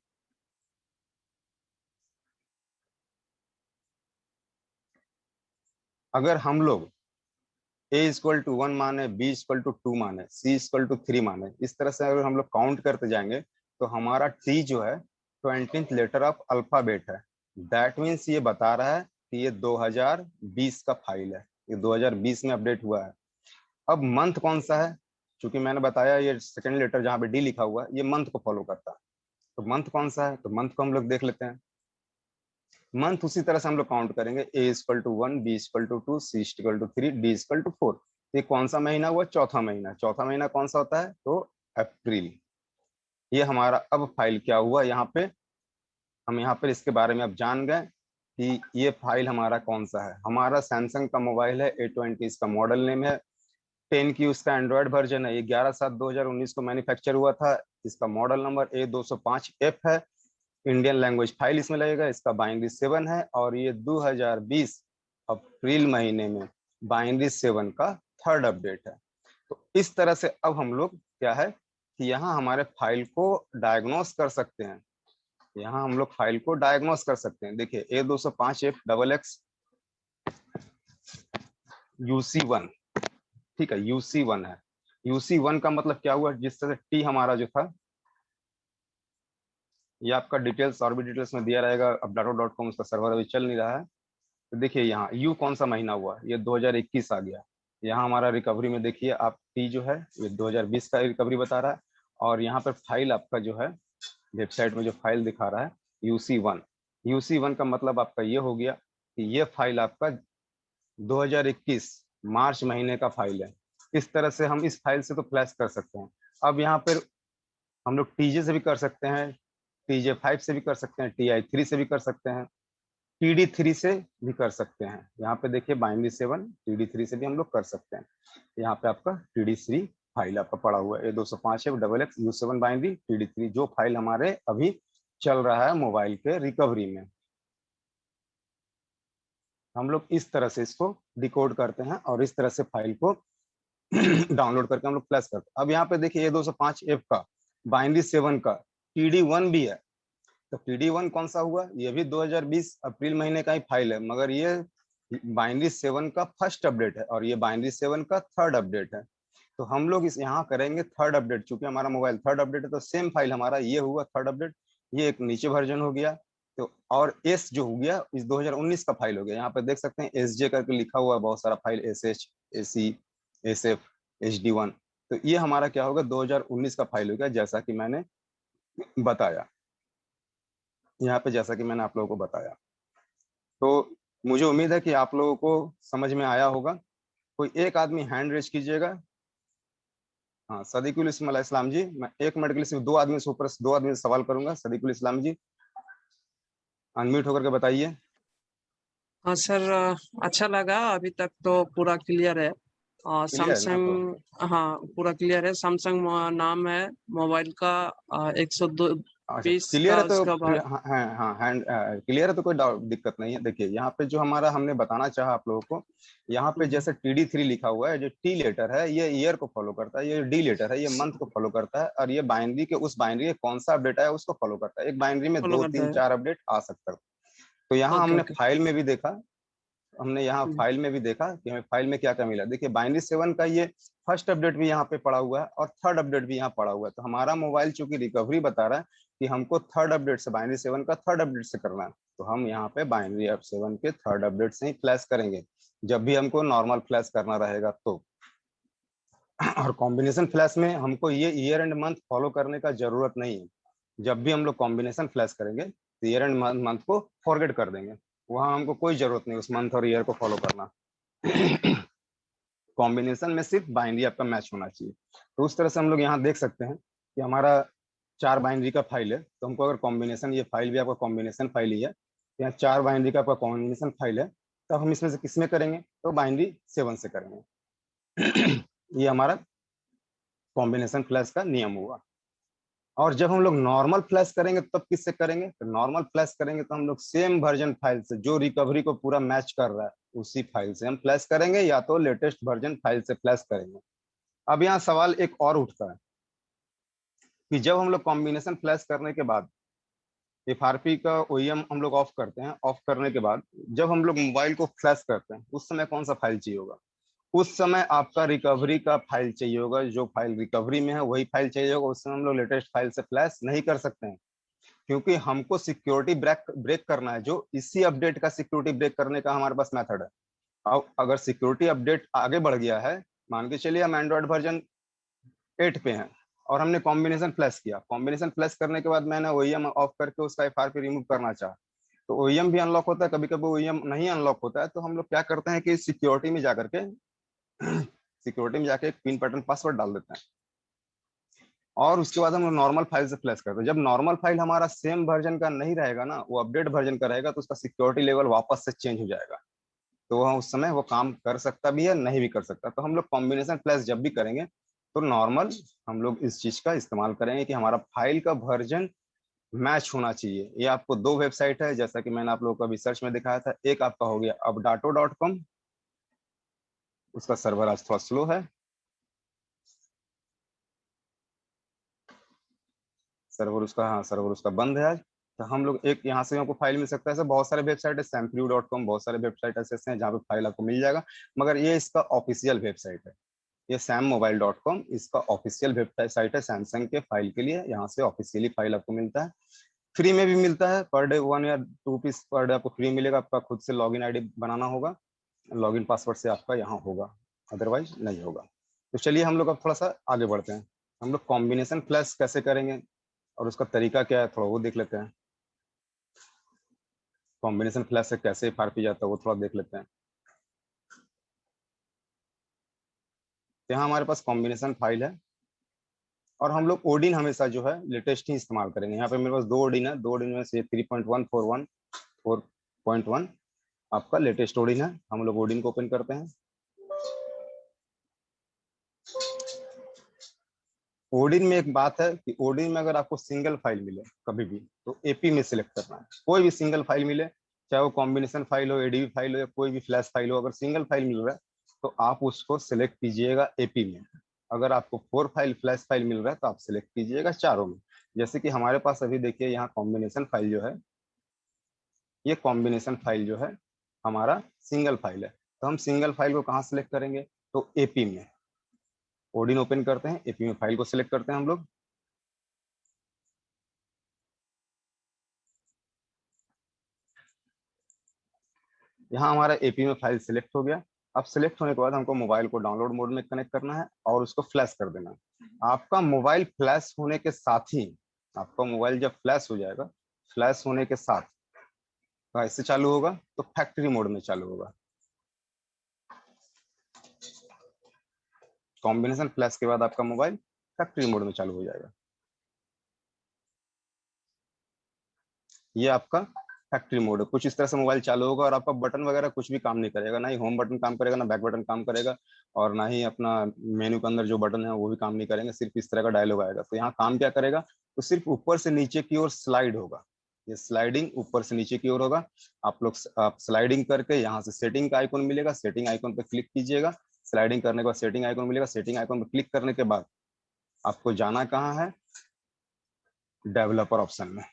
अगर हम लोग A=1 माने, B=2 माने, C=3 माने, इस तरह से अगर हम लोग काउंट करते जाएंगे तो हमारा T जो है 20th लेटर ऑफ अल्फाबेट है। दैट मीन्स ये बता रहा है कि ये 2020 का फाइल है, ये 2020 में अपडेट हुआ है। अब मंथ कौन सा है, क्योंकि मैंने बताया ये सेकंड लेटर जहाँ पे D लिखा हुआ है ये मंथ को फॉलो करता है। तो मंथ कौन सा है, तो मंथ को हम लोग देख लेते हैं। मंथ उसी तरह से हम लोग काउंट करेंगे, A=1, B=2, C=3, D=4। ये कौन सा महीना हुआ, चौथा महीना। चौथा महीना कौन सा होता है, तो अप्रैल। ये हमारा अब फाइल क्या हुआ, यहाँ पे हम यहाँ पर इसके बारे में अब जान गए कि ये फाइल हमारा कौन सा है। हमारा सैमसंग का मोबाइल है A20, इसका मॉडल नेम है 10 की, उसका एंड्रॉयड वर्जन है, ये 11/7/2019 को मैन्युफैक्चर हुआ था। इसका मॉडल नंबर A205F है। इंडियन लैंग्वेज फाइल इसमें लगेगा, इसका बाइनरी 7 है, और ये 2020 अप्रैल महीने में बाइनरी 7 का 3rd अपडेट है। तो इस तरह से अब हम लोग क्या है कि यहाँ हमारे फाइल को डायग्नोस कर सकते हैं। यहाँ हम लोग फाइल को डायग्नोस कर सकते हैं। देखिए A205F UC1, ठीक है, UC1 है। UC1 का मतलब क्या हुआ, जिस तरह से T हमारा जो था, ये आपका डिटेल्स और भी डिटेल्स में दिया रहेगा। अब dato.com उसका सर्वर अभी चल नहीं रहा है। तो देखिए यहाँ यू कौन सा महीना हुआ, ये 2021 आ गया। यहाँ हमारा रिकवरी में देखिए आप T जो है ये 2020 का रिकवरी बता रहा है, और यहाँ पर फाइल आपका जो है वेबसाइट में जो फाइल दिखा रहा है UC1। UC1 का मतलब आपका ये हो गया कि ये फाइल आपका 2021 मार्च महीने का फाइल है। इस तरह से हम इस फाइल से तो फ्लैश कर सकते हैं। अब यहाँ पर हम लोग TJ से भी कर सकते हैं, TJ5 से भी कर सकते हैं, TI3 से भी कर सकते हैं, TD3 से भी कर सकते हैं। यहाँ पे देखिए बाइनरी 7 TD3 से भी हम लोग कर सकते हैं। यहाँ पे आपका TD3 फाइल आपका पड़ा हुआ है, A205F U7 बाइनरी TD3, जो फाइल हमारे अभी चल रहा है मोबाइल के रिकवरी में। हम लोग इस तरह से इसको डिकोड करते हैं और इस तरह से फाइल को डाउनलोड करके हम लोग फ्लैश करते हैं। अब यहाँ पे देखिए A205F का बाइनरी 7 का TD1 भी है। तो TD1 कौन सा हुआ, ये भी 2020 अप्रैल महीने का ही फाइल है, मगर ये बाइनरी 7 का 1st अपडेट है और ये बाइनरी 7 का 3rd अपडेट है। तो हम लोग इस यहाँ करेंगे 3rd अपडेट, चूंकि हमारा मोबाइल 3rd अपडेट है तो सेम फाइल हमारा ये हुआ 3rd अपडेट, ये एक नीचे वर्जन हो गया। तो और S जो हो गया इस 2019 का फाइल हो गया। यहाँ पे देख सकते हैं SJ करके लिखा हुआ है बहुत सारा file, SH, AC, SF, HD1। तो ये हमारा क्या होगा 2019 का फाइल हो गया, जैसा कि मैंने बताया यहाँ पे, जैसा कि मैंने आप लोगों को बताया। तो मुझे उम्मीद है कि आप लोगों को समझ में आया होगा। कोई एक आदमी हैंड रेज कीजिएगा। हाँ, सदीकुल इस्लाम जी, मैं 1 मिनट के लिए सिर्फ 2 आदमी से ऊपर 2 आदमी से सवाल करूंगा। सदीकुल इस्लाम जी अनम्यूट होकर के बताइए। हाँ सर, अच्छा लगा। अभी तक तो पूरा क्लियर है। क्लियर है ना? तो सैमसंग, हाँ पूरा क्लियर है। सैमसंग नाम है मोबाइल का। 102 अच्छा 20 क्लियर का है तो उसका बाद। हाँ हाँ हाँ हैंड क्लियर है तो कोई दिक्कत नहीं है। देखिए यहाँ पे जो हमारा हमने बताना चाहा आप लोगों को, यहाँ पे हम्म, जैसे TD3 लिखा हुआ है, जो टी लेटर है ये ईयर को फॉलो करता है, ये डी लेटर है ये मंथ को फॉलो करता है, और ये बाइनरी के उस बाइनरी के कौन सा अपडेट है उसको फॉलो करता है। एक बाइनरी में फॉलो दो करता तीन है। चार अपडेट आ सकता है। तो यहाँ ओके हमने ओके। फाइल में भी देखा, हमने यहाँ हम्म, फाइल में भी देखा कि हमें फाइल में क्या क्या मिला। देखिए बाइनरी 7 का ये फर्स्ट अपडेट भी यहाँ पे पड़ा हुआ है और थर्ड अपडेट भी यहाँ पड़ा हुआ है। तो हमारा मोबाइल चूंकि रिकवरी बता रहा है कि हमको थर्ड अपडेट से, बाइनरी 7 का थर्ड अपडेट से करना है, तो हम यहाँ पे बाइनरी 7 के थर्ड अपडेट से ही फ्लैश करेंगे जब भी हमको नॉर्मल फ्लैश करना रहेगा तो। और कॉम्बिनेशन फ्लैश में हमको ये ईयर एंड मंथ फॉलो करने का जरूरत नहीं है। जब भी हम लोग कॉम्बिनेशन फ्लैश करेंगे तो ईयर एंड मंथ को फॉरगेट कर देंगे, वहां हमको कोई जरूरत नहीं उस मंथ और ईयर को फॉलो करना। कॉम्बिनेशन में सिर्फ बाइनरी आपका मैच होना चाहिए। तो उस तरह से हम लोग यहाँ देख सकते हैं कि हमारा 4 बाइनरी का फाइल है, तो हमको अगर कॉम्बिनेशन, ये फाइल भी आपका कॉम्बिनेशन फाइल ही है, यहाँ 4 बाइनरी का आपका कॉम्बिनेशन फाइल है, तब हम इसमें से किसमें करेंगे, तो बाइनरी 7 से करेंगे। ये हमारा कॉम्बिनेशन फ्लैश का नियम हुआ। और जब हम लोग नॉर्मल फ्लैश करेंगे तब किससे करेंगे, तो नॉर्मल फ्लैश करेंगे तो हम लोग सेम वर्जन फाइल से जो रिकवरी को पूरा मैच कर रहा है उसी फाइल से हम फ्लैश करेंगे, या तो लेटेस्ट वर्जन फाइल से फ्लैश करेंगे। अब यहाँ सवाल एक और उठता है कि जब हम लोग कॉम्बिनेशन फ्लैश करने के बाद FRP का OEM हम लोग ऑफ करते हैं, ऑफ करने के बाद जब हम लोग मोबाइल को फ्लैश करते हैं उस समय कौन सा फाइल चाहिए होगा, उस समय आपका रिकवरी का फाइल चाहिए होगा। जो फाइल रिकवरी में है वही फाइल चाहिए होगा। उस समय हम लोग लेटेस्ट फाइल से फ्लैश नहीं कर सकते हैं, क्योंकि हमको सिक्योरिटी ब्रेक ब्रेक करना है, जो इसी अपडेट का सिक्योरिटी ब्रेक करने का हमारे पास मेथड है। अब अगर सिक्योरिटी अपडेट आगे बढ़ गया है, मान के चलिए हम एंड्रॉइड वर्जन 8 पे हैं और हमने कॉम्बिनेशन फ्लैश किया, कॉम्बिनेशन फ्लैश करने के बाद मैंने OEM ऑफ करके उसका FRP रिमूव करना चाहा, तो OEM भी अनलॉक होता है, कभी कभी OEM नहीं अनलॉक होता है, तो हम लोग क्या करते हैं कि सिक्योरिटी में जाकर के सिक्योरिटी में जाके एक पिन पैटर्न पासवर्ड डाल देते हैं और उसके बाद हम नॉर्मल फाइल से फ्लैश करते हैं। जब नॉर्मल फाइल हमारा सेम वर्जन का नहीं रहेगा ना, वो अपडेट वर्जन का रहेगा, तो उसका सिक्योरिटी लेवल वापस से चेंज हो जाएगा, तो वह उस समय वो काम कर सकता भी है नहीं भी कर सकता। तो हम लोग कॉम्बिनेशन फ्लैश जब भी करेंगे तो नॉर्मल हम लोग इस चीज का इस्तेमाल करेंगे कि हमारा फाइल का वर्जन मैच होना चाहिए। ये आपको 2 वेबसाइट है जैसा कि मैंने आप लोगों को अभी सर्च में दिखाया था। एक आपका हो गया updato.com, उसका सर्वर आज थोड़ा स्लो है, सर्वर उसका बंद है आज। तो हम लोग एक यहाँ से हमको फाइल मिल सकता है। ऐसे बहुत सारे वेबसाइट है, samploo.com, बहुत सारे वेबसाइट ऐसे हैं जहाँ पे फाइल आपको मिल जाएगा, मगर ये इसका ऑफिशियल वेबसाइट है। ये sammobile.com इसका ऑफिशियल वेबसाइट है सैमसंग के फाइल के लिए। यहाँ से ऑफिशियली फाइल आपको मिलता है, फ्री में भी मिलता है, पर डे 1 या 2 पीस पर डे आपको फ्री मिलेगा। आपका खुद से लॉगिन आईडी बनाना होगा, लॉगिन पासवर्ड से आपका यहाँ होगा, अदरवाइज नहीं होगा। तो चलिए हम लोग अब थोड़ा सा आगे बढ़ते हैं। हम लोग कॉम्बिनेशन फ्लैश कैसे करेंगे और उसका तरीका क्या है थोड़ा वो देख लेते हैं। कॉम्बिनेशन फ्लैश से कैसे FRP जाता है वो थोड़ा देख लेते हैं। तो यहाँ हमारे पास कॉम्बिनेशन फाइल है और हम लोग ओडिन हमेशा जो है लेटेस्ट ही इस्तेमाल करेंगे। यहाँ पे मेरे पास 2 ओडिन है, 2 ओडिन में से 3.141 4.1 आपका लेटेस्ट ओडिन है। हम लोग ओडिन को ओपन करते हैं। ओडिन में एक बात है कि ओडिन में अगर आपको सिंगल फाइल मिले कभी भी तो AP में सिलेक्ट करना है। कोई भी सिंगल फाइल मिले, चाहे वो कॉम्बिनेशन फाइल हो, ADB फाइल हो या कोई भी फ्लैश फाइल हो, अगर सिंगल फाइल मिल रहा है तो आप उसको सिलेक्ट कीजिएगा AP में। अगर आपको 4 फाइल फ्लैश फाइल मिल रहा है तो आप सिलेक्ट कीजिएगा चारों में। जैसे कि हमारे पास अभी देखिए यहाँ कॉम्बिनेशन फाइल जो है, ये कॉम्बिनेशन फाइल जो है हमारा सिंगल फाइल है, तो हम सिंगल फाइल को कहाँ सिलेक्ट करेंगे, तो AP में। ओडिन ओपन करते हैं, AP में फाइल को सिलेक्ट करते हैं हम लोग। यहाँ हमारा AP में फाइल सिलेक्ट हो गया। अब सिलेक्ट होने के बाद हमको मोबाइल को डाउनलोड मोड में कनेक्ट करना है और उसको फ्लैश कर देना है। आपका मोबाइल फ्लैश होने के साथ ही, आपका मोबाइल जब फ्लैश हो जाएगा, फ्लैश होने के साथ कैसे चालू होगा, तो फैक्ट्री मोड में चालू होगा। कॉम्बिनेशन फ्लैश के बाद आपका मोबाइल फैक्ट्री मोड में चालू हो जाएगा। ये आपका फैक्ट्री मोड है। कुछ इस तरह से मोबाइल चालू होगा और आपका बटन वगैरह कुछ भी काम नहीं करेगा, ना ही होम बटन काम करेगा, ना बैक बटन काम करेगा, और ना ही अपना मेन्यू के अंदर जो बटन है वो भी काम नहीं करेंगे। सिर्फ इस तरह का डायलॉग आएगा। तो यहाँ काम क्या करेगा, तो सिर्फ ऊपर से नीचे की ओर स्लाइड होगा। ये स्लाइडिंग ऊपर से नीचे की ओर होगा। आप स्लाइडिंग करके यहाँ से सेटिंग का आइकन मिलेगा, सेटिंग आइकन पे क्लिक कीजिएगा। स्लाइडिंग करने के बाद सेटिंग आइकन मिलेगा, सेटिंग आइकन पे क्लिक करने के बाद आपको जाना कहाँ है, डेवलपर ऑप्शन में।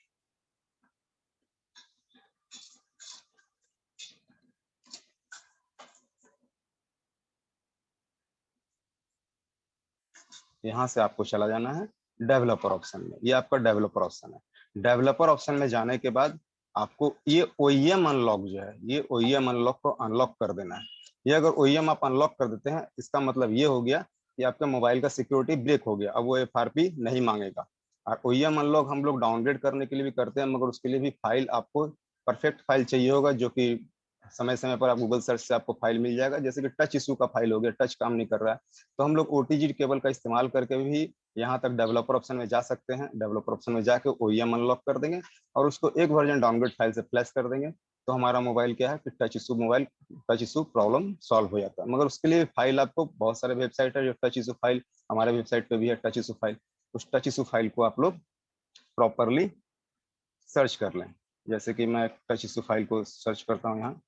यहाँ से आपको चला जाना है डेवलपर ऑप्शन में। ये आपका डेवलपर ऑप्शन है। डेवलपर ऑप्शन में जाने के बाद आपको ये ओईएम अनलॉक जो है, ये ओईएम अनलॉक को अनलॉक कर देना है। ये अगर ओईएम आप अनलॉक कर देते हैं, इसका मतलब ये हो गया कि आपके मोबाइल का सिक्योरिटी ब्रेक हो गया। अब वो एफआरपी नहीं मांगेगा। और ओईएम अनलॉक हम लोग डाउनग्रेड करने के लिए भी करते हैं, मगर उसके लिए भी फाइल आपको परफेक्ट फाइल चाहिए होगा, जो कि समय समय पर आप गूगल सर्च से आपको फाइल मिल जाएगा। जैसे कि टच इशू का फाइल हो गया, टच काम नहीं कर रहा है, तो हम लोग ओटीजी केबल का इस्तेमाल करके भी यहाँ तक डेवलपर ऑप्शन में जा सकते हैं। डेवलपर ऑप्शन में जाके ओईएम अनलॉक कर देंगे और उसको एक वर्जन डाउनग्रेड फाइल से फ्लैश कर देंगे, तो हमारा मोबाइल क्या है कि टच इशू प्रॉब्लम सॉल्व हो जाता है। मगर उसके लिए फाइल आपको बहुत सारे वेबसाइट है जो टच इशू फाइल, हमारे वेबसाइट पे भी है टच इशू फाइल। उस टच इशू फाइल को आप लोग प्रॉपरली सर्च कर लें। जैसे कि मैं टच इशू फाइल को सर्च करता हूँ यहाँ।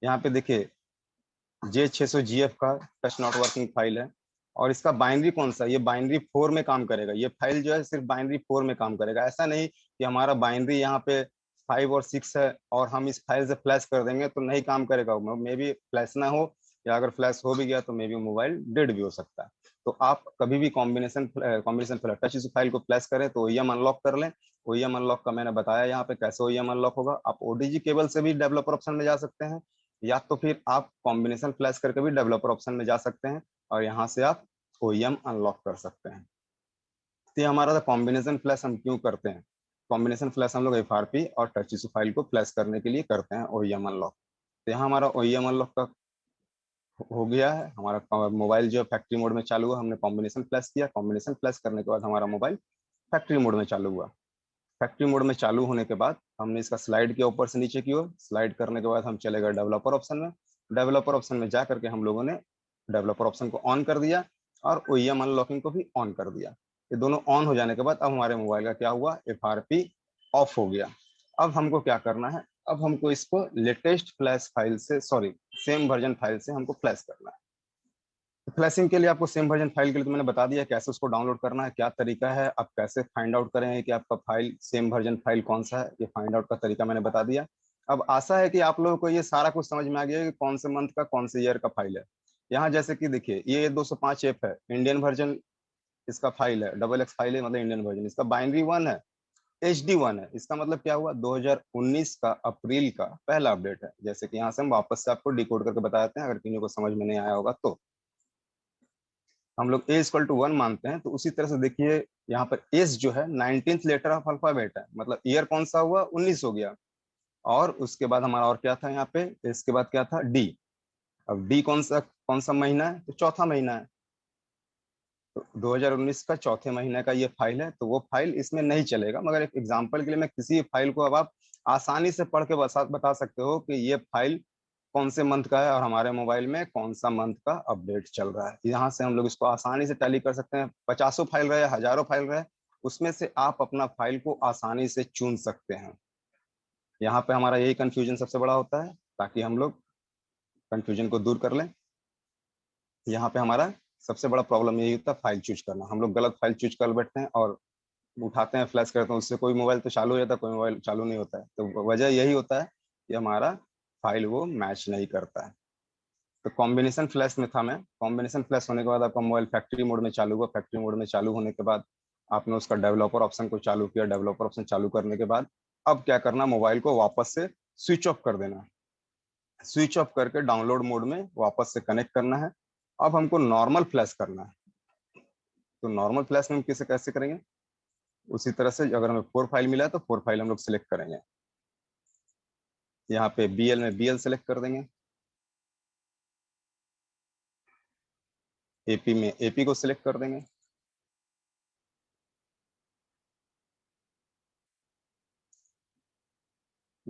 यहाँ पे देखिए J600GF का टच नॉट वर्किंग फाइल है, और इसका बाइनरी कौन सा, ये बाइनरी 4 में काम करेगा। ये फाइल जो है सिर्फ बाइनरी 4 में काम करेगा। ऐसा नहीं कि हमारा बाइनरी यहाँ पे 5 और 6 है और हम इस फाइल से फ्लैश कर देंगे तो नहीं काम करेगा। मे भी फ्लैश ना हो, या अगर फ्लैश हो भी गया तो मे बी मोबाइल डेड भी हो सकता है। तो आप कभी भी कॉम्बिनेशन टच इस फाइल को फ्लैश करें तो ओईएम अनलॉक कर लें। ओईएम अनलॉक का मैंने बताया यहाँ पे कैसे ओईएम अनलॉक होगा। आप ओडीजी केबल से भी डेवलपर ऑप्शन में जा सकते हैं, या तो फिर आप कॉम्बिनेशन फ्लैश करके भी डेवलपर ऑप्शन में जा सकते हैं और यहाँ से आप ओईएम अनलॉक कर सकते हैं। तो ये हमारा कॉम्बिनेशन फ्लैश हम क्यों करते हैं, कॉम्बिनेशन फ्लैश हम लोग एफआरपी और टच इशू फाइल को फ्लैश करने के लिए करते हैं ओईएम अनलॉक। तो यहाँ हमारा ओईएम अनलॉक का हो गया है। हमारा मोबाइल जो फैक्ट्री मोड में चालू हुआ, हमने कॉम्बिनेशन फ्लैश किया, कॉम्बिनेशन फ्लैश करने के बाद हमारा मोबाइल फैक्ट्री मोड में चालू हुआ। फैक्ट्री मोड में चालू होने के बाद हमने इसका स्लाइड किया ऊपर से नीचे की ओर। स्लाइड करने के बाद हम चले गए डेवलपर ऑप्शन में। डेवलपर ऑप्शन में जा करके हम लोगों ने डेवलपर ऑप्शन को ऑन कर दिया और ओईएम अनलॉकिंग को भी ऑन कर दिया। ये दोनों ऑन हो जाने के बाद अब हमारे मोबाइल का क्या हुआ, एफआरपी ऑफ हो गया। अब हमको क्या करना है, अब हमको इसको लेटेस्ट फ्लैश फाइल से, सॉरी सेम वर्जन फाइल से हमको फ्लैश करना है। फ्लैशिंग के लिए आपको सेम वर्जन फाइल के लिए तो मैंने बता दिया कैसे उसको डाउनलोड करना है, क्या तरीका है। आप कैसे फाइंड आउट करें कि आपका फाइल सेम वर्जन फाइल कौन सा है, ये फाइंड आउट का तरीका मैंने बता दिया। अब आशा है कि आप लोगों को ये सारा कुछ समझ में आ गया कि कौन से मंथ का कौन से ईयर का फाइल है। यहाँ जैसे कि देखिए ये 205F है, इंडियन वर्जन इसका फाइल है, XX फाइल है, मतलब इंडियन वर्जन। इसका बाइनरी 1 है, HD1 है। इसका मतलब क्या हुआ, 2019 का अप्रैल का पहला अपडेट है। जैसे कि यहाँ से हम वापस से आपको डिकोड करके बताते हैं, अगर किसी को समझ में नहीं आया होगा तो। हम लोग A=1 मानते हैं, तो उसी तरह से देखिए यहाँ पर एस जो है 19th लेटर ऑफ अल्फाबेट है, मतलब ईयर कौन सा हुआ, 19 हो गया। और उसके बाद हमारा और क्या था यहाँ पे, एस के बाद क्या था, डी। अब डी कौन सा महीना है, तो चौथा महीना है। तो 2019 का चौथे महीने का ये फाइल है, तो वो फाइल इसमें नहीं चलेगा। मगर एक एग्जाम्पल के लिए मैं किसी फाइल को अब आप आसानी से पढ़ के बता सकते हो कि ये फाइल कौन से मंथ का है और हमारे मोबाइल में कौन सा मंथ का अपडेट चल रहा है। यहाँ से हम लोग इसको आसानी से टैली कर सकते हैं। 50 फाइल रहे, हजारों फाइल रहे, उसमें से आप अपना फाइल को आसानी से चुन सकते हैं। यहाँ पे हमारा यही कंफ्यूजन सबसे बड़ा होता है, ताकि हम लोग कंफ्यूजन को दूर कर लें। यहाँ पे हमारा सबसे बड़ा प्रॉब्लम यही होता है, फाइल चूज करना। हम लोग गलत फाइल चूज कर बैठते हैं और उठाते हैं, फ्लैश करते हैं, उससे कोई मोबाइल तो चालू हो जाता है, कोई मोबाइल चालू नहीं होता है। तो वजह यही होता है कि हमारा फाइल वो मैच नहीं करता है। तो कॉम्बिनेशन फ्लैश में था मैं। कॉम्बिनेशन फ्लैश होने के बाद आपका मोबाइल फैक्ट्री मोड में चालू हुआ। फैक्ट्री मोड में चालू होने के बाद आपने उसका डेवलपर ऑप्शन को चालू किया। डेवलपर ऑप्शन चालू करने के बाद अब क्या करना, मोबाइल को वापस से स्विच ऑफ कर देना। स्विच ऑफ करके डाउनलोड मोड में वापस से कनेक्ट करना है। अब हमको नॉर्मल फ्लैश करना है। तो नॉर्मल फ्लैश में हम कैसे करेंगे, उसी तरह से अगर हमें 4 फाइल मिला है तो 4 फाइल हम लोग सिलेक्ट करेंगे। यहाँ पे BL में BL सेलेक्ट कर देंगे, AP में AP को सिलेक्ट कर देंगे,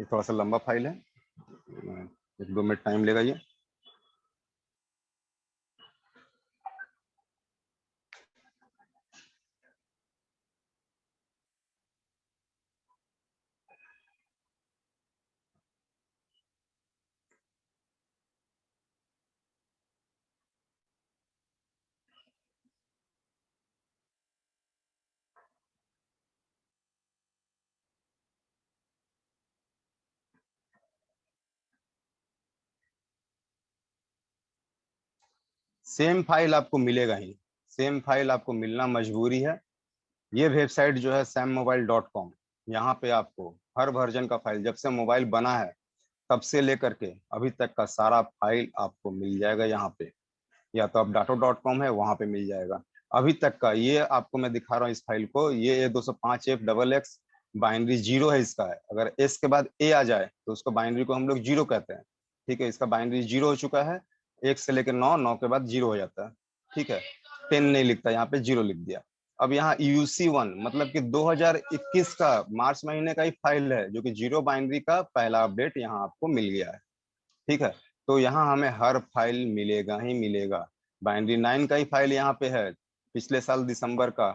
ये थोड़ा सा लंबा फाइल है, 1-2 मिनट टाइम लेगा ये। सेम फाइल आपको मिलेगा ही, सेम फाइल आपको मिलना मजबूरी है। ये वेबसाइट जो है sammobile.com, यहाँ पे आपको हर वर्जन का फाइल, जब से मोबाइल बना है तब से लेकर के अभी तक का सारा फाइल आपको मिल जाएगा यहाँ पे। या तो आप dato.com है, वहां पे मिल जाएगा अभी तक का। ये आपको मैं दिखा रहा हूँ इस फाइल को, ये A205F बाइनरी जीरो है इसका है। अगर एस के बाद ए आ जाए तो उसको बाइनरी को हम लोग जीरो कहते हैं। ठीक है, इसका बाइनरी जीरो हो चुका है, 1 से लेकर 9, 9 के बाद जीरो हो जाता है। ठीक है, 10 नहीं लिखता, यहाँ पे जीरो लिख दिया। अब यहाँ UC1 मतलब कि 2021 का मार्च महीने का ही फाइल है, जो कि जीरो बाइनरी का पहला अपडेट यहाँ आपको मिल गया है। ठीक है, तो यहाँ हमें हर फाइल मिलेगा ही मिलेगा। बाइनरी 9 का ही फाइल यहाँ पे है, पिछले साल दिसंबर का,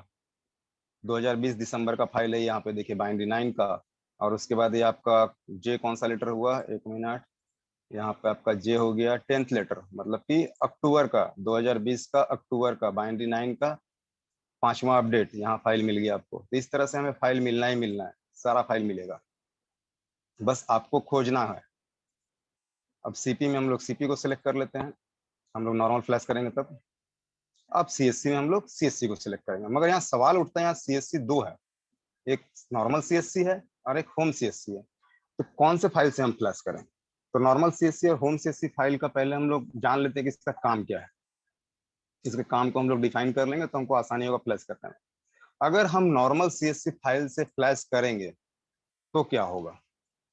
2020 दिसंबर का फाइल है यहाँ पे, देखिए बाइनरी 9 का। और उसके बाद ये आपका जे कौन सा लेटर हुआ, 1 मिनट, यहाँ पे आपका जे हो गया 10th लेटर, मतलब कि अक्टूबर का, 2020 का अक्टूबर का बाइनरी 9 का 5वां अपडेट यहाँ फाइल मिल गया आपको। तो इस तरह से हमें फाइल मिलना ही मिलना है, सारा फाइल मिलेगा, बस आपको खोजना है। अब सीपी में हम लोग सीपी को सिलेक्ट कर लेते हैं, हम लोग नॉर्मल फ्लैश करेंगे तब। अब सीएससी में हम लोग सीएससी को सिलेक्ट करेंगे, मगर यहाँ सवाल उठता है, यहाँ सीएससी दो है, एक नॉर्मल सीएससी है और एक होम सीएससी है। तो कौन से फाइल से हम फ्लैश करें? तो नॉर्मल सीएससी और होम सीएससी फाइल का पहले हम लोग जान लेते हैं कि इसका काम क्या है। इसके काम को हम लोग डिफाइन कर लेंगे तो हमको आसानी होगा फ्लैश करने में। अगर हम नॉर्मल सीएससी फाइल से फ्लैश करेंगे तो क्या होगा?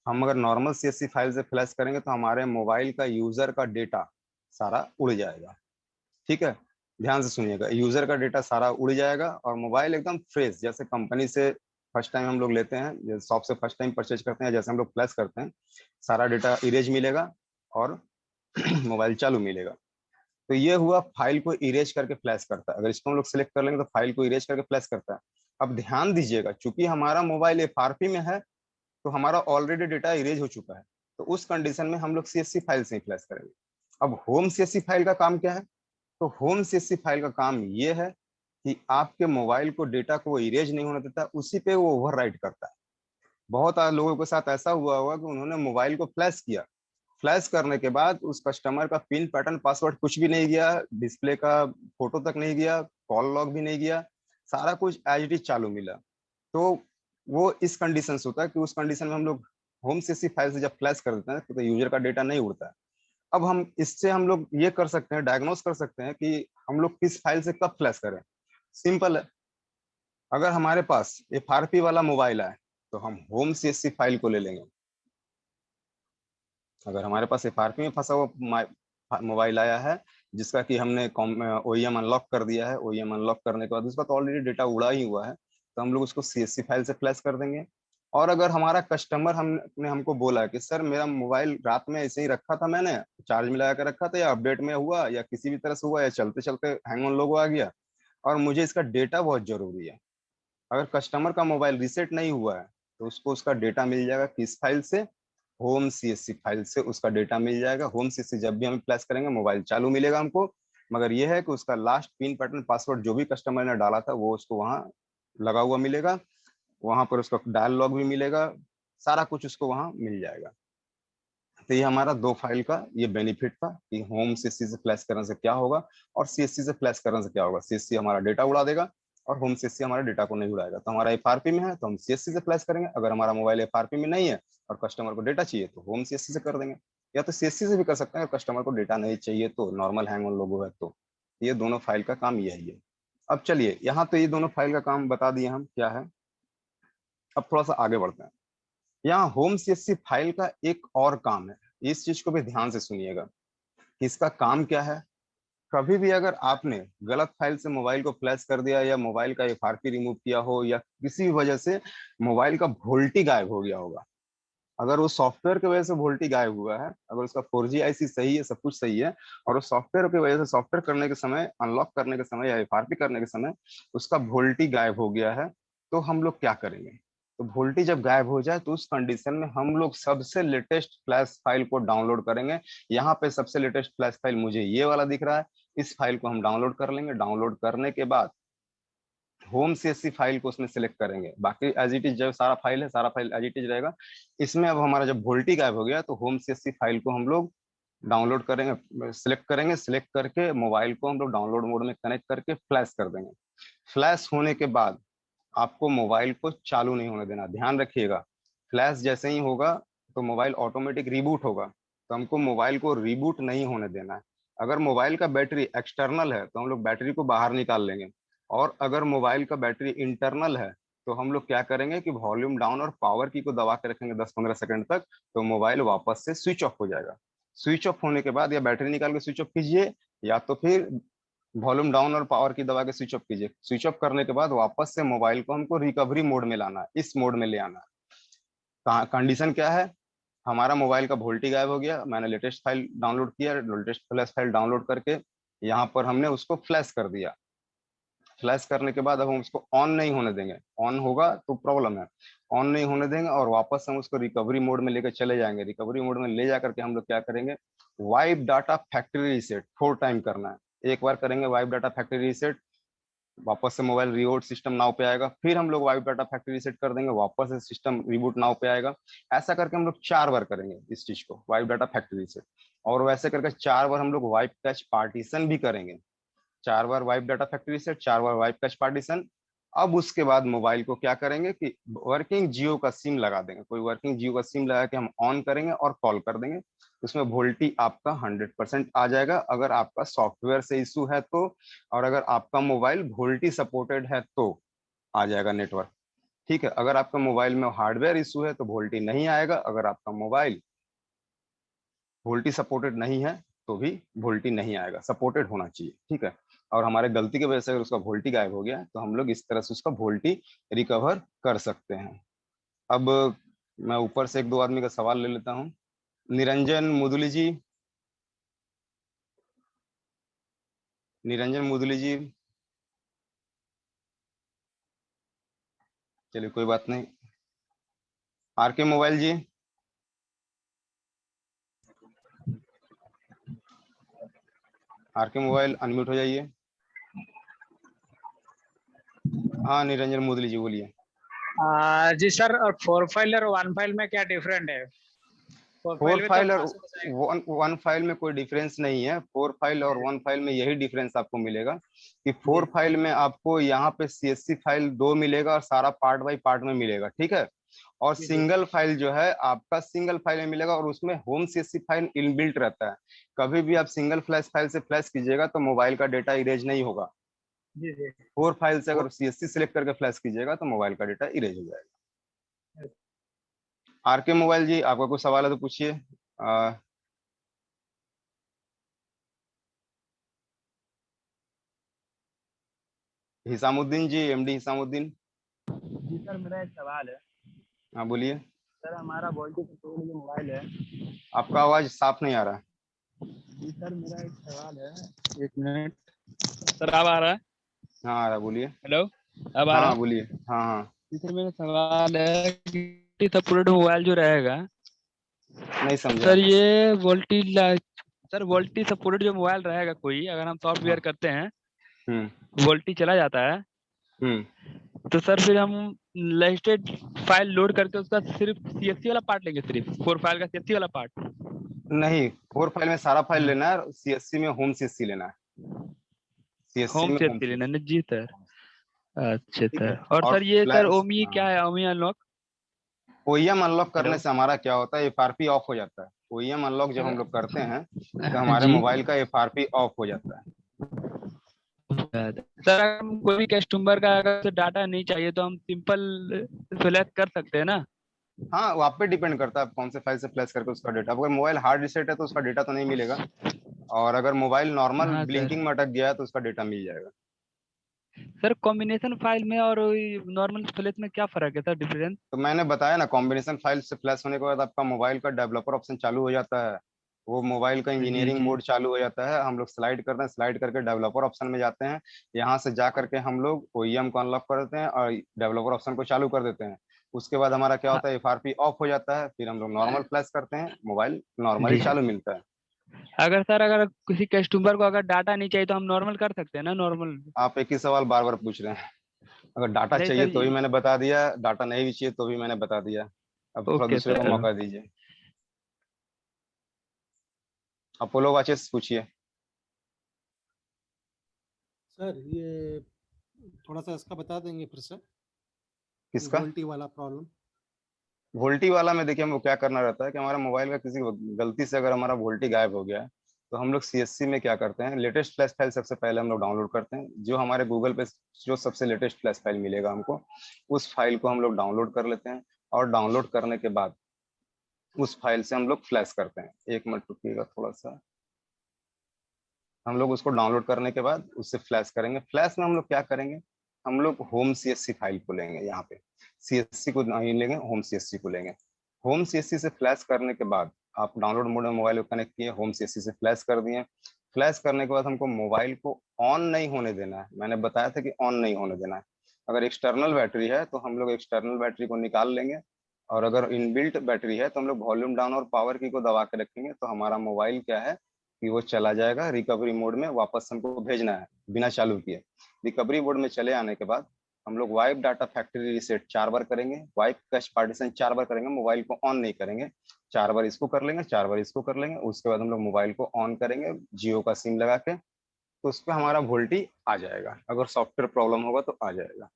हम अगर नॉर्मल सीएससी फाइल से फ्लैश करेंगे तो हमारे मोबाइल का यूजर का डेटा सारा उड़ जाएगा। ठीक है, ध्यान से सुनिएगा, यूजर का डेटा सारा उड़ जाएगा और मोबाइल एकदम फ्रेश, जैसे कंपनी से फर्स्ट टाइम हम लोग लेते हैं, शॉप से फर्स्ट टाइम परचेज करते हैं, जैसे हम लोग फ्लैश करते हैं, सारा डेटा इरेज मिलेगा और मोबाइल चालू मिलेगा। तो ये हुआ फाइल को इरेज करके फ्लैश करता है। अगर इसको हम लोग सिलेक्ट कर लेंगे तो फाइल को इरेज करके फ्लैश करता है। अब ध्यान दीजिएगा, चूंकि हमारा मोबाइल एफआरपी में है तो हमारा ऑलरेडी डेटा इरेज हो चुका है, तो उस कंडीशन में हम लोग सीएससी फाइल से ही फ्लैश करेंगे। अब होम सीएससी फाइल का काम क्या है? तो होम सीएससी फाइल का काम ये है कि आपके मोबाइल को डेटा को इरेज नहीं होने देता, उसी पे वो ओवरराइट करता है। बहुत लोगों के साथ ऐसा हुआ होगा कि उन्होंने मोबाइल को फ्लैश किया, फ्लैश करने के बाद उस कस्टमर का पिन पैटर्न पासवर्ड कुछ भी नहीं गया, डिस्प्ले का फोटो तक नहीं गया, कॉल लॉग भी नहीं गया, सारा कुछ एज इट इज चालू मिला। तो वो इस कंडीशन से होता है कि उस कंडीशन में हम लोग होम सीएससी फाइल से जब फ्लैश कर देते हैं तो यूजर का डेटा नहीं उड़ता है। अब हम इससे हम लोग ये कर सकते हैं, डायग्नोस कर सकते हैं कि हम लोग किस फाइल से कब फ्लैश करें। सिंपल है, अगर हमारे पास एफआरपी वाला मोबाइल है तो हम होम सीएससी फाइल को ले लेंगे। अगर हमारे पास एफआरपी में फंसा हुआ मोबाइल आया है जिसका कि हमने ओईएम अनलॉक कर दिया है, ओईएम अनलॉक करने के बाद उसका तो ऑलरेडी डेटा उड़ा ही हुआ है, तो हम लोग उसको सीएससी फाइल से फ्लैश कर देंगे। और अगर हमारा कस्टमर हमने हमको बोला है कि सर मेरा मोबाइल रात में ऐसे ही रखा था, मैंने चार्ज में लगा कर रखा था, या अपडेट में हुआ या किसी भी तरह से हुआ, या चलते चलते हैंग ऑन लोगो आ गया और मुझे इसका डेटा बहुत जरूरी है, अगर कस्टमर का मोबाइल रीसेट नहीं हुआ है तो उसको उसका डेटा मिल जाएगा किस फाइल से? होम सीएससी फाइल से उसका डेटा मिल जाएगा। होम सीएससी जब भी हम फ्लैश करेंगे मोबाइल चालू मिलेगा हमको, मगर यह है कि उसका लास्ट पिन पैटर्न पासवर्ड जो भी कस्टमर ने डाला था वो उसको वहां लगा हुआ मिलेगा, वहां पर उसका डायल लॉग भी मिलेगा, सारा कुछ उसको वहां मिल जाएगा। तो ये हमारा दो फाइल का ये बेनिफिट था कि होम सीएससी से फ्लैश करने से क्या होगा और सीएससी से फ्लैश करने से क्या होगा। सीएससी हमारा डेटा उड़ा देगा और होम सीएससी हमारे डेटा को नहीं उड़ाएगा। तो हमारा एफआरपी में है तो हम सीएससी से फ्लैश करेंगे, अगर हमारा मोबाइल एफआरपी में नहीं है और कस्टमर को डेटा चाहिए तो होम सीएससी से कर देंगे, या तो सीएससी से भी कर सकते हैं अगर कस्टमर को डेटा नहीं चाहिए तो, नॉर्मल हैंग ऑन लोगो है तो। ये दोनों फाइल का काम यही है। अब चलिए, यहाँ तो ये दोनों फाइल का काम बता दिए हम क्या है। अब थोड़ा सा आगे बढ़ते हैं। यहाँ होम सीएससी फाइल का एक और काम है, इस चीज को भी ध्यान से सुनिएगा कि इसका काम क्या है। कभी भी अगर आपने गलत फाइल से मोबाइल को फ्लैश कर दिया या मोबाइल का एफआरपी रिमूव किया हो या किसी भी वजह से मोबाइल का वोल्टी गायब हो गया होगा, अगर वो सॉफ्टवेयर की वजह से वोल्टी गायब हुआ है, अगर उसका 4G आईसी सही है, सब कुछ सही है, और वो सॉफ्टवेयर की वजह से सॉफ्टवेयर करने के समय, अनलॉक करने के समय या एफआरपी करने के समय उसका वोल्टी गायब हो गया है, तो हम लोग क्या करेंगे? तो वोल्टी जब गायब हो जाए तो उस कंडीशन में हम लोग सबसे लेटेस्ट फ्लैश फाइल को डाउनलोड करेंगे। यहाँ पे सबसे लेटेस्ट फ्लैश फाइल मुझे ये वाला दिख रहा है, इस फाइल को हम डाउनलोड कर लेंगे। डाउनलोड करने के बाद होम सीएससी फाइल को उसमें सिलेक्ट करेंगे, बाकी एज इट इज जो सारा फाइल है, सारा फाइल एज इट इज रहेगा। इसमें अब हमारा जब वोल्टी गायब हो गया तो होम सीएससी फाइल को हम लोग डाउनलोड करेंगे, सिलेक्ट करेंगे। सिलेक्ट करके मोबाइल को हम लोग डाउनलोड मोड में कनेक्ट करके फ्लैश कर देंगे। फ्लैश होने के बाद आपको मोबाइल को चालू नहीं होने देना, ध्यान रखिएगा। फ्लैश जैसे ही होगा तो मोबाइल ऑटोमेटिक रिबूट होगा, तो हमको मोबाइल को रिबूट नहीं होने देना है। अगर मोबाइल का बैटरी एक्सटर्नल है तो हम लोग बैटरी को बाहर निकाल लेंगे, और अगर मोबाइल का बैटरी इंटरनल है तो हम लोग क्या करेंगे कि वॉल्यूम डाउन और पावर की को दबा के रखेंगे 10-15 सेकंड तक, तो मोबाइल वापस से स्विच ऑफ हो जाएगा। स्विच ऑफ होने के बाद या बैटरी निकाल के स्विच ऑफ कीजिए, या तो फिर वॉल्यूम डाउन और पावर की दबा के स्विच ऑफ कीजिए। स्विच ऑफ करने के बाद वापस से मोबाइल को हमको रिकवरी मोड में लाना है, इस मोड में ले आना है। कंडीशन क्या है? हमारा मोबाइल का वोल्टी गायब हो गया, मैंने लेटेस्ट फाइल डाउनलोड किया, लेटेस्ट फ्लैश फाइल डाउनलोड करके यहाँ पर हमने उसको फ्लैश कर दिया। फ्लैश करने के बाद अब हम उसको ऑन नहीं होने देंगे, ऑन होगा तो प्रॉब्लम है। ऑन नहीं होने देंगे और वापस हम उसको रिकवरी मोड में लेकर चले जाएंगे। रिकवरी मोड में ले जाकर के हम लोग क्या करेंगे, wipe data factory reset 4 time करना है। एक बार करेंगे वाइप डाटा फैक्ट्री रीसेट, वापस से मोबाइल रिबूट सिस्टम नाउ पे आएगा। फिर हम लोग वाइप डाटा फैक्ट्री रीसेट कर देंगे, वापस से सिस्टम रिबूट नाउ पे आएगा। ऐसा करके हम लोग 4 बार करेंगे इस चीज को, वाइप डाटा फैक्ट्री रीसेट। और वैसे करके 4 बार हम लोग वाइप कैच पार्टीशन भी करेंगे। 4 बार वाइप डाटा फैक्ट्री सेट, 4 बार वाइप कैश पार्टीशन। अब उसके बाद मोबाइल को क्या करेंगे कि वर्किंग जियो का सिम लगा देंगे, कोई वर्किंग जियो का सिम लगा के हम ऑन करेंगे और कॉल कर देंगे। उसमें वोल्टी आपका 100% आ जाएगा, अगर आपका सॉफ्टवेयर से इशू है तो। और अगर आपका मोबाइल वोल्टी सपोर्टेड है तो आ जाएगा नेटवर्क। ठीक है, अगर आपका मोबाइल में हार्डवेयर इशू है तो वोल्टी नहीं आएगा। अगर आपका मोबाइल वोल्टी सपोर्टेड नहीं है तो भी वोल्टी नहीं आएगा, सपोर्टेड होना चाहिए। ठीक है, और हमारे गलती की वजह से अगर उसका वोल्टी गायब हो गया तो हम लोग इस तरह से उसका वोल्टी रिकवर कर सकते हैं। अब मैं ऊपर से 1-2 आदमी का सवाल ले लेता हूँ। निरंजन मुदुली जी, निरंजन मुदुली जी, चलिए कोई बात नहीं। आरके मोबाइल जी, आरके मोबाइल अनम्यूट हो जाइए। हाँ निरंजन मुदुली जी बोलिए। जी सर, और 4 फाइल और 1 फाइल में क्या डिफरेंट है? 4 फाइल और 1 फाइल में कोई डिफरेंस नहीं है। 4 फाइल और 1 फाइल में यही डिफरेंस आपको मिलेगा कि 4 फाइल में आपको यहाँ पे सीएससी फाइल 2 मिलेगा और सारा पार्ट बाय पार्ट में मिलेगा। ठीक है, और सिंगल फाइल जो है आपका सिंगल फाइल में मिलेगा, और उसमें होम सीएससी फाइल इनबिल्ट रहता है। कभी भी आप सिंगल फ्लैश फाइल से फ्लैश कीजिएगा तो मोबाइल का डेटा इरेज नहीं होगा। 4 फाइल से अगर सीएससी सिलेक्ट करके फ्लैश कीजिएगा तो मोबाइल का डेटा इरेज हो जाएगा। आरके मोबाइल जी, आपका कुछ सवाल है तो पूछिए। हिसामुद्दीन जी, एमडी हिसामुद्दीन। जी सर, मेरा एक सवाल है। हाँ बोलिए। सर, हमारा वोल्टी सपोर्टेड जो मोबाइल है। आपका आवाज साफ नहीं आ रहा है। जी सर, मेरा एक सवाल है। 1 मिनट सर, अब आ रहा है? हाँ आ रहा, बोलिए। हेलो, अब आ रहा हाँ है? बोलिए। हाँ हाँ जी सर, मेरा सवाल है कि सपोर्टेड मोबाइल जो रहेगा नहीं समझा। सर, ये वोल्टी सर वोल्टी सपोर्टेड जो मोबाइल रहेगा, कोई अगर हम सॉफ्टवेयर हाँ। करते हैं, हम्म वोल्टी चला जाता है, तो सर फिर हम लिस्टेड फाइल लोड करके उसका सिर्फ सीएससी वाला पार्ट लेंगे, सिर्फ 4 फाइल का सीएससी वाला पार्ट? नहीं, 4 फाइल में सारा फाइल लेना है, सीएससी में होम सीएससी लेना है। सीएससी होम में होम सीएससी लेना सीएससी। है जी सर। अच्छा ठीक है, सर, और और सर ये सर फ्लैश, ओमी क्या है, ओमी अनलॉक? ओईएम अनलॉक करने हेलो से हमारा क्या होता है, एफआरपी ऑफ हो जाता है। ओईएम अनलॉक जब हम लोग करते हैं तो हमारे जी मोबाइल का एफआरपी ऑफ हो जाता है। सर, अगर हम कोई भी कस्टमर का अगर डाटा नहीं चाहिए तो हम सिंपल सेलेक्ट कर सकते हैं ना? हाँ, वो आप पे डिपेंड करता है आप कौन से फाइल से फ्लैश करके उसका डेटा। अगर मोबाइल हार्ड रिसेट है तो उसका डेटा तो नहीं मिलेगा, और अगर मोबाइल नॉर्मल हाँ सर। ब्लिंकिंग में अटक गया है तो उसका डेटा मिल जाएगा। सर कॉम्बिनेशन फाइल में और नॉर्मल फ्लैश में क्या फर्क है सर, डिफरेंस? तो मैंने बताया ना, कॉम्बिनेशन फाइल से फ्लैश होने के बाद आपका मोबाइल का डेवलपर ऑप्शन चालू हो जाता है। वो मोबाइल का जी इंजीनियरिंग जी। मोड चालू हो जाता है, हम लोग स्लाइड करते हैं, स्लाइड करके डेवलपर ऑप्शन में जाते हैं। यहाँ से जा करके हम लोग ओईएम को अनलॉक कर देते हैं और डेवलपर ऑप्शन को चालू कर देते हैं। उसके बाद हमारा क्या हाँ होता है, एफआरपी ऑफ हो जाता है, फिर हम लोग नॉर्मल फ्लैश करते हैं, मोबाइल नॉर्मली जी। चालू मिलता है। अगर सर अगर किसी कस्टमर को अगर डाटा नहीं चाहिए तो हम नॉर्मल कर सकते हैं ना, नॉर्मल? आप एक ही सवाल बार बार पूछ रहे हैं। अगर डाटा नहीं चाहिए सर तो भी मैंने बता दिया, डाटा नहीं भी चाहिए तो भी मैंने बता दिया। अब थोड़ा ओके दूसरे को सर। मौका दीजिए। अपोलो वाचेस पूछिए। सर ये थोड़ा सा इसका बता देंगे फिर से, किसका? वोल्टी वाला प्रॉब्लम। वोल्टी वाला में देखिए हमको क्या करना रहता है कि हमारा मोबाइल का किसी गलती से अगर हमारा वोल्टी गायब हो गया है, तो हम लोग सीएससी में क्या करते हैं, लेटेस्ट फ्लैश फाइल सबसे पहले हम लोग डाउनलोड करते हैं। जो हमारे गूगल पे जो सबसे लेटेस्ट फ्लैश फाइल मिलेगा हमको, उस फाइल को हम लोग डाउनलोड कर लेते हैं। और डाउनलोड करने के बाद उस फाइल से हम लोग फ्लैश करते हैं। एक मिनट रुकिएगा थोड़ा सा। हम लोग उसको डाउनलोड करने के बाद उससे फ्लैश करेंगे। फ्लैश में हम लोग क्या करेंगे, हम लोग होम सीएससी फाइल को लेंगे। यहाँ पे सीएससी को नहीं लेंगे, होम सीएससी को लेंगे। होम सीएससी से फ्लैश करने के बाद आप डाउनलोड मोड में मोबाइल को कनेक्ट किए, होम सीएससी से फ्लैश कर दिए। फ्लैश करने के बाद हमको मोबाइल को ऑन नहीं होने देना है। मैंने बताया था कि ऑन नहीं होने देना है। अगर एक्सटर्नल बैटरी है तो हम लोग एक्सटर्नल बैटरी को निकाल लेंगे, और अगर इनबिल्ट बैटरी है तो हम लोग वॉल्यूम डाउन और पावर की को दबा के रखेंगे, तो हमारा मोबाइल क्या है कि वो चला जाएगा रिकवरी मोड में। वापस हमको भेजना है बिना चालू किए। रिकवरी मोड में चले आने के बाद हम लोग वाइप डाटा फैक्ट्री रीसेट 4 बार करेंगे, वाइप कैश पार्टीशन 4 बार करेंगे, मोबाइल को ऑन नहीं करेंगे। 4 बार इसको कर लेंगे, 4 बार इसको कर लेंगे। उसके बाद हम लोग मोबाइल को ऑन करेंगे जियो का सिम लगा के, तो उस पर हमारा वोल्टी आ जाएगा। अगर सॉफ्टवेयर प्रॉब्लम होगा तो आ जाएगा,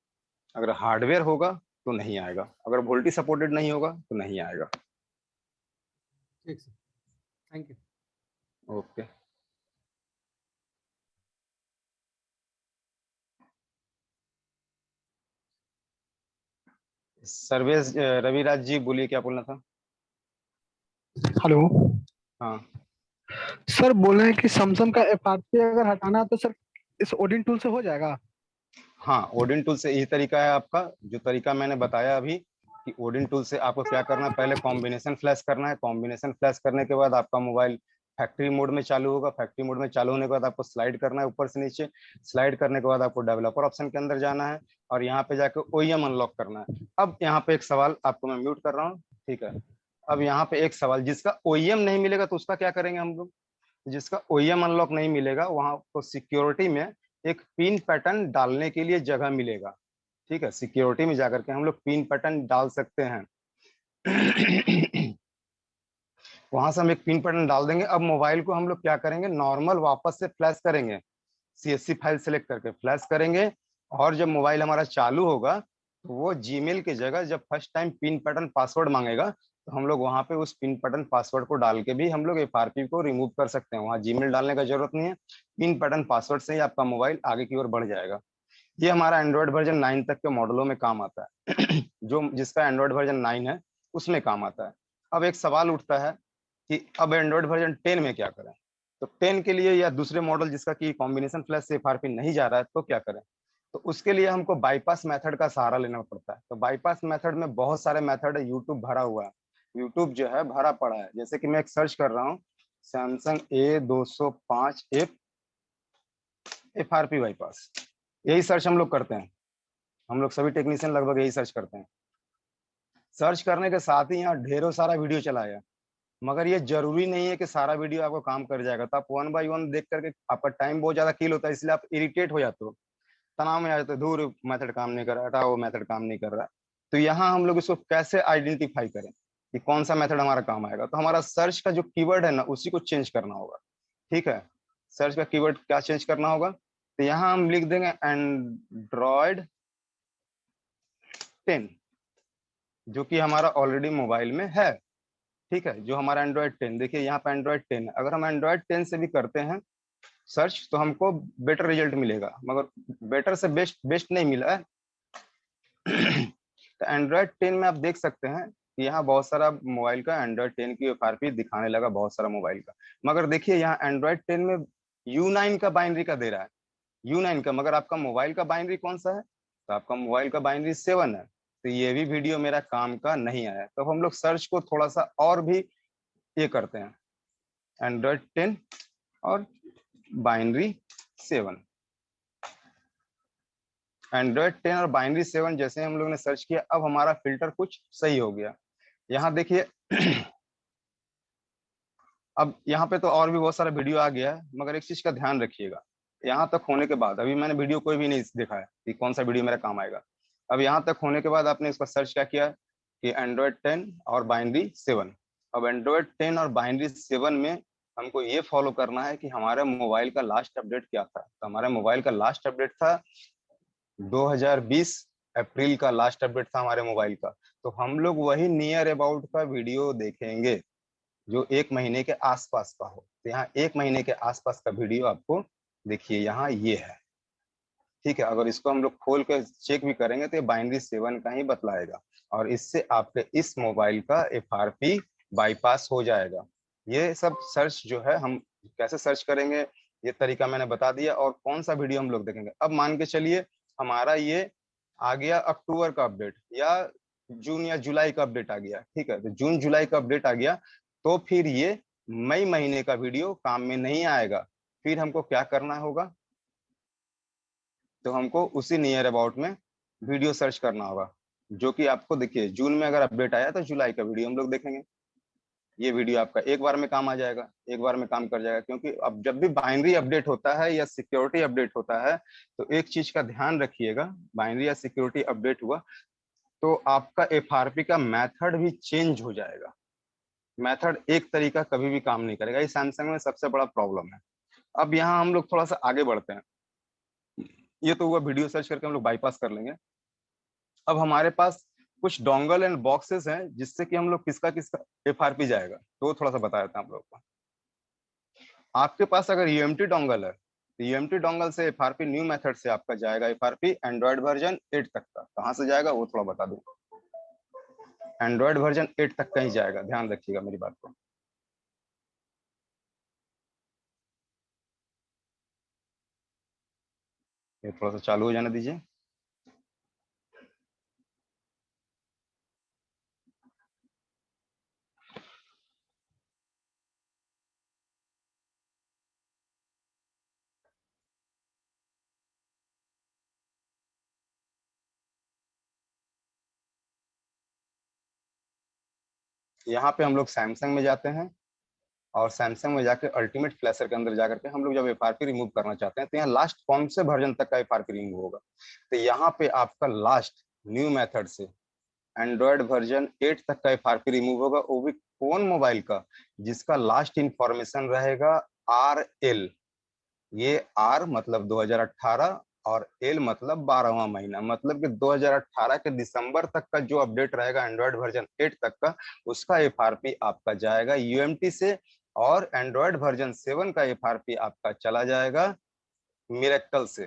अगर हार्डवेयर होगा तो नहीं आएगा, अगर वोल्टी सपोर्टेड नहीं होगा तो नहीं आएगा। ठीक sir, thank you. Okay. Sarvesh Raviraj ji बोलिए, क्या बोलना था? हेलो हाँ सर, बोल रहे हैं कि सैमसंग का एफआरपी अगर हटाना है तो सर इस ओडिन टूल से हो जाएगा? हाँ, ओडिन टूल से यही तरीका है आपका, जो तरीका मैंने बताया अभी कि ओडिन टूल से आपको क्या करना है, पहले कॉम्बिनेशन फ्लैश करना है। कॉम्बिनेशन फ्लैश करने के बाद आपका मोबाइल फैक्ट्री मोड में चालू होगा। फैक्ट्री मोड में चालू होने के बाद आपको स्लाइड करना है ऊपर से नीचे। स्लाइड करने के बाद आपको डेवलपर ऑप्शन के अंदर जाना है और यहाँ पे जाकर ओईएम अनलॉक करना है। अब यहाँ पे एक सवाल, आपको मैं म्यूट कर रहा हूँ, ठीक है? अब यहाँ पे एक सवाल, जिसका ओईएम नहीं मिलेगा तो उसका क्या करेंगे हम लोग? जिसका ओईएम अनलॉक नहीं मिलेगा वहां को सिक्योरिटी में एक पिन पैटर्न डालने के लिए जगह मिलेगा, ठीक है? सिक्योरिटी में जाकर के हम लोग पिन पैटर्न डाल सकते हैं। वहां से हम एक पिन पैटर्न डाल देंगे। अब मोबाइल को हम लोग क्या करेंगे, नॉर्मल वापस से फ्लैश करेंगे, सीएससी फाइल सेलेक्ट करके फ्लैश करेंगे। और जब मोबाइल हमारा चालू होगा तो वो जीमेल की जगह जब first time pin pattern password मांगेगा तो हम लोग वहां पे उस पिन पैटर्न पासवर्ड को डाल के भी हम लोग एफआरपी को रिमूव कर सकते हैं। वहां जीमेल डालने का जरूरत नहीं है, पिन पैटर्न पासवर्ड से ही आपका मोबाइल आगे की ओर बढ़ जाएगा। ये हमारा एंड्रॉइड वर्जन 9 तक के मॉडलों में काम आता है। जो जिसका एंड्रॉइड वर्जन 9 है उसमें काम आता है। अब एक सवाल उठता है कि अब एंड्रॉइड वर्जन 10 में क्या करें? तो 10 के लिए या दूसरे मॉडल जिसका कि कॉम्बिनेशन फ्लैश से एफआरपी नहीं जा रहा है तो क्या करें? तो उसके लिए हमको बाईपास मेथड का सहारा लेना पड़ता है। तो बाईपास मेथड में बहुत सारे मेथड है, यूट्यूब भरा हुआ है, यूट्यूब जो है भरा पड़ा है। जैसे कि मैं एक सर्च कर रहा हूँ, सैमसंग A205 एफआरपी बाईपास, यही सर्च हम लोग करते हैं। हम लोग सभी टेक्नीशियन लगभग यही सर्च करते हैं। सर्च करने के साथ ही यहाँ ढेरों सारा वीडियो चला है, मगर ये जरूरी नहीं है कि सारा वीडियो आपको काम कर जाएगा। तो आप 1 बाय 1 देख करके आपका टाइम बहुत ज्यादा किल होता है, इसलिए आप इरिटेट हो जाते हो, तनाव में आ जाते हो, दूर मेथड काम नहीं कर रहा, हटा वो मेथड काम नहीं कर रहा। तो यहाँ हम लोग इसको कैसे आइडेंटिफाई करें कि कौन सा मेथड हमारा काम आएगा? तो हमारा सर्च का जो कीवर्ड है ना उसी को चेंज करना होगा, ठीक है? सर्च का कीवर्ड क्या चेंज करना होगा? तो यहाँ हम लिख देंगे एंड्रॉयड 10, जो कि हमारा ऑलरेडी मोबाइल में है, ठीक है? जो हमारा एंड्रॉयड 10, देखिए यहाँ पे एंड्रॉयड 10 है। अगर हम एंड्रॉयड 10 से भी करते हैं सर्च तो हमको बेटर रिजल्ट मिलेगा, मगर बेटर से बेस्ट नहीं मिला है। तो एंड्रॉयड 10 में आप देख सकते हैं कि यहाँ बहुत सारा मोबाइल का एंड्रॉयड 10 की एफआरपी दिखाने लगा, बहुत सारा मोबाइल का। मगर देखिए यहाँ एंड्रॉयड 10 में U9 का बाइनरी का दे रहा है, U9 का, मगर आपका मोबाइल का बाइनरी कौन सा है? तो आपका मोबाइल का बाइनरी 7 है, तो ये भी वीडियो मेरा काम का नहीं आया। तो हम लोग सर्च को थोड़ा सा और भी ये करते हैं, Android 10 और बाइनरी 7। Android 10 और बाइनरी 7 जैसे हम लोग ने सर्च किया, अब हमारा फिल्टर कुछ सही हो गया। यहाँ देखिए अब यहाँ पे तो और भी बहुत सारा वीडियो आ गया है, मगर एक चीज का ध्यान रखिएगा, यहाँ तक होने के बाद, अभी मैंने वीडियो कोई भी नहीं देखा है कि कौन सा वीडियो मेरा काम आएगा। अब यहाँ तक होने के बाद आपने इसका सर्च क्या किया कि Android 10 और बाइनरी 7। अब Android 10 और बाइनरी 7 में हमको ये फॉलो करना है कि हमारे मोबाइल का लास्ट अपडेट क्या था। तो हमारे मोबाइल का लास्ट अपडेट था 2020 अप्रैल का लास्ट अपडेट था हमारे मोबाइल का। तो हम लोग वही नियर अबाउट का वीडियो देखेंगे जो 1 महीने के आसपास का हो। तो यहाँ 1 महीने के आसपास का वीडियो आपको देखिए यहाँ ये है, ठीक है। अगर इसको हम लोग खोल कर चेक भी करेंगे तो ये बाइनरी 7 का ही बतलाएगा, और इससे आपके इस मोबाइल का FRP बाईपास हो जाएगा। ये सब सर्च जो है हम कैसे सर्च करेंगे ये तरीका मैंने बता दिया, और कौन सा वीडियो हम लोग देखेंगे। अब मान के चलिए हमारा ये आ गया अक्टूबर का अपडेट या जून या जुलाई का अपडेट आ गया, ठीक है। तो जून जुलाई का अपडेट आ गया तो फिर ये मई महीने का वीडियो काम में नहीं आएगा। फिर हमको क्या करना होगा, तो हमको उसी नियर अबाउट में वीडियो सर्च करना होगा, जो कि आपको देखिए जून में अगर अपडेट आया तो जुलाई का वीडियो हम लोग देखेंगे। ये वीडियो आपका एक बार में काम आ जाएगा, एक बार में काम कर जाएगा। क्योंकि अब जब भी बाइनरी अपडेट होता है या सिक्योरिटी अपडेट होता है तो एक चीज का ध्यान रखिएगा, बाइनरी या सिक्योरिटी अपडेट हुआ तो आपका FRP का मेथड भी चेंज हो जाएगा। मेथड एक तरीका कभी भी काम नहीं करेगा, ये सैमसंग में सबसे बड़ा प्रॉब्लम है। अब यहाँ हम लोग थोड़ा सा आगे बढ़ते हैं। ये तो हुआ वीडियो सर्च करके हम लोग बाईपास कर लेंगे। अब हमारे पास कुछ डोंगल एंड बॉक्सेस हैं जिससे कि हम लोग किसका किसका FRP जाएगा, तो थोड़ा सा बता देते हैं आप लोग को। आपके पास अगर UMT डोंगल है तो UMT डोंगल से FRP न्यू मेथड से आपका जाएगा FRP एंड्रॉइड वर्जन 8 तक का। कहाँ से जाएगा वो थोड़ा बता दूं, एंड्रॉइड वर्जन 8 तक का ही जाएगा, ध्यान रखिएगा मेरी बात को। ये थोड़ा सा चालू हो जाने दीजिए। यहाँ पे हम लोग सैमसंग में जाते हैं और सैमसंग में जाके अल्टीमेट फ्लैशर के अंदर जाकर के हम लोग जब FRP रिमूव करना चाहते हैं तो यहाँ लास्ट कौन से वर्जन तक का FRP रिमूव होगा। तो यहाँ पे आपका लास्ट न्यू मेथड से एंड्रॉइड वर्जन 8 तक का FRP रिमूव होगा। वो भी कौन मोबाइल का, जिसका लास्ट इंफॉर्मेशन रहेगा RL। ये R मतलब 2018 और L मतलब 12वां महीना, मतलब कि 2018 के दिसंबर तक का जो अपडेट रहेगा एंड्रॉइड वर्जन 8 तक का, उसका FRP आपका जाएगा UMT से, और एंड्रॉइड वर्जन 7 का FRP आपका चला जाएगा मिरेकल से,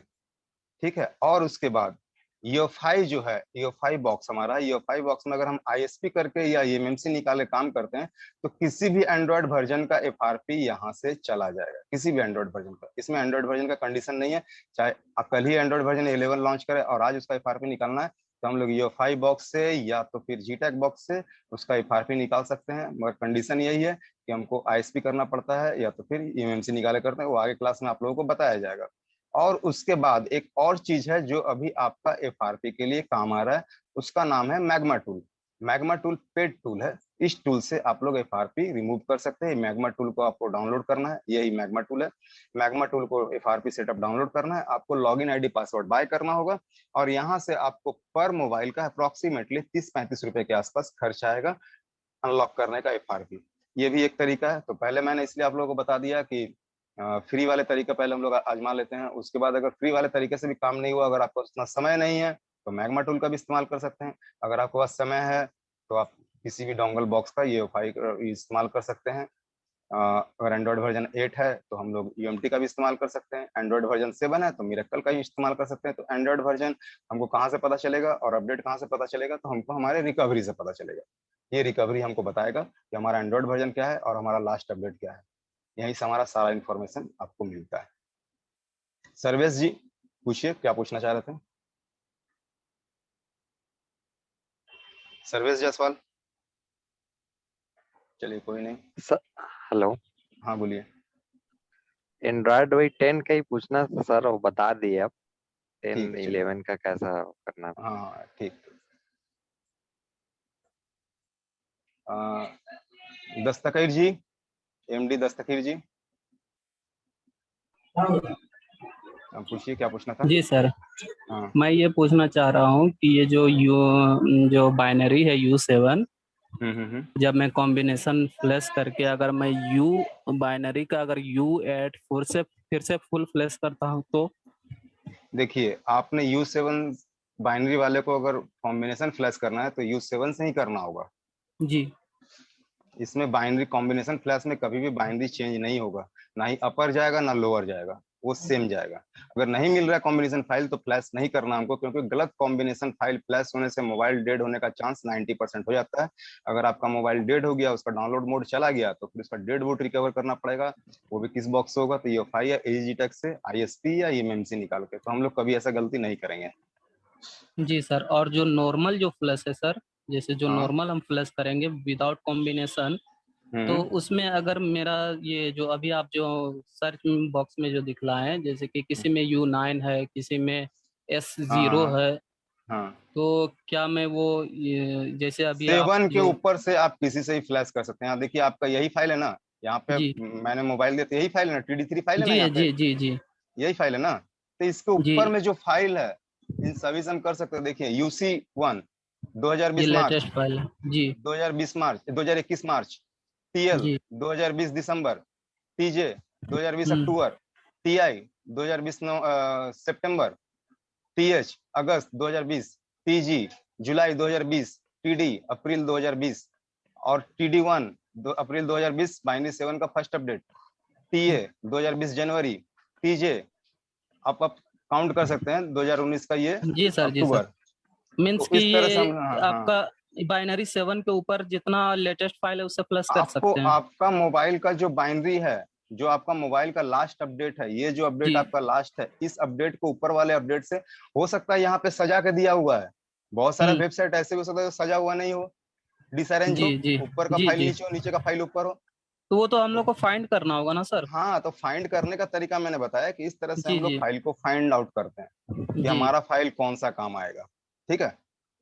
ठीक है। और उसके बाद EOFI जो है, EOFI बॉक्स हमारा, EOFI बॉक्स में अगर हम ISP करके या MMC निकाले काम करते हैं तो किसी भी एंड्रॉइड वर्जन का FRP यहाँ से चला जाएगा, किसी भी एंड्रॉइड वर्जन का। इसमें एंड्रॉइड वर्जन का कंडीशन नहीं है, चाहे आप कल ही एंड्रॉइड वर्जन 11 लॉन्च करें और आज उसका FRP निकालना है तो हम लोग EOFI बॉक्स से या तो फिर GTAC बॉक्स से उसका FRP निकाल सकते हैं, मगर कंडीशन यही है कि हमको ISP करना पड़ता है या तो फिर MMC निकाले करते हैं। वो आगे क्लास में आप लोगों को बताया जाएगा। और उसके बाद एक और चीज है जो अभी आपका FRP के लिए काम आ रहा है, उसका नाम है magma tool. Magma tool paid tool है, इस टूल से आप लोग FRP रिमूव कर सकते हैं। मैग्मा टूल को आपको डाउनलोड करना है, यही मैग्मा टूल है। मैग्मा टूल को FRP सेटअप डाउनलोड करना है, आपको लॉगिन ID पासवर्ड बाय करना होगा, और यहाँ से आपको पर मोबाइल का अप्रोक्सीमेटली 30-35 रुपए के आसपास खर्च आएगा अनलॉक करने का FRP। ये भी एक तरीका है। तो पहले मैंने इसलिए आप लोगों को बता दिया कि फ्री वाले तरीका पहले हम लोग आजमा लेते हैं, उसके बाद अगर फ्री वाले तरीके से भी काम नहीं हुआ, अगर आपको उतना समय नहीं है तो मैग्मा टूल का भी इस्तेमाल कर सकते हैं। अगर आपके पास समय है तो आप किसी भी डोंगल बॉक्स का EOFI इस्तेमाल कर सकते हैं। अगर एंड्रॉइड वर्जन 8 है तो हम लोग UMT का भी इस्तेमाल कर सकते हैं, एंड्रॉइड वर्जन 7 है तो मिरेकल का ही इस्तेमाल कर सकते हैं। तो एंड्रॉइड वर्जन हमको कहाँ से पता चलेगा और अपडेट कहाँ से पता चलेगा, तो हमको हमारे रिकवरी से पता चलेगा। ये रिकवरी हमको बताएगा कि हमारा एंड्रॉइड वर्जन क्या है और हमारा लास्ट अपडेट क्या है। यहीं से हमारा सारा इंफॉर्मेशन आपको मिलता है। सर्वेश जी पूछिए, क्या पूछना चाह रहे थे? सर्वेश जायसवाल। चलिए कोई नहीं। सर हेलो, हाँ बोलिए। एंड्रॉयड वही 10 का ही पूछना था सर, वो बता दिए अब। ठीक 10 है, चलिए। 11 का कैसा करना था। हाँ हाँ ठीक। दस्तकीर जी, एमडी दस्तकीर जी, पूछिए क्या पूछना था। जी सर, हाँ मैं ये पूछना चाह रहा हूँ कि ये जो बाइनरी है U7, जब मैं कॉम्बिनेशन फ्लैश करके अगर मैं बाइनरी का अगर U8 फिर से फुल फ्लैश करता हूँ तो? देखिए, आपने U7 बाइनरी वाले को अगर कॉम्बिनेशन फ्लैश करना है तो U7 से ही करना होगा। जी इसमें बाइनरी कॉम्बिनेशन फ्लैश में कभी भी बाइनरी चेंज नहीं होगा, ना ही अपर जाएगा ना लोअर जाएगा, वो सेम जाएगा। अगर नहीं मिल रहा है कॉम्बिनेशन फाइल तो फ्लैश नहीं करना हमको, क्योंकि गलत कॉम्बिनेशन फाइल फ्लैश होने से मोबाइल डेड होने का चांस 90% हो जाता है। अगर आपका मोबाइल डेड हो गया, उसका डाउनलोड मोड चला गया, तो फिर उसका डेड बूट रिकवर करना पड़ेगा। वो भी किस बॉक्स से होगा? तो UEFI या AEG से ISP या MMC निकाल के। तो हम लोग कभी ऐसा गलती नहीं करेंगे। जी सर, और जो नॉर्मल जो फ्लैश है सर, जैसे जो हाँ। नॉर्मल हम फ्लैश करेंगे विदाउट कॉम्बिनेशन, तो उसमें अगर मेरा ये जो अभी आप जो सर्च बॉक्स में जो दिखलाए हैं, जैसे कि किसी में U9 है, किसी में S0 हाँ है, हाँ। तो क्या मैं वो जैसे अभी आप 7 के जो ऊपर से आप किसी से ही फ्लैश कर सकते हैं। यहाँ देखिए, आपका यही फाइल है ना, यहाँ पे जी मैंने मोबाइल दिया तो यही फाइल है ना, TD3 फाइल है ना जी यहाँ पे, जी जी जी यही फाइल है ना। तो इसके जी ऊपर में जो फाइल है, इन सभी से हम कर सकते हैं। देखिए UC1 ये 2020 मार्च, लेटेस्ट फाइल है। जी 2020 मार्च, 2021 मार्च, TL जी 2020 दिसंबर, TJ 2020 हम्म अक्टूबर, TI 2020 सितंबर, TH अगस्त 2020, TG जुलाई 2020, TD अप्रैल 2020, और TD1 अप्रैल 2020 बाइनरी 7 का फर्स्ट अपडेट, TA 2020 जनवरी, TJ आप काउंट कर सकते हैं 2019 का ये जी सर, जी सर, अक्टूबर। मीन्स तो कि इस तरह से ये हम, हाँ हाँ, आपका बाइनरी 7 के ऊपर जितना लेटेस्ट फाइल है उससे प्लस कर आपको सकते हैं। आपका मोबाइल का जो बाइनरी है, जो आपका मोबाइल का लास्ट अपडेट है, ये जो अपडेट जी आपका लास्ट है, इस अपडेट को ऊपर वाले अपडेट से हो सकता है यहाँ पे सजा के दिया हुआ है। बहुत सारा हम्म वेबसाइट ऐसे भी हो सकता है जो सजा हुआ नहीं हो, डिसअरेंज जी हो, जी ऊपर का जी फाइल जी, नीचे हो, नीचे का फाइल ऊपर हो। तो वो तो हम लोग तो को फाइंड करना होगा ना सर? हाँ, तो फाइंड करने का तरीका मैंने बताया कि इस तरह से जी हम लोग जी फाइल को फाइंड आउट करते हैं कि जी हमारा फाइल कौन सा काम आएगा। ठीक है।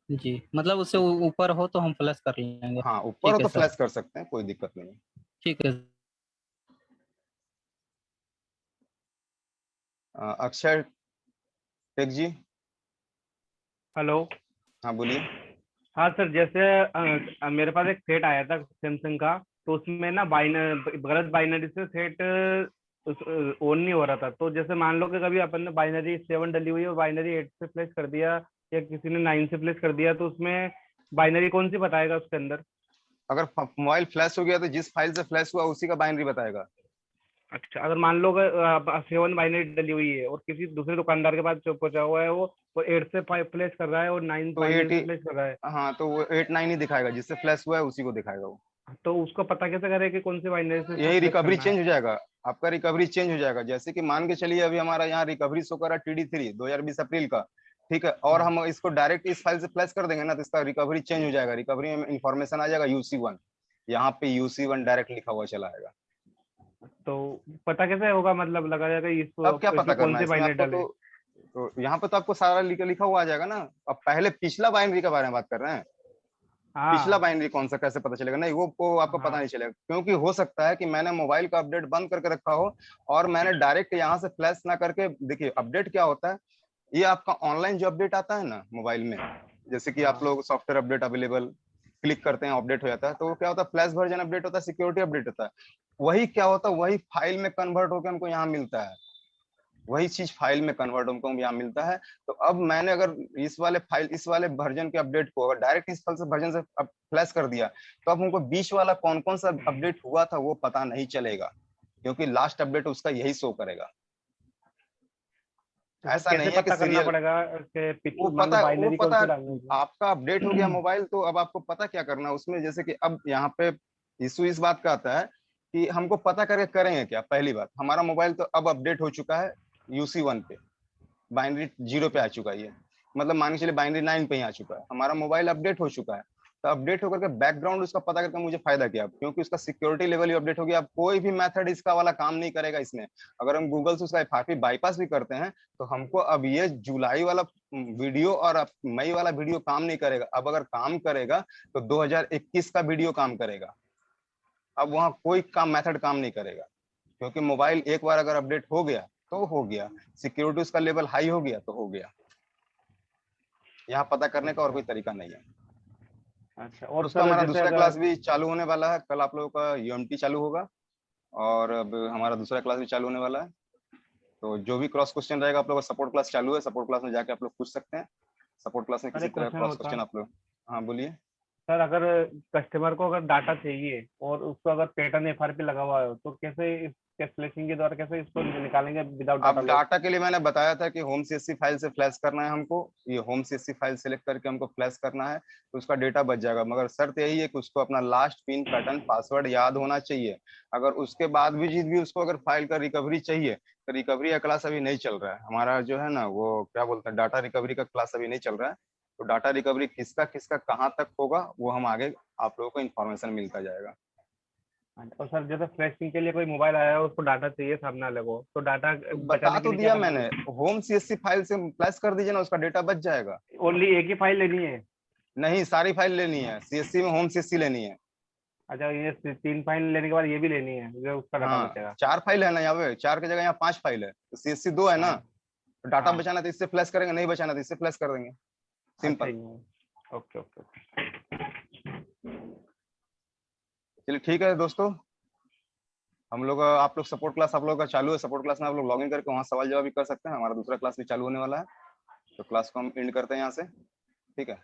जी, मतलब उससे ऊपर हो तो हम प्लस कर लेंगे। हाँ, ऊपर हो ठीक है तो सर, फ्लैश कर सकते हैं, कोई दिक्कत नहीं। ठीक है। अक्षय टेक जी। हेलो। हाँ बोलिए। हाँ सर, जैसे मेरे पास एक सेट आया था सैमसंग का, तो उसमें ना गलत बाइनरी से सेट ऑन नहीं हो रहा था। तो जैसे मान लो कि कभी अपन ने बाइनरी 7 डली हुई है और बाइनरी 8 से प्लेस कर दिया, या किसी ने 9 से प्लेस कर दिया, तो उसमें बाइनरी कौन सी बताएगा उसके अंदर? अगर मोबाइल फ्लैश हो गया तो जिस फाइल से फ्लैश हुआ उसी का बाइनरी बताएगा। अच्छा, अगर मान लो 7 बाइनरी डली हुई है और किसी दूसरे दुकानदार के पास जो पहुंचा हुआ है, वो 8 से प्लेस कर रहा है और 9 तो बाइनरी 8 से ही, प्लेस कर रहा है, हाँ तो वो 8 9 ही दिखाएगा, जिससे फ्लैश हुआ है उसी को दिखाएगा वो। तो उसको पता कैसे करे कि कौन सी बाइनरी से इसको यही प्लेस रिकवरी करना है? चेंज हो जाएगा, आपका रिकवरी चेंज हो जाएगा। जैसे कि मान के चलिए अभी हमारा यहाँ रिकवरी शो कर रहा है TD3 2020 अप्रैल का, ठीक है, और हम इसको डायरेक्ट इस फाइल से फ्लैश कर देंगे ना, तो इसका रिकवरी चेंज हो जाएगा। रिकवरी में इंफॉर्मेशन आ जाएगा UC1, यहाँ पे UC1 डायरेक्ट लिखा हुआ चला आएगा। तो पता कैसे होगा, मतलब लगा जाएगा अब क्या पता इसमें कौन करना है से इसमें बाइनरी आपको? डाले? तो यहाँ पे तो आपको सारा लिखा हुआ आ जाएगा ना। अब पहले पिछला बाइनरी के बारे में बात कर रहे हैं, पिछला हाँ बाइनरी कौन सा कैसे पता चलेगा? नहीं, वो आपको पता हाँ। नहीं चलेगा, क्योंकि हो सकता है कि मैंने मोबाइल का अपडेट बंद करके रखा हो और मैंने डायरेक्ट यहाँ से फ्लैश ना करके, देखिए अपडेट क्या होता है, ये आपका ऑनलाइन जो अपडेट आता है ना मोबाइल में, जैसे कि आप हाँ लोग सॉफ्टवेयर अपडेट अवेलेबल क्लिक करते हैं, अपडेट हो जाता है, तो वो क्या होता है, फ्लैश वर्जन अपडेट होता है, सिक्योरिटी अपडेट होता है। वही क्या होता है, वही फाइल में कन्वर्ट होकर हमको यहाँ मिलता है, वही चीज फाइल में कन्वर्ट हमको यहाँ मिलता है। तो अब मैंने अगर इस वाले वर्जन के अपडेट को अगर डायरेक्ट इस फाइल से वर्जन से फ्लैश कर दिया, तो अब हमको बीच वाला कौन कौन सा अपडेट हुआ था वो पता नहीं चलेगा, क्योंकि लास्ट अपडेट उसका यही शो करेगा। तो ऐसा कैसे नहीं है कि पता करना सीरियल, पड़ेगा कि वो मान लो पता वो बाइनरी कौन पता सी डालनी होगी? आपका अपडेट हो गया मोबाइल, तो अब आपको पता क्या करना है उसमें, जैसे कि अब यहाँ पे इशू इस बात का आता है कि हमको पता करके करेंगे क्या। पहली बात, हमारा मोबाइल तो अब अपडेट हो चुका है, UC1 पे, बाइनरी 0 पे आ चुका है ये, मतलब मान के चलिए बाइनरी 9 पे ही आ चुका है, हमारा मोबाइल अपडेट हो चुका है। तो अपडेट होकर के बैकग्राउंड उसका पता करके मुझे फायदा क्या, क्योंकि उसका सिक्योरिटी लेवल ही अपडेट हो गया। अब कोई भी मेथड इसका वाला काम नहीं करेगा इसमें। अगर हम गूगल से उसका FRP बाईपास भी करते हैं तो हमको अब ये जुलाई वाला वीडियो और मई वाला वीडियो काम नहीं करेगा। अब अगर काम करेगा तो 2021 का वीडियो काम करेगा। अब वहाँ कोई काम मेथड काम नहीं करेगा, क्योंकि मोबाइल एक बार अगर अपडेट हो गया तो हो गया, सिक्योरिटी उसका लेवल हाई हो गया तो हो गया। यहाँ पता करने का और कोई तरीका नहीं है। अच्छा, और उसका हमारा दूसरा क्लास भी चालू होने वाला है। कल आप लोगों का UMT चालू होगा और अब हमारा दूसरा क्लास भी चालू होने वाला है। तो जो भी क्रॉस क्वेश्चन रहेगा, आप लोगों का सपोर्ट क्लास चालू है, सपोर्ट क्लास में जाके आप लोग पूछ सकते हैं। सपोर्ट क्लास में किसी तरह क्रॉस क्वेश्चन आप लोग, हाँ बोलिए सर। अगर कस्टमर को अगर डाटा चाहिए और उसको अगर पैटर्न FRP लगा हुआ है तो कैसे कैलकुलेशन के द्वारा कैसे इसको निकालेंगे विदाउट डाटा? अब डाटा के लिए मैंने बताया था कि होम CSV फाइल से फ्लैश करना है हमको। ये होम CSV फाइल सेलेक्ट करके हमको फ्लैश करना है तो उसका डेटा बच जाएगा। मगर शर्त यही है कि उसको अपना लास्ट पिन पैटर्न पासवर्ड याद होना चाहिए। अगर उसके बाद भी उसको अगर फाइल का रिकवरी चाहिए तो रिकवरी का क्लास अभी नहीं चल रहा है हमारा, जो है ना वो क्या बोलते हैं, डाटा रिकवरी का क्लास अभी नहीं चल रहा है। तो डाटा रिकवरी किसका किसका कहाँ तक होगा वो हम आगे आप लोगों को इन्फॉर्मेशन मिलता जाएगा। और सर जैसे फ्लैशिंग के लिए कोई मोबाइल आया है उसको डाटा चाहिए सामने वाले को, तो डाटा बता तो दिया मैंने, होम CSV फाइल से फ्लैश कर दीजिए ना, उसका डेटा बच जाएगा। ओनली एक ही फाइल लेनी है? नहीं, सारी फाइल लेनी है, CSV में होम CSV लेनी है। अच्छा, ये 3 फाइल लेने के बाद ये भी लेनी है, जो उसका डाटा बचेगा। 4 फाइल है ना यहाँ पे, 4 की जगह यहाँ 5 फाइल है, तो CSV 2 है ना। डाटा बचाना तो इससे फ्लैश करेंगे, नहीं बचाना तो इससे फ्लैश कर देंगे, सिंपल। Okay okay. चलिए ठीक है दोस्तों, हम लोग आप लोग सपोर्ट क्लास आप लोगों का चालू है। सपोर्ट क्लास में आप लोग लॉगिन करके वहाँ सवाल जवाब भी कर सकते हैं। हमारा दूसरा क्लास भी चालू होने वाला है, तो क्लास को हम एंड करते हैं यहाँ से, ठीक है।